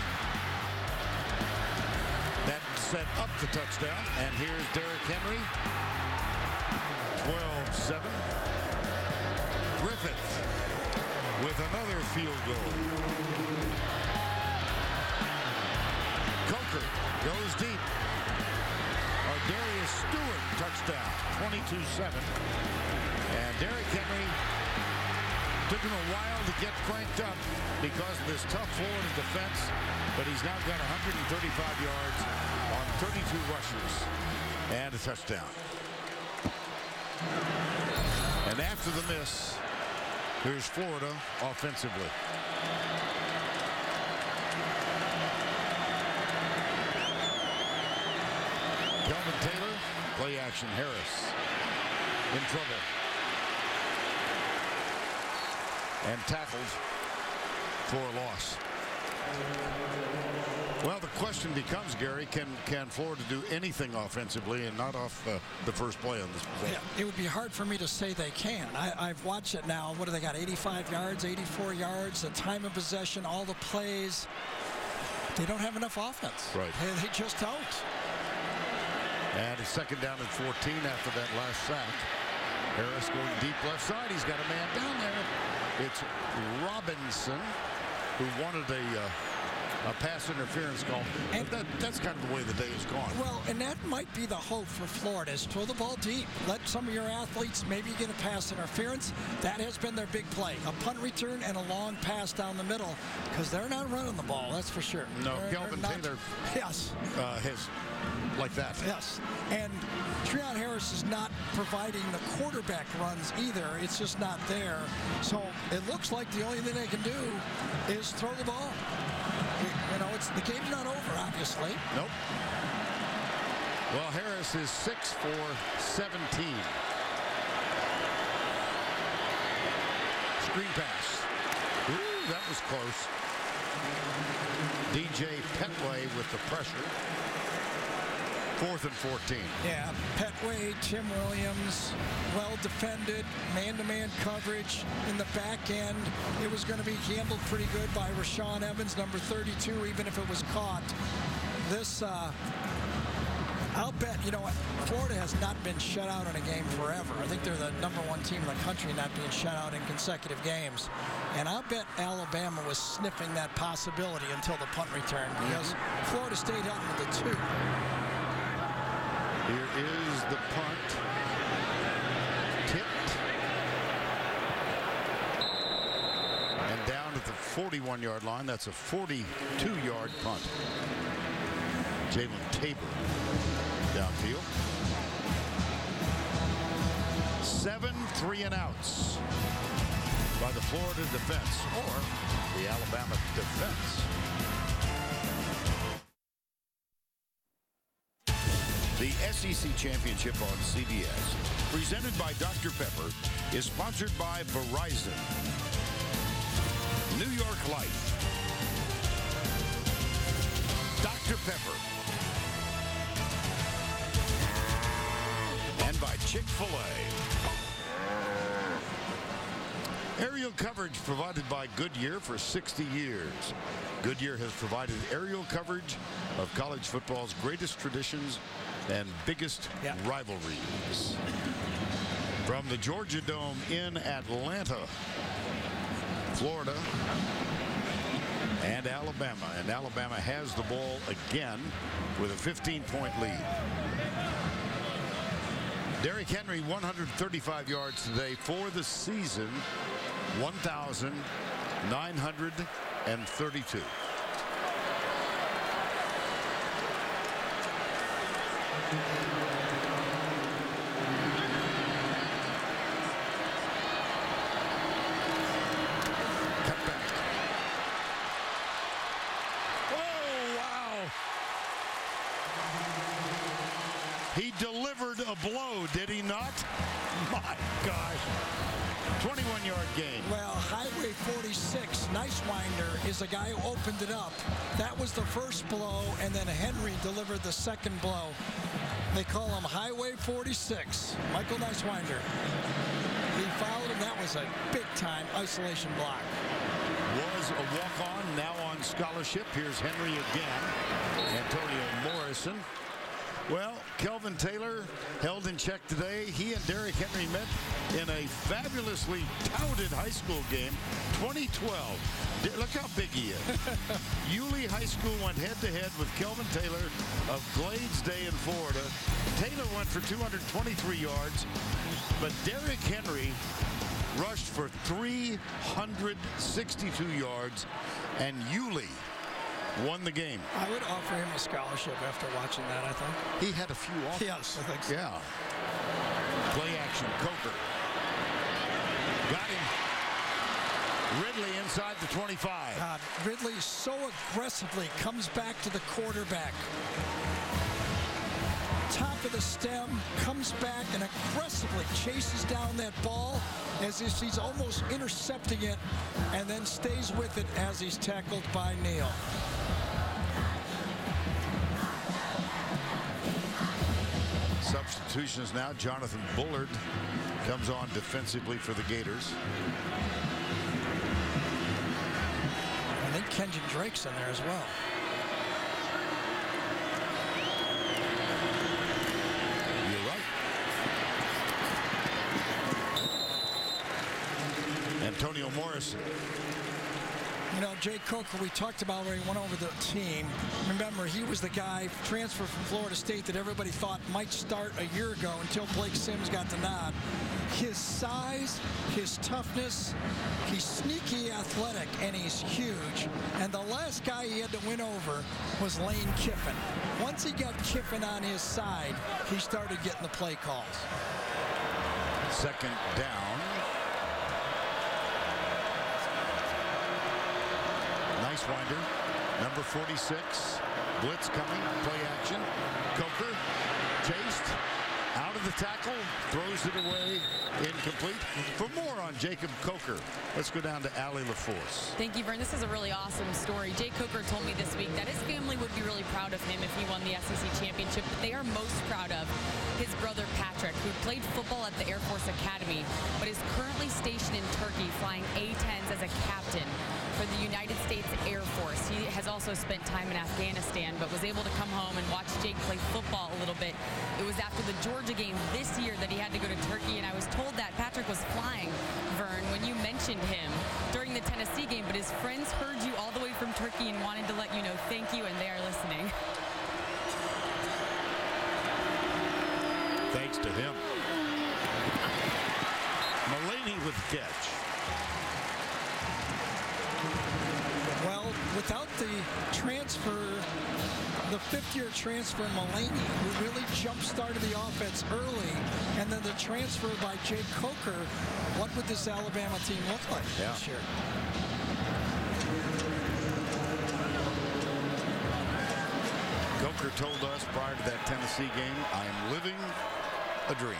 That set up the touchdown. And here's Derrick Henry, 12-7. Griffith with another field goal. Coker goes deep. Darius Stewart touchdown, 22-7. And Derrick Henry took him a while to get cranked up because of this tough Florida defense, but he's now got 135 yards on 32 rushes and a touchdown. And after the miss, here's Florida offensively. Kelvin Taylor, play action. Harris in trouble. And tackled for a loss. Well, the question becomes, Gary, can Florida do anything offensively and not off the first play on this possession? Yeah, it would be hard for me to say they can. I've watched it now. What do they got, 85 yards, 84 yards, the time of possession, all the plays. They don't have enough offense. Right. They just don't. And it's second down and 14 after that last sack. Harris going deep left side. He's got a man down there. It's Robinson, who wanted a pass interference call. And that's kind of the way the day has gone. Well, and that might be the hope for Florida, is throw the ball deep. Let some of your athletes maybe get a pass interference. That has been their big play. A punt return and a long pass down the middle, because they're not running the ball, that's for sure. No, Kelvin Taylor has like that. Yes, and Treon Harris is not providing the quarterback runs either. It's just not there. So it looks like the only thing they can do is throw the ball. You know, the game's not over, obviously. Nope. Well, Harris is 6 for 17. Screen pass. Ooh, that was close. DJ Petway with the pressure. 4th and 14. Yeah, Petway, Tim Williams, well defended, man-to-man coverage in the back end. It was going to be handled pretty good by Rashawn Evans, number 32, even if it was caught. This, I'll bet, you know what, Florida has not been shut out in a game forever. I think they're the #1 team in the country not being shut out in consecutive games. And I'll bet Alabama was sniffing that possibility until the punt return, because Florida State held them to 2. Here is the punt. Tipped. And down at the 41-yard line. That's a 42-yard punt. Jalen Tabor downfield. 7 3-and-outs by the Florida defense, or the Alabama defense. The SEC Championship on CBS, presented by Dr. Pepper, is sponsored by Verizon, New York Life, Dr. Pepper, and by Chick-fil-A. Aerial coverage provided by Goodyear for 60 years. Goodyear has provided aerial coverage of college football's greatest traditions and biggest rivalries. From the Georgia Dome in Atlanta, Florida, and Alabama. And Alabama has the ball again with a 15-point lead. Derrick Henry, 135 yards today for the season, 1,932. Cut back. Oh, wow. He delivered a blow, did he not? My gosh. 21-yard gain. Well, Highway 46, Nicewinder, is the guy who opened it up. That was the first blow, and then Henry delivered the second blow. They call him Highway 46, Michael Nicewinder. He fouled him. That was a big-time isolation block. Was a walk-on, now on scholarship. Here's Henry again. Antonio Morrison. Well, Kelvin Taylor held in check today. He and Derrick Henry met in a fabulously touted high school game, 2012. Look how big he is. Yulee High School went head-to-head with Kelvin Taylor of Glades Day in Florida. Taylor went for 223 yards, but Derrick Henry rushed for 362 yards, and Yulee won the game. I would offer him a scholarship after watching that, I think. He had a few offers. Yes, I think so. Yeah. Play action, Coker. Got him. Ridley inside the 25. God, Ridley so aggressively comes back to the quarterback. Top of the stem, comes back and aggressively chases down that ball as if he's almost intercepting it, and then stays with it as he's tackled by Neal. Substitutions now. Jonathan Bullard comes on defensively for the Gators. I think Kenyon Drake's in there as well. You're right. Antonio Morrison. You know, Jay Coker, we talked about when he went over the team. Remember, he was the guy transferred from Florida State that everybody thought might start a year ago until Blake Sims got the nod. His size, his toughness, he's sneaky athletic, and he's huge. And the last guy he had to win over was Lane Kiffin. Once he got Kiffin on his side, he started getting the play calls. Second down. Nicewinder, number 46. Blitz coming, play action. Coker, chased, Out of the tackle, throws it away, incomplete. For more on Jacob Coker, let's go down to Allie LaForce. Thank you, Vern. This is a really awesome story. Jake Coker told me this week that his family would be really proud of him if he won the SEC championship, but they are most proud of his brother Patrick, who played football at the Air Force Academy, but is currently stationed in Turkey flying A-10s as a captain for the United States Air Force. He has also spent time in Afghanistan, but was able to come home and watch Jake play football a little bit. It was after the Georgia game this year that he had to go to Turkey, and I was told that Patrick was flying, Vern, when you mentioned him during the Tennessee game, but his friends heard you all the way from Turkey and wanted to let you know thank you, and they are listening. Thanks to him. Mullaney with the catch. Well, without the transfer, the fifth-year transfer, Mullaney, who really jump-started the offense early, and then the transfer by Jake Coker, what would this Alabama team look like this year? Coker told us prior to that Tennessee game, I am living a dream.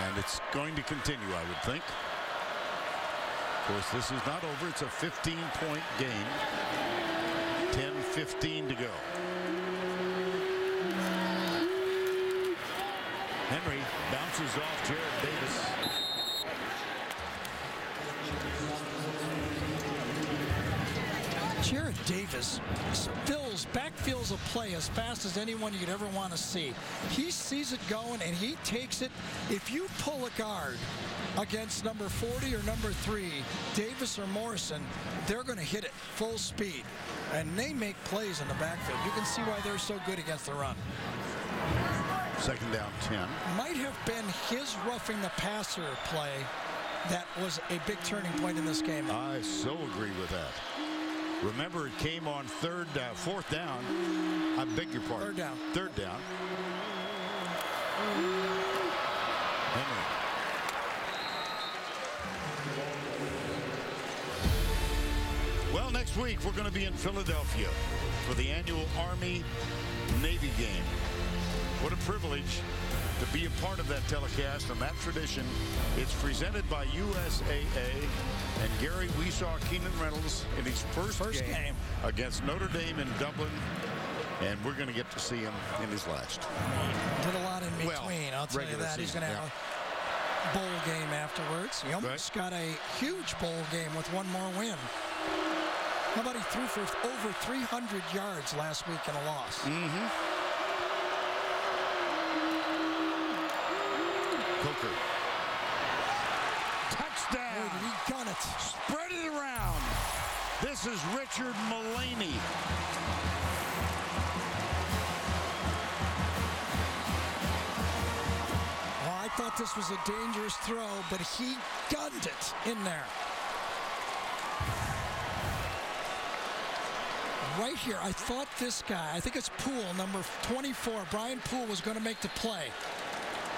And it's going to continue, I would think. Of course, this is not over. It's a 15-point game. 10-15 to go. Henry bounces off Jared Davis. Jared Davis backfields a play as fast as anyone you'd ever want to see. He sees it going and he takes it. If you pull a guard against number 40 or number 3, Davis or Morrison, they're going to hit it full speed. And they make plays in the backfield. You can see why they're so good against the run. Second down 10. Might have been his roughing the passer play that was a big turning point in this game. I so agree with that. Remember, it came on fourth down. I beg your pardon. Third down. Henry. Well, next week we're going to be in Philadelphia for the annual Army-Navy game. What a privilege to be a part of that telecast and that tradition. It's presented by USAA, and Gary, we saw Keenan Reynolds in his first game against Notre Dame in Dublin, and we're going to get to see him in his last. Did a lot in between, I'll tell you that. He's going to have a bowl game afterwards. He almost got a huge bowl game with one more win. How about he threw for over 300 yards last week in a loss? Coker. Touchdown. Boy, did he gun it. Spread it around. This is Richard Mullaney. Well, I thought this was a dangerous throw, but he gunned it in there. Right here, I thought this guy, I think it's Poole, number 24, Brian Poole, was going to make the play.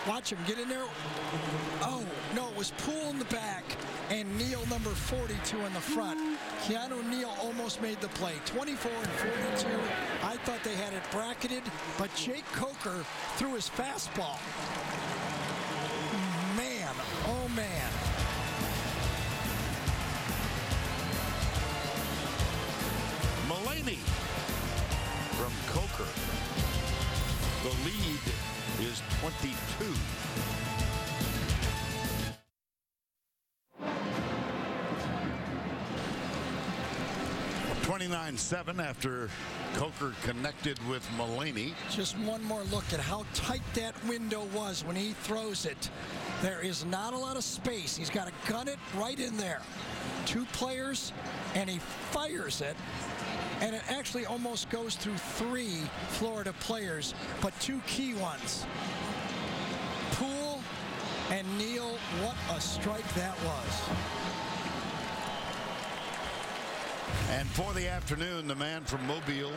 Watch him get in there. Oh, no, it was Poole in the back and Neal, number 42, in the front. Keanu Neal almost made the play. 24 and 42. I thought they had it bracketed, but Jake Coker threw his fastball. Man, oh man. Mullaney from Coker. The lead is 22. (29-7) after Coker connected with Mullaney. Just one more look at how tight that window was when he throws it. There is not a lot of space. He's got to gun it right in there. Two players, and he fires it. And it actually almost goes through three Florida players, but two key ones. Poole and Neal, what a strike that was. And for the afternoon, the man from Mobile,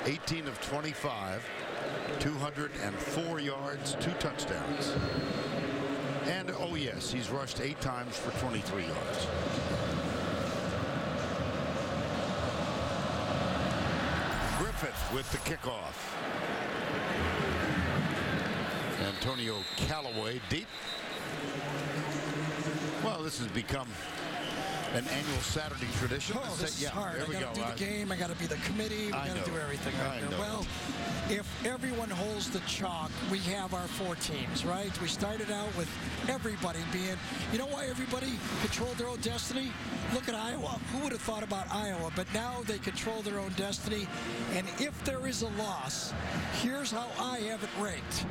18 of 25, 204 yards, 2 touchdowns. And, oh yes, he's rushed 8 times for 23 yards. Griffith with the kickoff. Antonio Callaway deep. Well, this has become an annual Saturday tradition. Oh, this is hard. There we I got to go. do the game. I got to be the committee. We got to do everything right there. Well, if everyone holds the chalk, we have our 4 teams, right? We started out with everybody being, you know why everybody controlled their own destiny? Look at Iowa. Who would have thought about Iowa? But now they control their own destiny. And if there is a loss, here's how I have it ranked.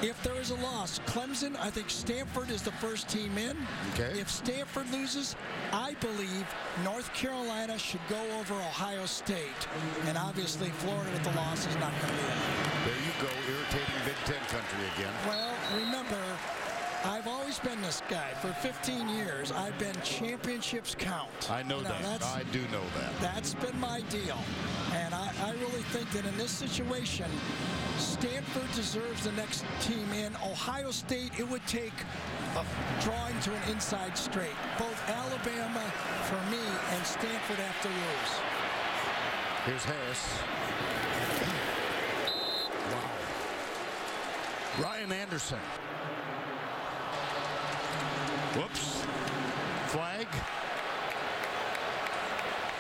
If there is a loss, Clemson, I think Stanford is the first team in. Okay. If Stanford loses, I believe North Carolina should go over Ohio State. And obviously, Florida with the loss is not going to be in. There you go, irritating Big Ten country again. Well, remember, I've always been this guy. For 15 years, I've been championships count. I know that. I do know that. That's been my deal. And I really think that in this situation, Stanford deserves the next team in. Ohio State, it would take drawing to an inside straight. Both Alabama, for me, and Stanford have to lose. Here's Harris. Wow. Ryan Anderson. Whoops. Flag.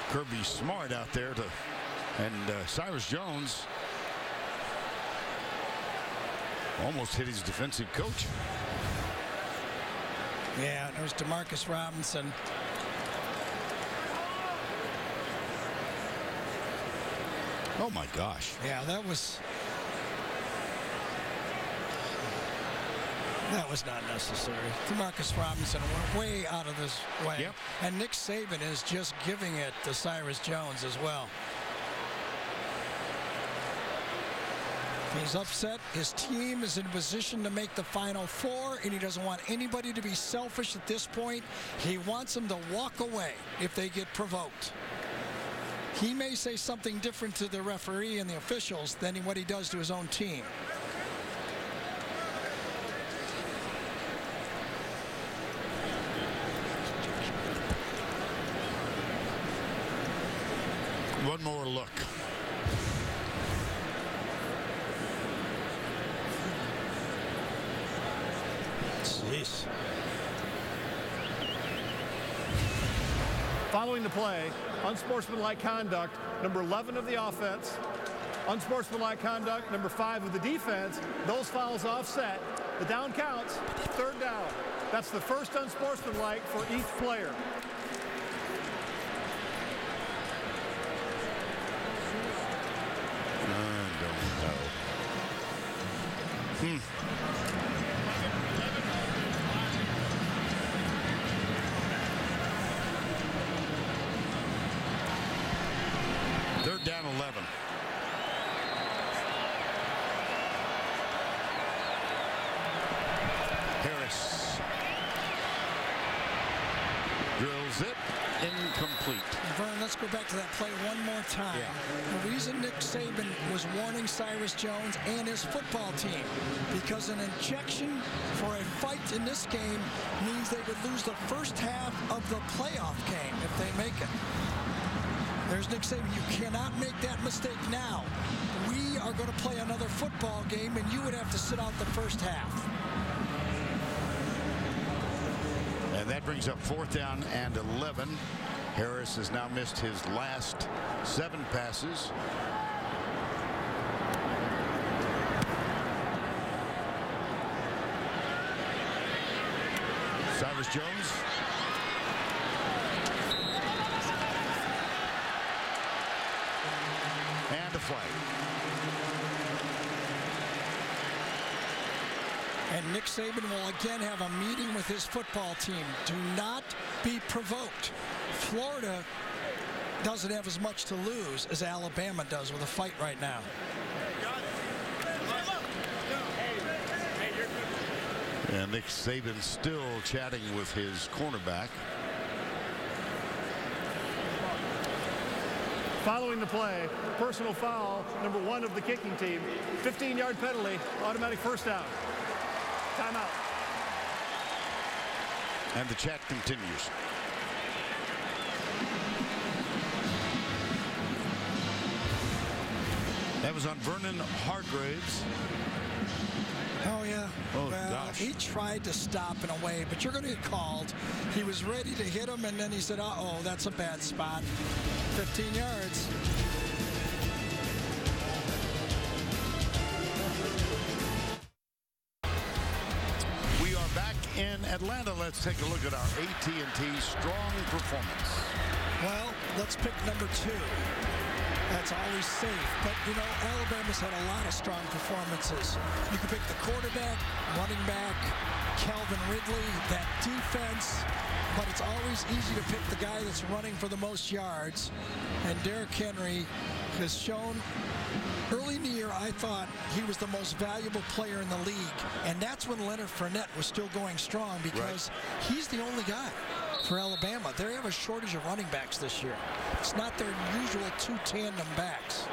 Kirby Smart out there and Cyrus Jones almost hit his defensive coach. Yeah, it was Demarcus Robinson. Oh my gosh. Yeah, that was not necessary. Demarcus Robinson went way out of his way. Yep. And Nick Saban is just giving it to Cyrus Jones as well. He's upset. His team is in position to make the Final Four, and he doesn't want anybody to be selfish at this point. He wants them to walk away if they get provoked. He may say something different to the referee and the officials than what he does to his own team. One more look. Jeez. Following the play, unsportsmanlike conduct, number 11 of the offense, unsportsmanlike conduct, number 5 of the defense. Those fouls offset. The down counts, 3rd down. That's the first unsportsmanlike for each player. I don't know. Third down 11. Harris drills it. Incomplete. Vern, let's go back to that play one more time. The reason Nick Saban was warning Cyrus Jones and his football team, because an injection for a fight in this game means they would lose the first half of the playoff game if they make it. There's Nick Saban. You cannot make that mistake now. We are going to play another football game, and you would have to sit out the first half. And that brings up 4th down and 11. Harris has now missed his last 7 passes. Cyrus Jones. And a flag. And Nick Saban will again have a meeting with his football team. Do not be provoked. Florida doesn't have as much to lose as Alabama does with a fight right now. And Nick Saban still chatting with his cornerback. Following the play, personal foul, number 1 of the kicking team. 15-yard penalty, automatic first down. Timeout. And the chat continues. That was on Vernon Hargraves. Oh, Yeah. Oh, well, gosh. he tried to stop in a way, but you're going to get called. He was ready to hit him, and then he said, uh-oh, that's a bad spot. 15 yards. We are back in Atlanta. Let's take a look at our AT&T strong performance. Well, let's pick number 2. That's always safe. But, you know, Alabama's had a lot of strong performances. You can pick the quarterback, running back, Calvin Ridley, that defense. But it's always easy to pick the guy that's running for the most yards. And Derrick Henry has shown early in the year, I thought he was the most valuable player in the league. And that's when Leonard Fournette was still going strong because he's the only guy for Alabama. They have a shortage of running backs this year. It's not their usual 2 tandem backs.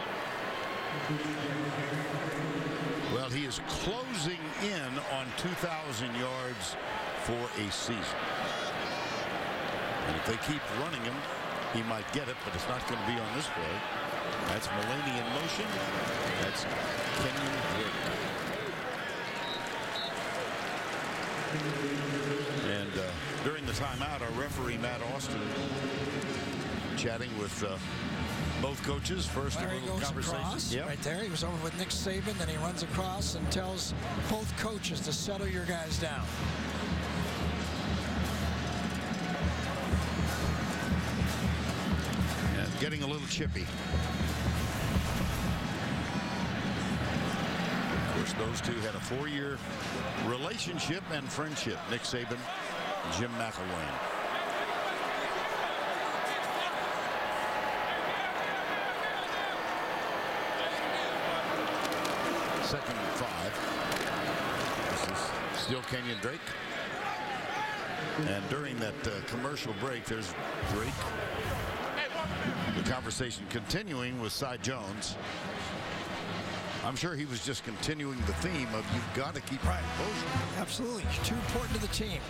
Well, he is closing in on 2,000 yards for a season. And if they keep running him, he might get it, but it's not going to be on this play. That's Mullaney in motion. That's Kenyon Drake. And during the timeout, our referee, Matt Austin, chatting with both coaches. First, there a he little goes conversation. Across, right there. He was over with Nick Saban, then he runs across and tells both coaches to settle your guys down. And getting a little chippy. Of course, those two had a 4-year relationship and friendship. Nick Saban, Jim McElwain. Second and 5. This is still Kenyon Drake. And during that commercial break, there's Drake. The conversation continuing with Cy Jones. I'm sure he was just continuing the theme of you've got to keep composure. Absolutely. Too important to the team.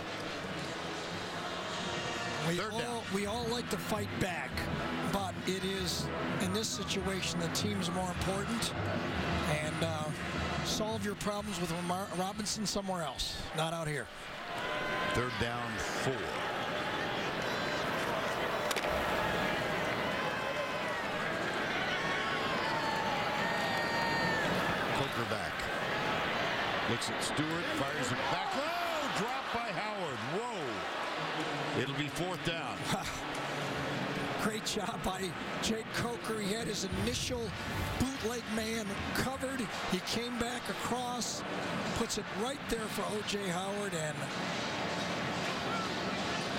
We all like to fight back, but it is, in this situation, the team's more important. And solve your problems with Robinson somewhere else, not out here. Third down 4. Coker back. Looks at Stewart, fires it back. Oh, dropped by Howard. Whoa. It'll be 4th down. Great job by Jake Coker. He had his initial bootleg man covered. He came back across, puts it right there for O.J. Howard, and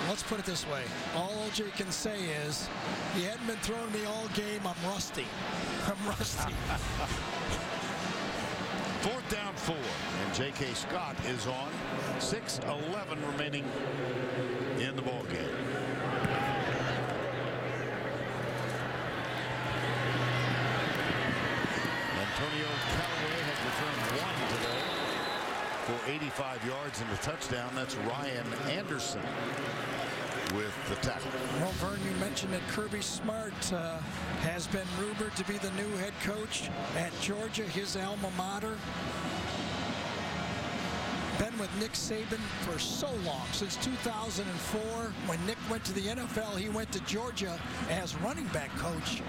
let's put it this way. All O.J. can say is, he hadn't been throwing me all game. I'm rusty. I'm rusty. 4th down 4. And J.K. Scott is on. 6:11 remaining in the ball game. Antonio Callaway has returned 1 today for 85 yards and a touchdown. That's Ryan Anderson with the tackle. Well, Vern, you mentioned that Kirby Smart has been rumored to be the new head coach at Georgia, his alma mater. Been with Nick Saban for so long, since 2004. When Nick went to the NFL, he went to Georgia as running back coach.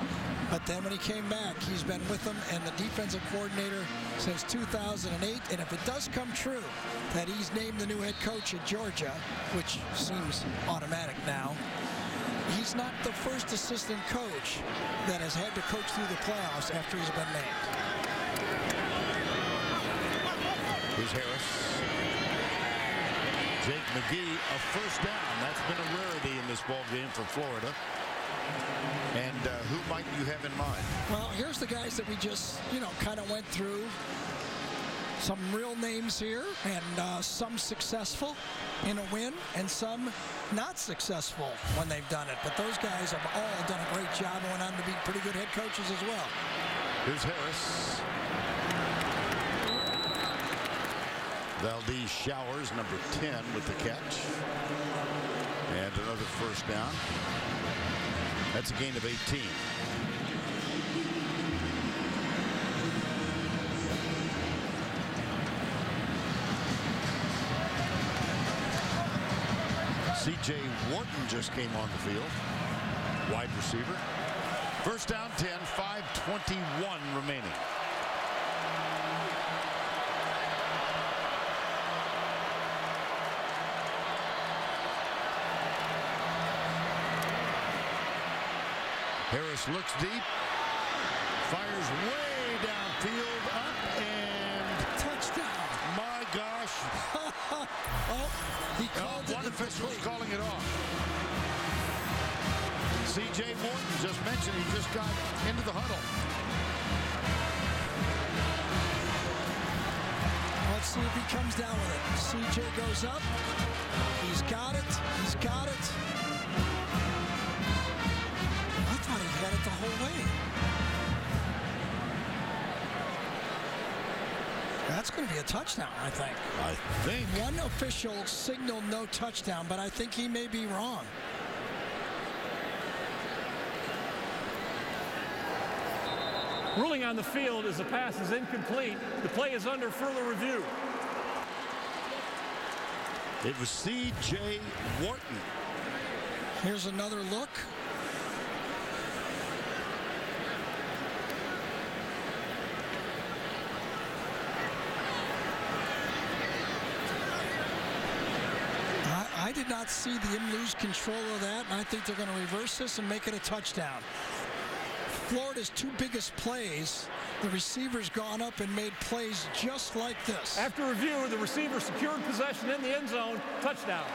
But then when he came back, he's been with them and the defensive coordinator since 2008. And if it does come true that he's named the new head coach at Georgia, which seems automatic now, he's not the first assistant coach that has had to coach through the playoffs after he's been named. Here's Harris. Jake McGee, a first down. That's been a rarity in this ball game for Florida. And who might you have in mind? Well, here's the guys that we just, kind of went through. Some real names here, and some successful in a win, and some not successful when they've done it. But those guys have all done a great job and went on to be pretty good head coaches as well. Here's Harris. Valdez Showers, number 10, with the catch. And another first down. That's a gain of 18. C.J. Wharton just came on the field. Wide receiver. First down, 10, 5:21 remaining. Harris looks deep, fires way downfield, up and touchdown. My gosh. He called it. One official was calling it off. C.J. Wharton just mentioned he just got into the huddle. Let's see if he comes down with it. C.J. goes up. He's got it. He's got it. I thought he had it the whole way. That's going to be a touchdown, I think. I think. One official signaled no touchdown, but I think he may be wrong. Ruling on the field as the pass is incomplete. The play is under further review. It was C.J. Wharton. Here's another look. I did not see them lose control of that, and I think they're going to reverse this and make it a touchdown. Florida's two biggest plays, the receiver's gone up and made plays just like this. After review, the receiver secured possession in the end zone. Touchdown.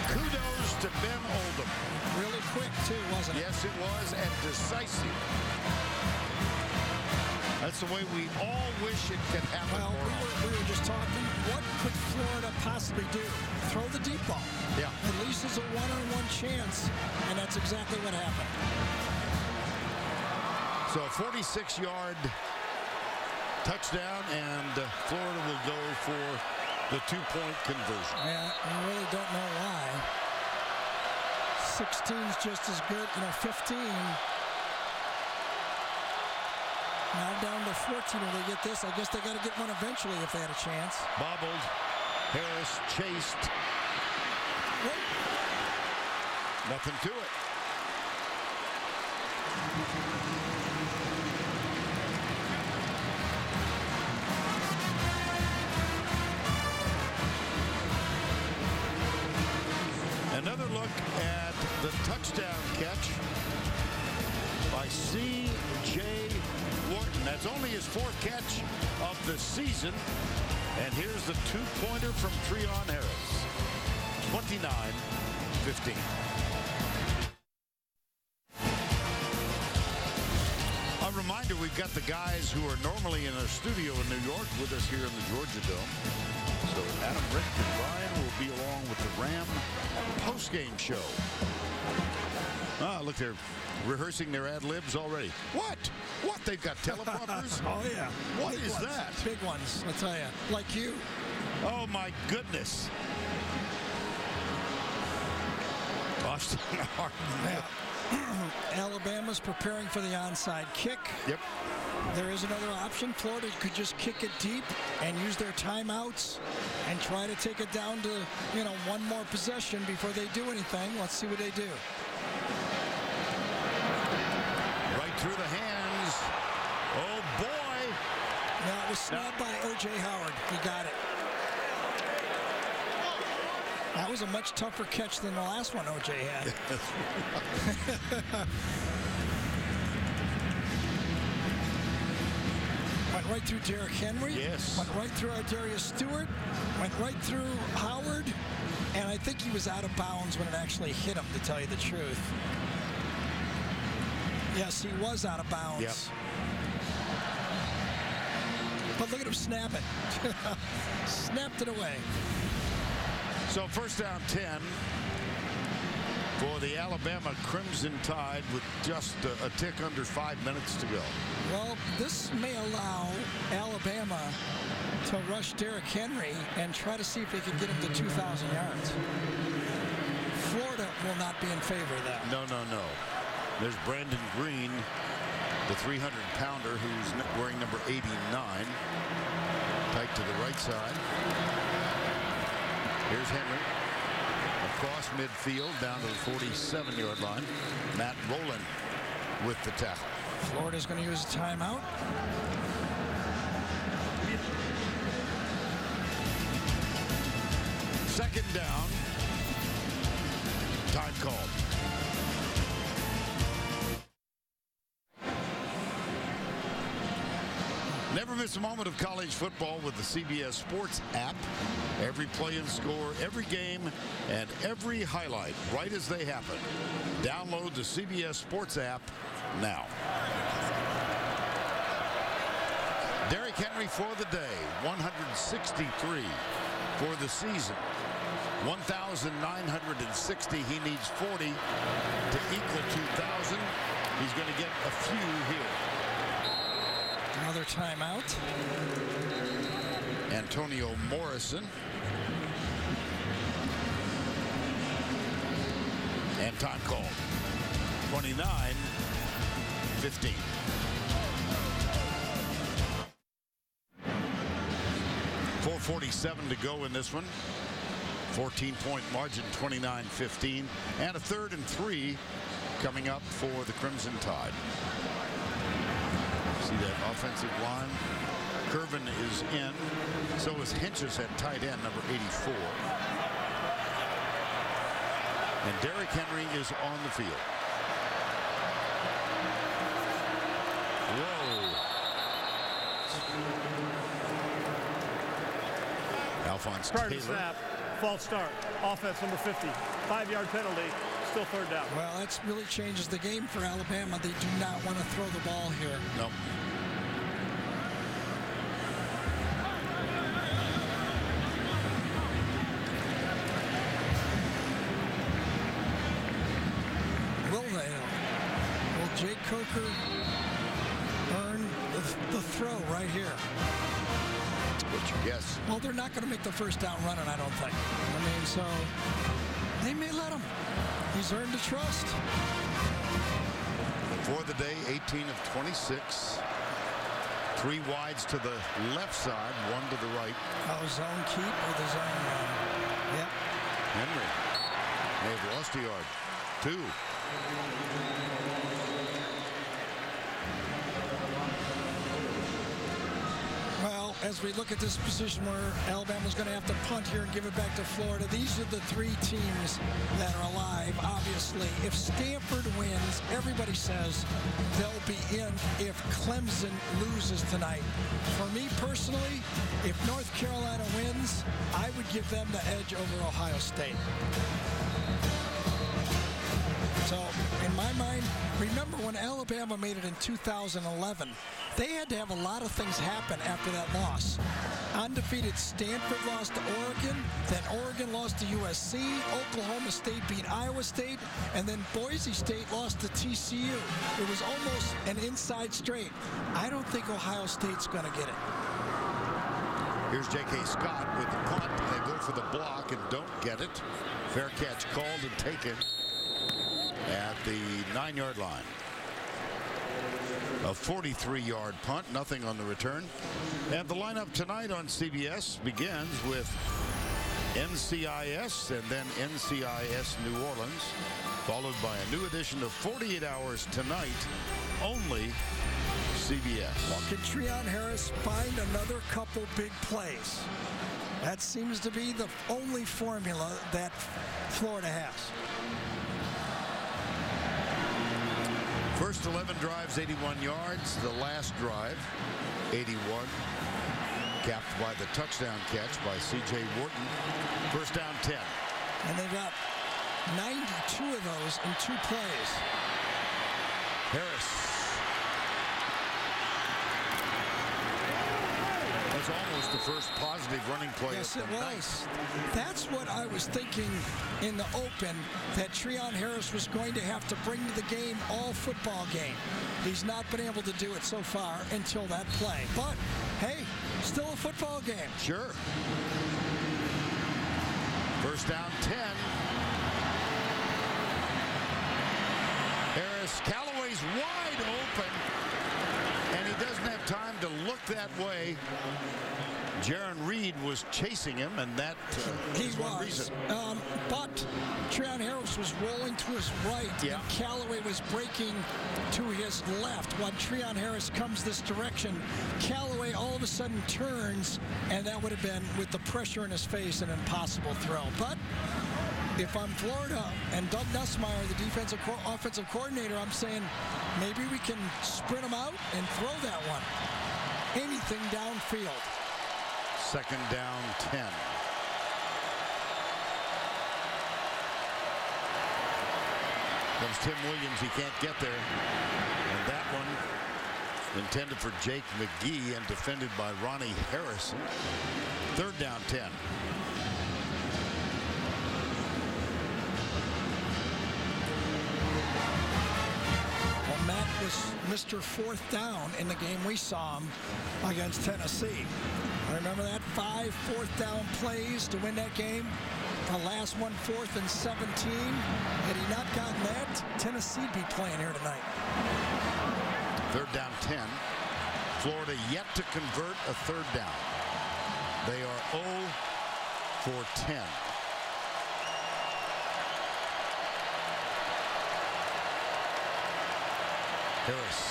Kudos to Ben Oldham. Really quick, too, wasn't it? Yes, it was, and decisive. That's the way we all wish it could happen. Well, we were just talking, what could Florida possibly do? Throw the deep ball. Yeah. At least it's a one-on-one chance, and that's exactly what happened. So a 46-yard touchdown, and Florida will go for the two-point conversion. Yeah, I really don't know why. 16's just as good, 15. Now down to 14 when they get this. I guess they got to get one eventually if they had a chance. Bobbled. Harris chased. What? Nothing to it. Another look at the touchdown catch by C.J. Wharton. That's only his fourth catch of the season. And here's the two-pointer from Treon Harris. 29-15. A reminder, we've got the guys who are normally in our studio in New York with us here in the Georgia Dome. So Adam, Rick, and Brian will be along with the Ram post-game show. Ah, look, they're rehearsing their ad-libs already. What? What? They've got teleprompters? Oh, yeah. What Big is ones. that? Big ones, I'll tell you. Like you. Oh, my goodness. Austin Hart. Yeah. Alabama's preparing for the onside kick. Yep. There is another option. Florida could just kick it deep and use their timeouts and try to take it down to, one more possession before they do anything. Let's see what they do. Right through the hands. Oh, boy. Now it was snapped by O.J. Howard. He got it. That was a much tougher catch than the last one O.J. had. Went right through Derrick Henry. Yes. Went right through Darius Stewart. Went right through Howard. And I think he was out of bounds when it actually hit him, to tell you the truth. Yes, he was out of bounds. Yep. But look at him snap it. Snapped it away. So first down 10 for the Alabama Crimson Tide with just a tick under 5 minutes to go. Well, this may allow Alabama to rush Derrick Henry and try to see if they can get him to 2,000 yards. Florida will not be in favor of that. No. There's Brandon Green, the 300-pounder who's wearing number 89. Tight to the right side. Here's Henry. Across midfield down to the 47-yard line. Matt Rowland with the tackle. Florida's going to use a timeout. Second down. Time called. Never miss a moment of college football with the CBS Sports app. Every play and score, every game, and every highlight right as they happen. Download the CBS Sports app now. Derrick Henry for the day, 163 for the season. 1,960. He needs 40 to equal 2,000. He's going to get a few here. Another timeout. Antonio Morrison. And time called. 29-15. .447 to go in this one. 14-point margin, 29-15. And a 3rd and 3 coming up for the Crimson Tide. See that offensive line? Curvin is in. So is Hinches at tight end, number 84. And Derrick Henry is on the field. Whoa. Alphonse Prior to Taylor. snap, false start. Offense number 50. 5-yard penalty. Still 3rd down. Well, that really changes the game for Alabama. They do not want to throw the ball here. No. Will Jake Coker earn the throw right here? What's your guess? Well, they're not going to make the 1st down running, I don't think. I mean, so they may let him. He's earned the trust. For the day, 18 of 26. 3 wides to the left side, 1 to the right. Oh, zone keep or the zone run? Yep. Henry may have lost a yard. 2. Well, as we look at this position where Alabama's going to have to punt here and give it back to Florida, these are the 3 teams that are alive, obviously. If Stanford wins, everybody says they'll be in if Clemson loses tonight. For me personally, if North Carolina wins, I would give them the edge over Ohio State. So, in my mind, remember when Alabama made it in 2011, they had to have a lot of things happen after that loss. Undefeated Stanford lost to Oregon, then Oregon lost to USC, Oklahoma State beat Iowa State, and then Boise State lost to TCU. It was almost an inside straight. I don't think Ohio State's going to get it. Here's J.K. Scott with the punt. They go for the block and don't get it. Fair catch called and taken at the 9-yard line. A 43-yard punt, nothing on the return. And the lineup tonight on CBS begins with NCIS and then NCIS New Orleans, followed by a new edition of 48 Hours Tonight, only CBS. Well, can Treon Harris find another couple big plays? That seems to be the only formula that Florida has. First 11 drives, 81 yards. The last drive, 81. Capped by the touchdown catch by C.J. Wharton. First down, 10. And they got 92 of those in 2 plays. Harris. That's almost the first positive running play. Yes, it was. That's what I was thinking in the open, that Treon Harris was going to have to bring to the game all football game. He's not been able to do it so far until that play. But, hey, still a football game. Sure. First down, 10. Harris, Callaway's wide open, and he doesn't have time to look that way. Jaron Reed was chasing him, and that is one reason. But Treon Harris was rolling to his right, and Callaway was breaking to his left. While Treon Harris comes this direction, Callaway all of a sudden turns, and that would have been, with the pressure in his face, an impossible throw. But if I'm Florida and Doug Nussmeier, the offensive coordinator, I'm saying maybe we can sprint them out and throw that one. Anything downfield. Second down, 10. Comes Tim Williams. He can't get there. And that one intended for Jake McGee and defended by Ronnie Harrison. Third down, 10. Well, Matt was Mr. Fourth Down in the game we saw him against Tennessee. Remember that? 5 fourth-down plays to win that game. The last one, 4th and 17. Had he not gotten that, Tennessee'd be playing here tonight. Third down, 10. Florida yet to convert a third down. They are 0 for 10. Harris.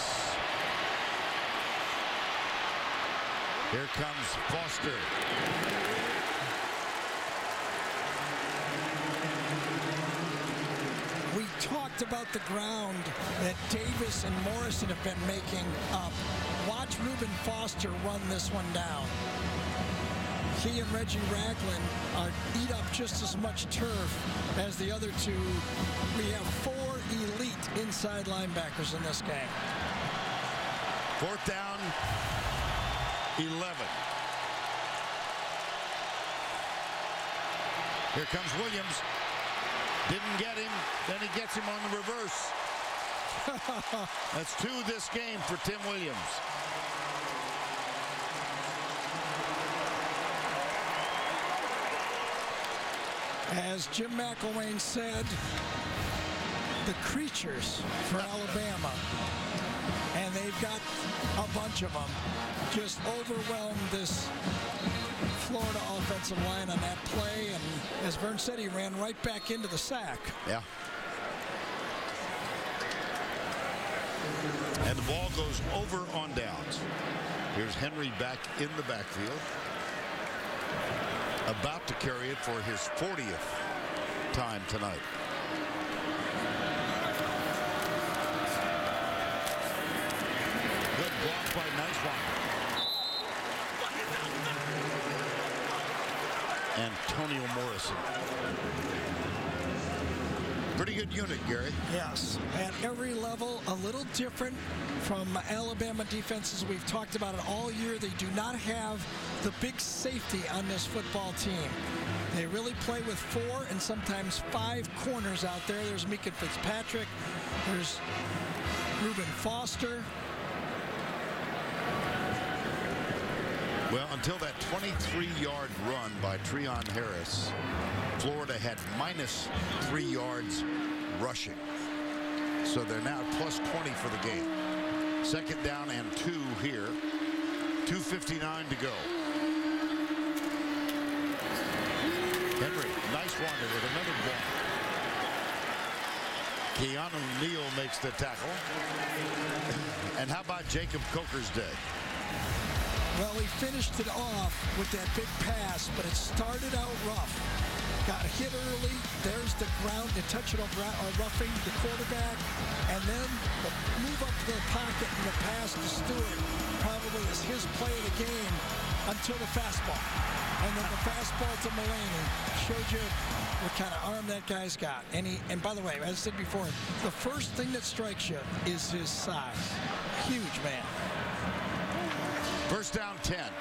Here comes Foster. We talked about the ground that Davis and Morrison have been making up. Watch Reuben Foster run this one down. He and Reggie Ragland eat up just as much turf as the other two. We have 4 elite inside linebackers in this game. Fourth down, 11. Here comes Williams. Didn't get him. Then he gets him on the reverse. That's 2 this game for Tim Williams. As Jim McElwain said, the creatures for Alabama, and they've got a bunch of them, just overwhelmed this Florida offensive line on that play, and as Vern said, he ran right back into the sack. Yeah. And the ball goes over on downs. Here's Henry back in the backfield. About to carry it for his 40th time tonight. Good block by Niswanger. Antonio Morrison. Pretty good unit, Gary. Yes, at every level, a little different from Alabama defenses. We've talked about it all year. They do not have the big safety on this football team. They really play with 4 and sometimes 5 corners out there. There's Mika Fitzpatrick. There's Reuben Foster. Well, until that 23-yard run by Treon Harris, Florida had -3 yards rushing. So they're now plus 20 for the game. Second down and 2 here. 2:59 to go. Henry, Niswanger with another block. Keanu Neal makes the tackle. And how about Jacob Coker's day? Well, he finished it off with that big pass, but it started out rough. Got hit early. There's the ground to touch it over roughing the quarterback. And then the move up to the pocket and the pass to Stewart probably is his play of the game until the fastball. And then the fastball to Mulaney showed you what kind of arm that guy's got. And by the way, as I said before, the first thing that strikes you is his size. Huge man. First down, 10.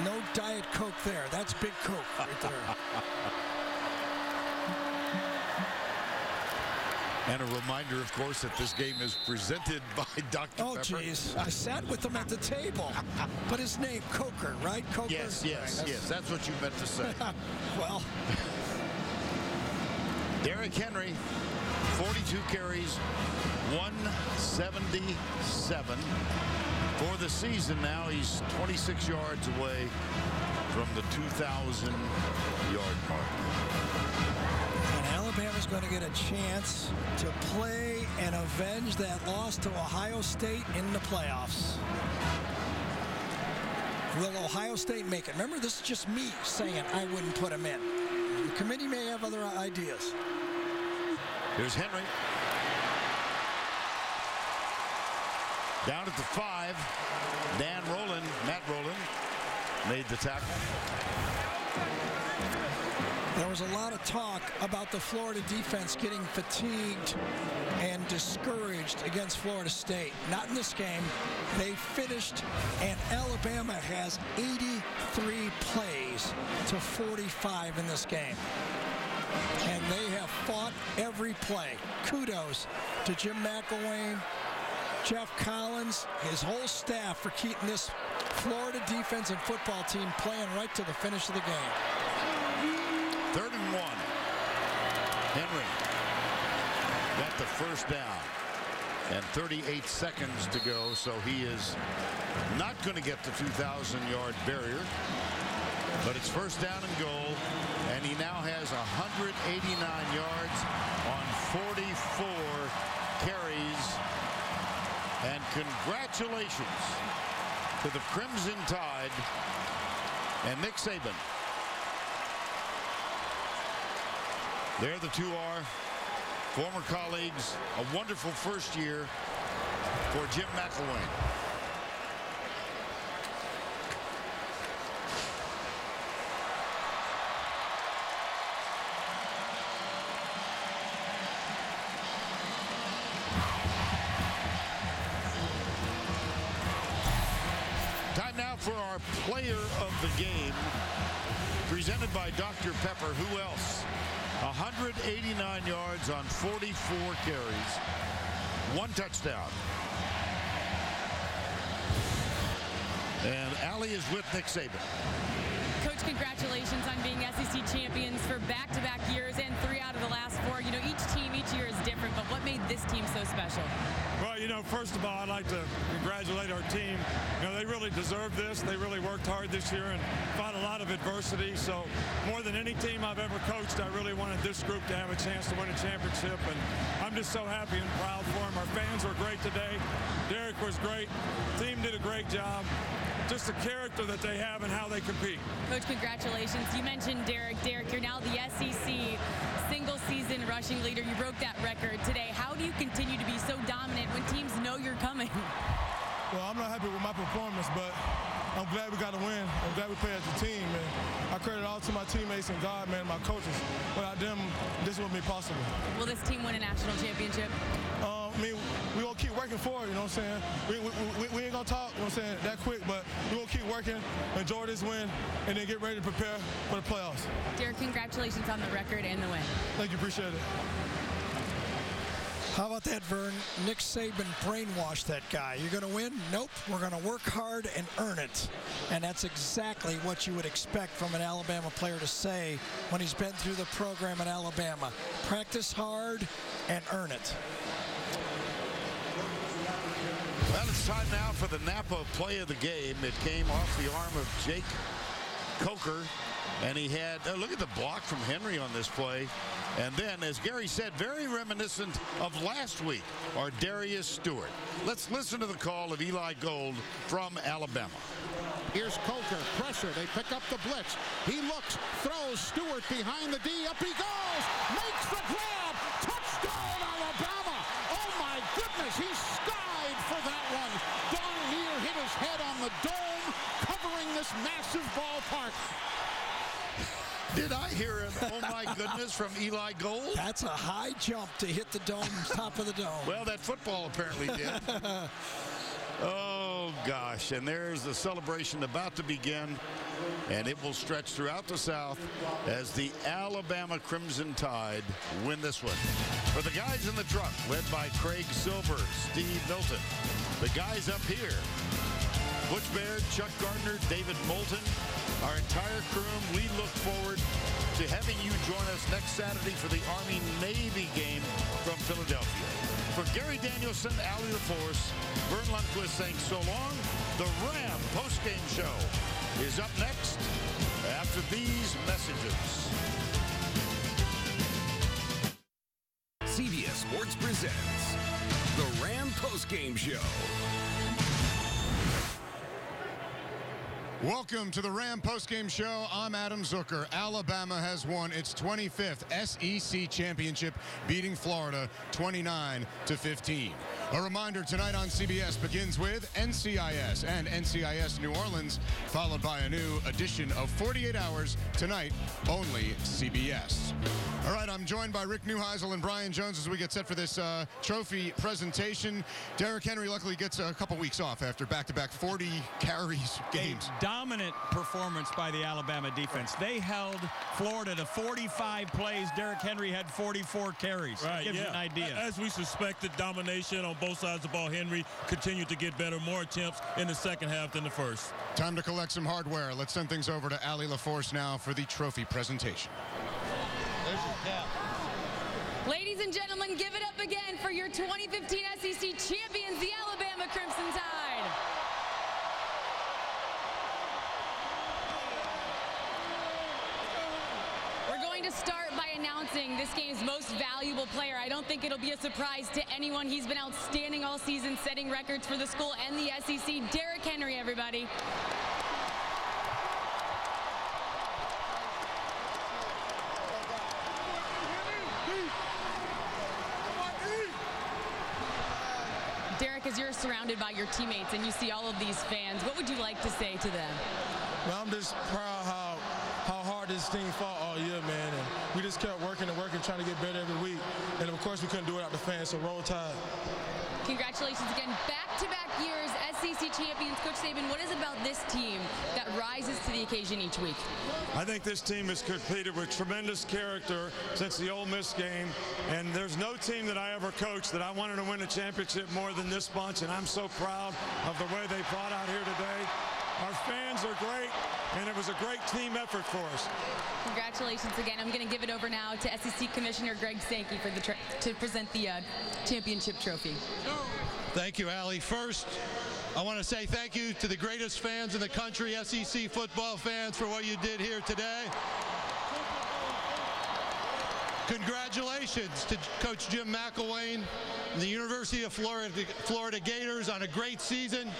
No Diet Coke there. That's Big Coke right there. And a reminder, of course, that this game is presented by Dr. Pepper. Oh, jeez. I sat with him at the table. But his name, Coker, right? Coker? Yes. That's what you meant to say. Well. Derrick Henry, 42 carries, 177. For the season now, he's 26 yards away from the 2,000-yard mark. And Alabama's going to get a chance to play and avenge that loss to Ohio State in the playoffs. Will Ohio State make it? Remember, this is just me saying I wouldn't put him in. The committee may have other ideas. Here's Henry. Down at the 5, Matt Rowland made the tackle. There was a lot of talk about the Florida defense getting fatigued and discouraged against Florida State. Not in this game. They finished, and Alabama has 83 plays to 45 in this game. And they have fought every play. Kudos to Jim McElwain, Jeff Collins, his whole staff for keeping this Florida defense and football team playing right to the finish of the game. 3rd and 1. Henry got the first down. And 38 seconds to go, so he is not going to get the 2,000-yard barrier. But it's first down and goal, and he now has 189 yards on 44 carries. And congratulations to the Crimson Tide and Nick Saban. There the two are, former colleagues, a wonderful first year for Jim McElwain. Time now for our player of the game, presented by Dr. Pepper. Who else? 189 yards on 44 carries, 1 touchdown. And Allie is with Nick Saban. Coach, congratulations on being SEC champions for back-to-back years and 3 out of the last 4. You know, each team each year is different, but what made this team so special? Well, you know, first of all, I'd like to congratulate our team. You know, they really deserve this. They really worked hard this year and fought a lot of adversity. So more than any team I've ever coached, I really wanted this group to have a chance to win a championship. And I'm just so happy and proud for them. Our fans were great today. Derek was great. Team did a great job. Just the character that they have and how they compete. Coach, congratulations. You mentioned Derek. Derek, you're now the SEC single-season rushing leader. You broke that record today. How do you continue to be so dominant when teams know you're coming? Well, I'm not happy with my performance, but I'm glad we got a win. I'm glad we played as a team, and I credit all to my teammates and God, man, my coaches. Without them, this wouldn't be possible. Will this team win a national championship? I mean, we're going to keep working for it, you know what I'm saying? We ain't going to talk, you know what I'm saying, that quick, but we're going to keep working, enjoy this win, and then get ready to prepare for the playoffs. Derek, congratulations on the record and the win. Thank you, appreciate it. How about that, Vern? Nick Saban brainwashed that guy. You're going to win? Nope. We're going to work hard and earn it. And that's exactly what you would expect from an Alabama player to say when he's been through the program in Alabama. Practice hard and earn it. Well, it's time now for the Napa play of the game. It came off the arm of Jake Coker. And he had, look at the block from Henry on this play. And then, as Gary said, very reminiscent of last week, our Darius Stewart. Let's listen to the call of Eli Gold from Alabama. Here's Coker, pressure, they pick up the blitz. He looks, throws, Stewart behind the D, up he goes, makes the grab, touchdown Alabama. Oh my goodness, he skied for that one. Darn near hit his head on the dome, covering this massive ballpark. Did I hear it? Oh, my goodness, from Eli Gold? That's a high jump to hit the dome, top of the dome. Well, that football apparently did. Oh, gosh. And there's the celebration about to begin. And it will stretch throughout the South as the Alabama Crimson Tide win this one. For the guys in the truck, led by Craig Silver, Steve Milton. The guys up here, Butch Baird, Chuck Gardner, David Moulton, our entire crew, we look forward to having you join us next Saturday for the Army-Navy game from Philadelphia. For Gary Danielson, Allie LaForce, Vern Lundquist saying so long. The Ram postgame show is up next. after these messages. CBS Sports presents the Ram Postgame Show. Welcome to the Ram Postgame Show. I'm Adam Zucker. Alabama has won its 25th SEC championship, beating Florida 29-15. A reminder, tonight on CBS begins with NCIS and NCIS New Orleans, followed by a new edition of 48 Hours, tonight only CBS. All right, I'm joined by Rick Neuheisel and Brian Jones as we get set for this trophy presentation. Derrick Henry luckily gets a couple weeks off after back-to-back 40 carries games. A dominant performance by the Alabama defense. They held Florida to 45 plays. Derrick Henry had 44 carries. Right, Gives you an idea. As we suspected, domination on both sides of the ball. Henry continued to get better, more attempts in the second half than the first. Time to collect some hardware. Let's send things over to Allie LaForce now for the trophy presentation. There's your cap. Ladies and gentlemen, give it up again for your 2015 SEC champions, the Alabama Crimson Tide. We're going to start by announcing this game's most valuable player. I don't think it'll be a surprise to anyone. He's been outstanding all season, setting records for the school and the SEC. Derrick Henry, everybody. Derrick, as you're surrounded by your teammates and you see all of these fans, what would you like to say to them? Well, I'm just proud how hard this team fought all year, man. And we just kept working and working, trying to get better every week. And of course, we couldn't do it without the fans, so roll tide. Congratulations again. Back-to-back years, SEC champions. Coach Saban, what is it about this team that rises to the occasion each week? I think this team has competed with tremendous character since the Ole Miss game, and there's no team that I ever coached that I wanted to win a championship more than this bunch, and I'm so proud of the way they fought out here today. Our fans are great, and it was a great team effort for us. Congratulations again. I'm going to give it over now to SEC Commissioner Greg Sankey for to present the championship trophy. Thank you, Allie. First, I want to say thank you to the greatest fans in the country, SEC football fans, for what you did here today. Congratulations to Coach Jim McElwain and the University of Florida Gators on a great season.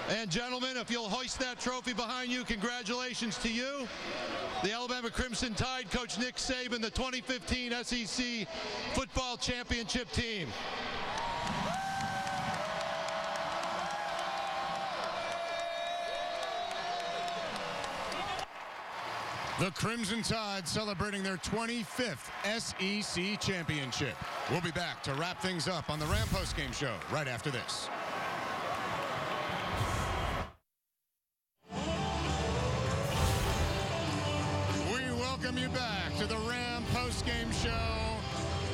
And gentlemen, if you'll hoist that trophy behind you, congratulations to you. The Alabama Crimson Tide, Coach Nick Saban, the 2015 SEC Football Championship team. The Crimson Tide celebrating their 25th SEC championship. We'll be back to wrap things up on the Ram Postgame Show right after this. We welcome you back to the Ram Postgame Show.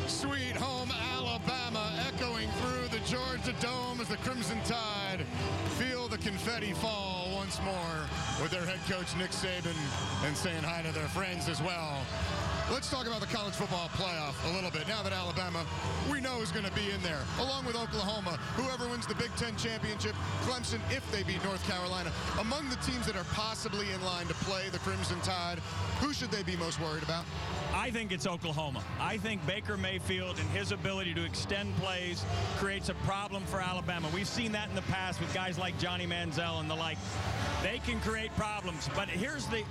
Sweet home Alabama echoing through the Georgia Dome as the Crimson Tide feel the confetti fall once more with their head coach Nick Saban and saying hi to their friends as well. Let's talk about the college football playoff a little bit. Now that Alabama, we know, is going to be in there, along with Oklahoma. Whoever wins the Big Ten championship, Clemson, if they beat North Carolina, among the teams that are possibly in line to play the Crimson Tide, who should they be most worried about? I think it's Oklahoma. I think Baker Mayfield and his ability to extend plays creates a problem for Alabama. We've seen that in the past with guys like Johnny Manziel and the like. They can create problems, but here's the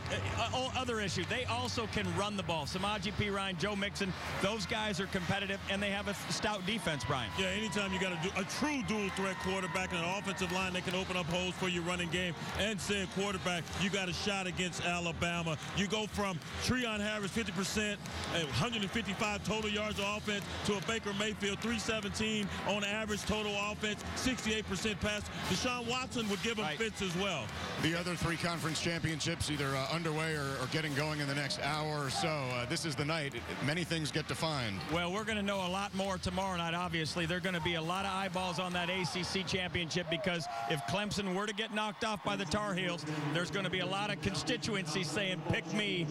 other issue. They also can run the ball. Samaje Perine, Joe Mixon, those guys are competitive, and they have a stout defense, Brian. Yeah, anytime you got a true dual-threat quarterback and an offensive line that can open up holes for your running game and said quarterback, you got a shot against Alabama. You go from Treon Harris, 50%, 155 total yards of offense, to a Baker Mayfield, 317 on average total offense, 68% pass. Deshaun Watson would give him fits as well. The other three conference championships either underway or getting going in the next hour or so. This is the night. Many things get defined. Well, we're going to know a lot more tomorrow night, obviously. There are going to be a lot of eyeballs on that ACC championship because if Clemson were to get knocked off by the Tar Heels, there's going to be a lot of constituencies saying, pick me,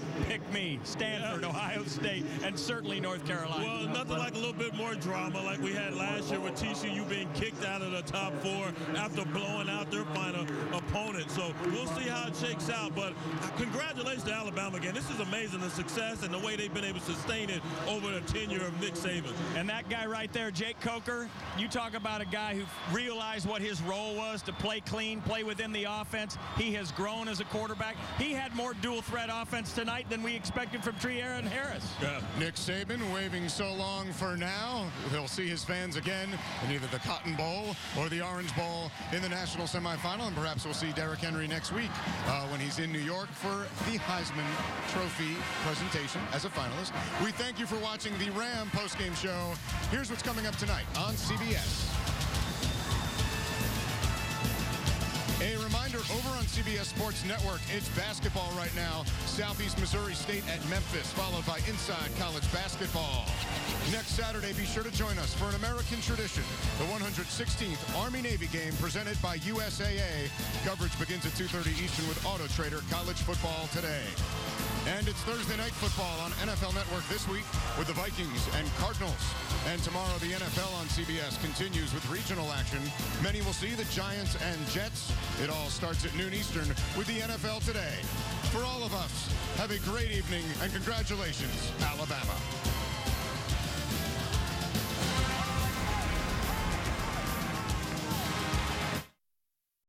Stanford, Ohio Ohio State, and certainly North Carolina. Well, nothing like a little bit more drama like we had last year with TCU being kicked out of the top 4 after blowing out their final opponent. So we'll see how it shakes out. But congratulations to Alabama again. This is amazing, the success and the way they've been able to sustain it over the tenure of Nick Saban. And that guy right there, Jake Coker, you talk about a guy who realized what his role was to play clean, play within the offense. He has grown as a quarterback. He had more dual threat offense tonight than we expected from Tre'Aaron Harris. Yeah. Nick Saban waving so long for now. He'll see his fans again in either the Cotton Bowl or the Orange Bowl in the national semifinal, and perhaps we'll see Derrick Henry next week when he's in New York for the Heisman Trophy presentation as a finalist. We thank you for watching the Ram postgame show. Here's what's coming up tonight on CBS. A reminder, over on CBS Sports Network, it's basketball right now. Southeast Missouri State at Memphis, followed by Inside College Basketball. Next Saturday, be sure to join us for an American tradition, the 116th Army-Navy game presented by USAA. Coverage begins at 2:30 Eastern with Auto Trader College Football Today. And it's Thursday Night Football on NFL Network this week with the Vikings and Cardinals. And tomorrow, the NFL on CBS continues with regional action. Many will see the Giants and Jets. It all starts at noon Eastern with the NFL Today. For all of us, have a great evening and congratulations, Alabama.